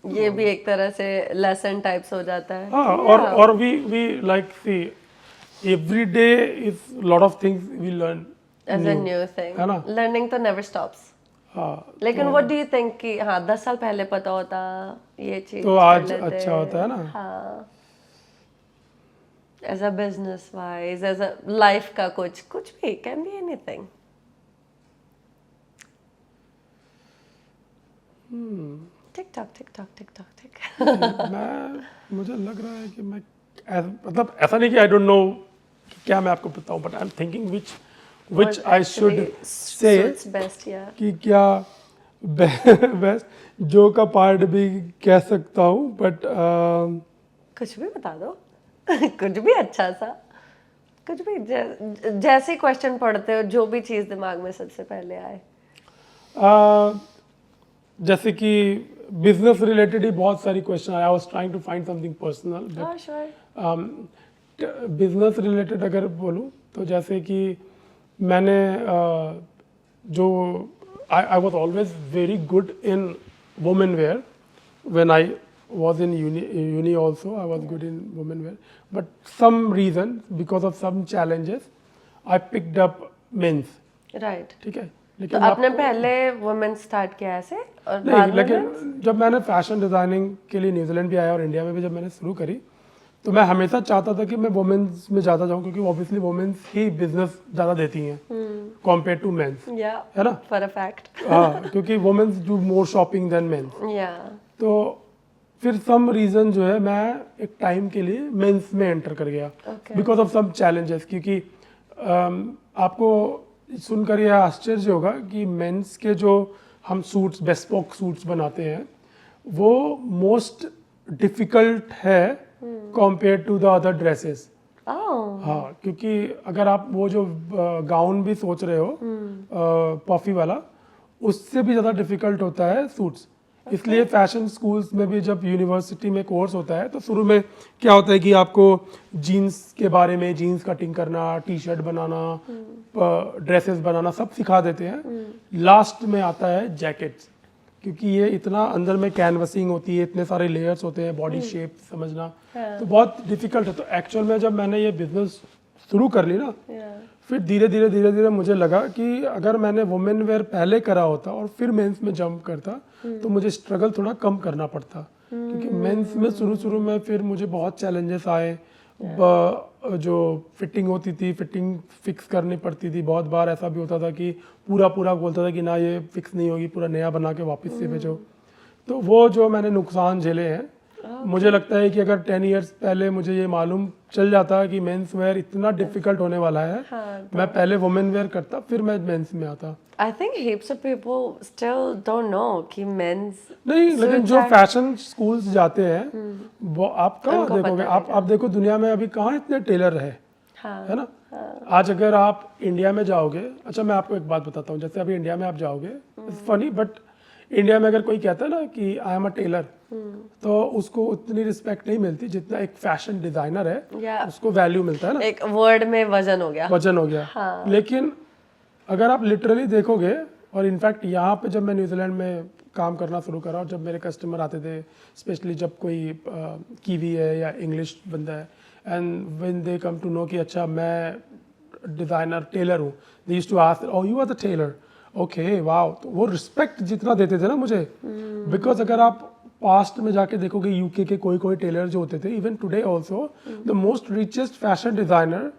[SPEAKER 2] ये भी एक तरह से lesson types हो जाता है।
[SPEAKER 1] हाँ, और we like see every day is lot of things we learn
[SPEAKER 2] As a new thing.
[SPEAKER 1] है ना?
[SPEAKER 2] Learning तो never stops.
[SPEAKER 1] हाँ,
[SPEAKER 2] लेकिन what do you think कि हाँ 10 साल पहले पता होता ये चीज
[SPEAKER 1] तो
[SPEAKER 2] कर
[SPEAKER 1] आज
[SPEAKER 2] लेते।
[SPEAKER 1] अच्छा होता है ना?
[SPEAKER 2] हाँ। As a business wise, as a life का कुछ भी, can be anything. Tick tock.
[SPEAKER 1] मुझे लग रहा है कि मैं मतलब ऐसा नहीं कि आई डोंट नो क्या मैं आपको बताऊं, but I am thinking which I should say
[SPEAKER 2] best, yeah.
[SPEAKER 1] कि क्या बेस्ट जो का पार्ट भी कह सकता हूँ, बट
[SPEAKER 2] कुछ भी बता दो। कुछ भी अच्छा सा, कुछ भी जैसे क्वेश्चन पढ़ते हो, जो भी चीज दिमाग में सबसे पहले आए।
[SPEAKER 1] जैसे कि बिजनेस रिलेटेड ही बहुत सारी क्वेश्चन आया। I was trying to find something personal, but business related अगर बोलूँ तो जैसे कि मैंने जो I was always very good in women wear when I was in uni also. I was good in women wear, but some reason because of some challenges I picked up men's.
[SPEAKER 2] Right.
[SPEAKER 1] ठीक है,
[SPEAKER 2] तो
[SPEAKER 1] लेकिन
[SPEAKER 2] आपने पहले women start किया ऐसे और
[SPEAKER 1] नहीं,
[SPEAKER 2] बाद में
[SPEAKER 1] लेकिन जब मैंने फैशन डिजाइनिंग के लिए न्यूजीलैंड भी आया और इंडिया में भी जब मैंने शुरू करी, तो मैं हमेशा चाहता था कि मैं वुमेन्स में ज़्यादा जाऊँ, क्योंकि ऑब्वियसली वुमेन्स ही बिजनेस ज़्यादा देती हैं कॉम्पेयर टू मेंस,
[SPEAKER 2] या
[SPEAKER 1] है ना?
[SPEAKER 2] For a fact.
[SPEAKER 1] हाँ, क्योंकि womens do more shopping than mens.
[SPEAKER 2] या
[SPEAKER 1] तो फिर सम रीज़न जो है मैं एक टाइम के लिए मेंस में एंटर कर गया बिकॉज ऑफ सम चैलेंजेस, क्योंकि आपको सुनकर यह आश्चर्य होगा कि मेंस के जो हम सूट्स, बेस्पोक सूट्स बनाते हैं, वो मोस्ट डिफिकल्ट है compare to the other dresses. हाँ, क्योंकि अगर आप वो जो गाउन भी सोच रहे हो पफी वाला, उससे भी ज़्यादा डिफिकल्ट होता है सूट्स। इसलिए फैशन स्कूल्स में भी जब यूनिवर्सिटी में कोर्स होता है तो शुरू में क्या होता है कि आपको जीन्स के बारे में, जीन्स कटिंग करना, टी शर्ट बनाना, ड्रेसेस बनाना सब सिखा देते हैं। लास्ट में आता है जैकेट्स, क्योंकि ये इतना अंदर में कैनवसिंग होती है, इतने सारे लेयर्स होते हैं, बॉडी शेप समझना तो बहुत डिफिकल्ट है। तो एक्चुअल में जब मैंने ये बिजनेस शुरू कर ली ना, फिर धीरे धीरे मुझे लगा कि अगर मैंने वुमेन वेयर पहले करा होता और फिर मेंस में जंप करता तो मुझे स्ट्रगल थोड़ा कम करना पड़ता, क्योंकि मेंस में शुरू में फिर मुझे बहुत चैलेंजेस आए। जो फिटिंग होती थी, फिटिंग फिक्स करनी पड़ती थी। बहुत बार ऐसा भी होता था कि पूरा बोलता था कि ना ये फिक्स नहीं होगी, पूरा नया बना के वापस से भेजो। तो वो जो मैंने नुकसान झेले हैं, मुझे लगता है कि अगर 10 इयर्स पहले मुझे ये मालूम चल जाता कि मेंस वेयर इतना डिफिकल्ट होने वाला है, मैं पहले वुमेन वेयर करता फिर मैं मेंस में आता।
[SPEAKER 2] I think heaps of people still don't know कि men's
[SPEAKER 1] नहीं, लेकिन जो फैशन स्कूल्स जाते हैं वो आप कहाँ देखोगे, आप देखो दुनिया में अभी कहाँ इतने टेलर है, है ना? आज अगर आप इंडिया में जाओगे, अच्छा मैं आपको एक बात बताता हूँ, जैसे अभी इंडिया में आप जाओगे, इट्स फनी बट इंडिया में अगर कोई कहता है ना कि आई एम अ टेलर, तो उसको उतनी रिस्पेक्ट नहीं मिलती जितना एक फैशन डिजाइनर है,
[SPEAKER 2] Yeah.
[SPEAKER 1] उसको वैल्यू मिलता है ना,
[SPEAKER 2] एक वर्ड में वजन हो गया।
[SPEAKER 1] वजन हो गया।
[SPEAKER 2] हाँ।
[SPEAKER 1] लेकिन अगर आप लिटरली देखोगे, और इनफैक्ट यहाँ पे जब मैं न्यूजीलैंड में काम करना शुरू करा और जब मेरे कस्टमर आते थे, स्पेशली जब कोई कीवी है या इंग्लिश बंदा है, and when they come to know कि अच्छा मैं डिज़ाइनर टेलर हूँ, they used to ask oh you are the tailor, okay wow. तो वो रिस्पेक्ट जितना देते थे ना मुझे, बिकॉज अगर आप पास्ट में जाके देखोगे यूके के कोई कोई टेलर जो होते थे, even today also the most richest fashion designer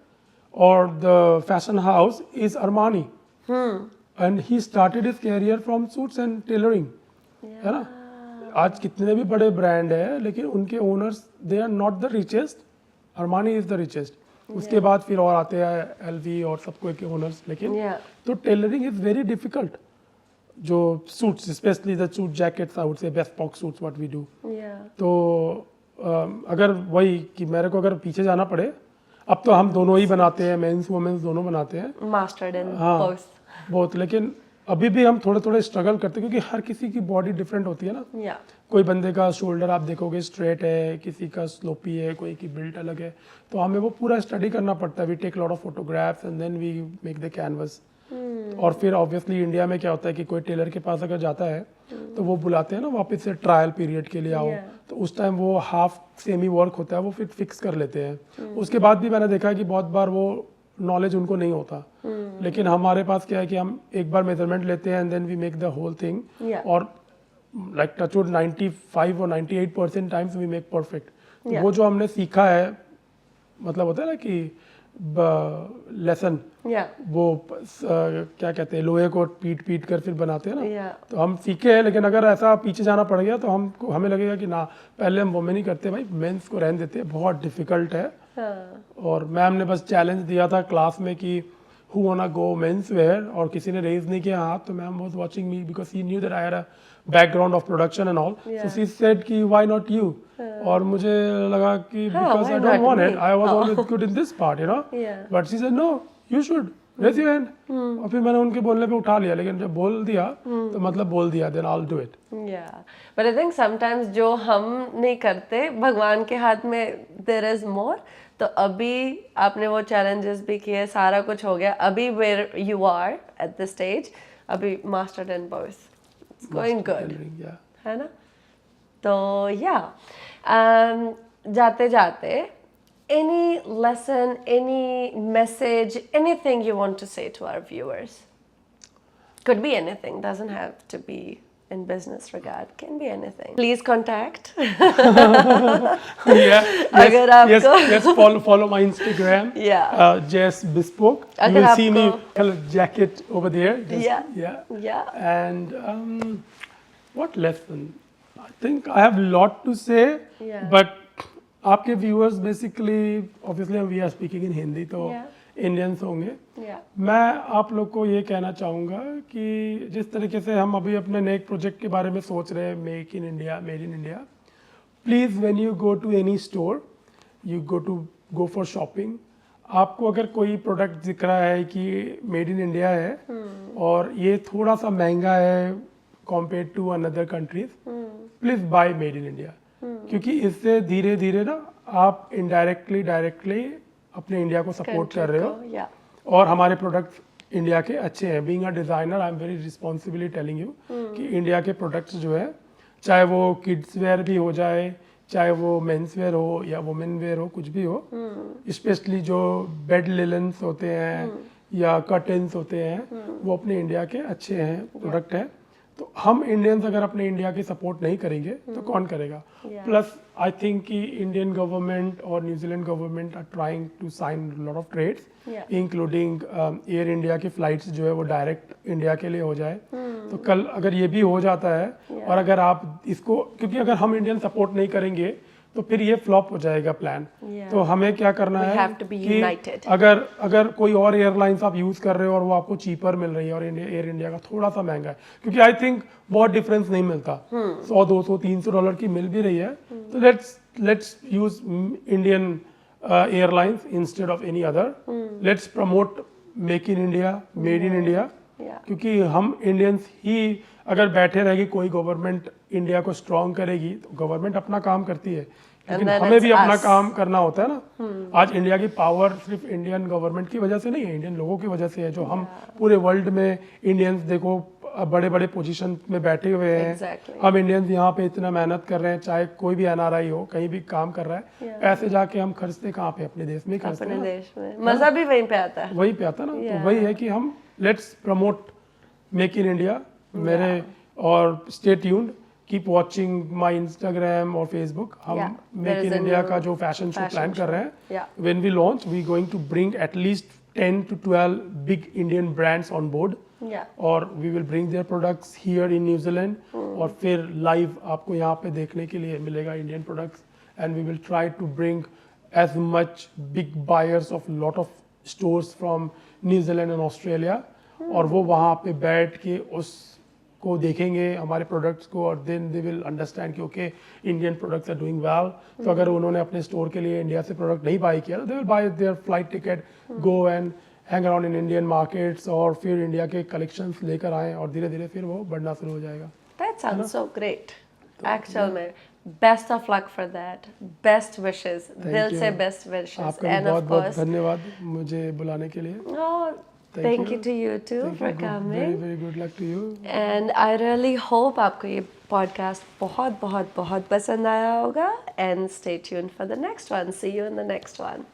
[SPEAKER 1] और the fashion house is Armani, and he started his career from suits and tailoring, है ना। आज कितने भी बड़े ब्रांड है लेकिन उनके owners they are not the richest, Armani is the richest. उसके बाद फिर और आते हैं एलवी और सबको के ओनर्स, लेकिन तो टेलरिंग इज वेरी डिफिकल्ट। जो suits, specially the suit jackets, I would say bespoke suits what we do. तो अगर वही कि मेरे को अगर पीछे जाना पड़े, अब तो हम दोनों ही बनाते हैं, मेंस वुमेन्स दोनों बनाते हैं,
[SPEAKER 2] मास्टर्ड इन
[SPEAKER 1] हाँ बहुत, लेकिन अभी भी हम थोड़े थोड़े स्ट्रगल करते हैं क्योंकि हर किसी की बॉडी डिफरेंट होती है ना। कोई बंदे का शोल्डर आप देखोगे स्ट्रेट है, किसी का स्लोपी है, कोई की बिल्ट अलग है, तो हमें वो पूरा स्टडी करना पड़ता है। We take lot of photographs and then we make the canvas. और फिर ऑब्वियसली इंडिया में क्या होता है कि कोई टेलर के पास अगर जाता है तो वो बुलाते हैं ना वापस से ट्रायल पीरियड के लिए आओ, तो उस टाइम वो हाफ सेमी वर्क होता है, वो फिर फिक्स कर लेते हैं। उसके बाद भी मैंने देखा है कि बहुत बार वो नॉलेज उनको नहीं होता, लेकिन हमारे पास क्या है कि हम एक बार मेजरमेंट लेते हैं and then we make the whole thing, और लाइक टच वुड 95 और 98% टाइम्स वी मेक परफेक्ट। वो जो हमने सीखा है, मतलब होता है ना कि लेसन, वो क्या कहते हैं, लोहे को पीट पीट कर फिर बनाते हैं ना, तो हम सीखे हैं। लेकिन अगर ऐसा पीछे जाना पड़ गया तो हमको हमें लगेगा कि ना, पहले हम वुमेन ही करते, भाई मेंस को रहने देते, बहुत डिफिकल्ट है। और मैम ने बस चैलेंज दिया था क्लास में कि who wanna go mens wear, और किसी ने रेज नहीं किया हाथ, तो ma'am was watching me because he knew that I had a background of production and all, so she said कि व्हाई नॉट यू, और मुझे लगा कि because I don't want it, I was always good in this part, you know, but she said no you should raise your hand. और फिर मैंने उनके बोलने पे उठा लिया, लेकिन जब बोल दिया तो मतलब बोल दिया, then I will do it.
[SPEAKER 2] But I think sometimes जो हम नहीं करते, भगवान के हाथ में देयर इज मोर। तो अभी आपने वो चैलेंजेस भी किए, सारा कुछ हो गया, अभी where you are at this stage, अभी mastered in both, it's going good, है ना। तो जाते जाते any lesson, any message, anything you want to say to our viewers? Could be anything, doesn't have to be in business regard, can be anything. Please contact.
[SPEAKER 1] Yes, follow my Instagram. Jess Bespoke. You will see me color jacket over there. And what lesson? I think I have a lot to say, but आपके viewers basically obviously we are speaking in Hindi, तो Indians होंगे। मैं आप लोग को ये कहना चाहूँगा कि जिस तरीके से हम अभी अपने नए प्रोजेक्ट के बारे में सोच रहे हैं, make in India, made in India, please when you go to any store, you go for shopping, आपको अगर कोई प्रोडक्ट दिख रहा है कि मेड इन इंडिया है और ये थोड़ा सा महंगा है compare to another countries, please buy made in India, क्योंकि इससे धीरे धीरे ना आप इनडायरेक्टली डायरेक्टली अपने इंडिया को सपोर्ट कर रहे हो, और हमारे प्रोडक्ट्स इंडिया के अच्छे हैं। Being a designer I am very responsibly telling you कि इंडिया के प्रोडक्ट्स जो है, चाहे वो किड्स वेयर भी हो जाए, चाहे वो मेंस वेयर हो या वुमेन वेयर हो, कुछ भी हो, स्पेशली जो बेड लिनन्स होते हैं या कर्टन्स होते हैं, वो अपने इंडिया के अच्छे हैं, प्रोडक्ट हैं। तो हम इंडियंस अगर अपने इंडिया की सपोर्ट नहीं करेंगे तो कौन करेगा? प्लस आई थिंक कि इंडियन गवर्नमेंट और New Zealand government are trying to sign lot of trades, including Air India की फ्लाइट्स जो है वो डायरेक्ट इंडिया के लिए हो जाए। तो कल अगर ये भी हो जाता है, और अगर आप इसको, क्योंकि अगर हम इंडियन सपोर्ट नहीं करेंगे तो फिर ये फ्लॉप हो जाएगा प्लान। तो हमें क्या करना है कि अगर कोई और एयरलाइंस आप यूज कर रहे हो और वो आपको चीपर मिल रही है और एयर इंडिया का थोड़ा सा महंगा है, क्योंकि आई थिंक बहुत डिफरेंस नहीं मिलता, 100, 200, 300 डॉलर की मिल भी रही है, तो let's use Indian airlines instead of any other. Let's promote make in India, made in India,
[SPEAKER 2] Yeah.
[SPEAKER 1] क्योंकि हम इंडियंस ही अगर बैठे रहेगी, कोई गवर्नमेंट इंडिया को स्ट्रांग करेगी तो गवर्नमेंट अपना काम करती है, लेकिन
[SPEAKER 2] then
[SPEAKER 1] हमें
[SPEAKER 2] it's
[SPEAKER 1] भी अपना
[SPEAKER 2] us.
[SPEAKER 1] काम करना होता है ना। आज इंडिया की पावर सिर्फ इंडियन गवर्नमेंट की वजह से नहीं है, इंडियन लोगों की वजह से है, जो हम पूरे वर्ल्ड में इंडियंस देखो बड़े बड़े पोजीशन में बैठे हुए हैं।
[SPEAKER 2] Exactly.
[SPEAKER 1] हम इंडियंस यहाँ पे इतना मेहनत कर रहे हैं, चाहे कोई भी एनआरआई हो, कहीं भी काम कर रहा है, पैसे जाके हम खर्चते कहाँ पे, अपने देश में ही खर्चते
[SPEAKER 2] अपने
[SPEAKER 1] हैं ना।
[SPEAKER 2] देश में मजा भी वहीं पे आता है।
[SPEAKER 1] वही पे आता ना।
[SPEAKER 2] Yeah.
[SPEAKER 1] तो वही है कि हम let's promote make in India मेरे, और stay tuned, keep watching my Instagram और फेसबुक। हम
[SPEAKER 2] Yeah,
[SPEAKER 1] make
[SPEAKER 2] there
[SPEAKER 1] in
[SPEAKER 2] is a
[SPEAKER 1] India
[SPEAKER 2] new
[SPEAKER 1] का जो फैशन शो
[SPEAKER 2] fashion
[SPEAKER 1] प्लान कर
[SPEAKER 2] show.
[SPEAKER 1] रहे हैं,
[SPEAKER 2] Yeah.
[SPEAKER 1] When we launch we going to bring at least 10 to 12 big Indian brands on board,
[SPEAKER 2] Yeah.
[SPEAKER 1] और we will bring their products here in New Zealand, और फिर live आपको यहाँ पे देखने के लिए मिलेगा Indian products, and we will try to bring as much big buyers of lot of stores from New Zealand and Australia, और वो वहाँ पे बैठ के उसको देखेंगे हमारे प्रोडक्ट्स को, और देन दे विल अंडरस्टैंड कि okay Indian products are doing well. तो अगर उन्होंने अपने स्टोर के लिए इंडिया से प्रोडक्ट नहीं बाई किया तो they will buy there flight ticket, go and hang around in Indian markets, और फिर इंडिया के कलेक्शंस लेकर आए, और धीरे धीरे फिर वो बढ़ना शुरू हो जाएगा।
[SPEAKER 2] That sounds so great. Actual में best of luck for that. Best wishes. दिल
[SPEAKER 1] you.
[SPEAKER 2] से best wishes.
[SPEAKER 1] आपका भी
[SPEAKER 2] And
[SPEAKER 1] बहुत
[SPEAKER 2] of
[SPEAKER 1] बहुत
[SPEAKER 2] course,
[SPEAKER 1] धन्यवाद मुझे बुलाने के लिए।
[SPEAKER 2] oh, thank you to you too for
[SPEAKER 1] Very
[SPEAKER 2] coming.
[SPEAKER 1] very good luck to you.
[SPEAKER 2] And I really hope आपको ये podcast बहुत बहुत बहुत पसंद आया होगा. And stay tuned for the next one. See you in the next one.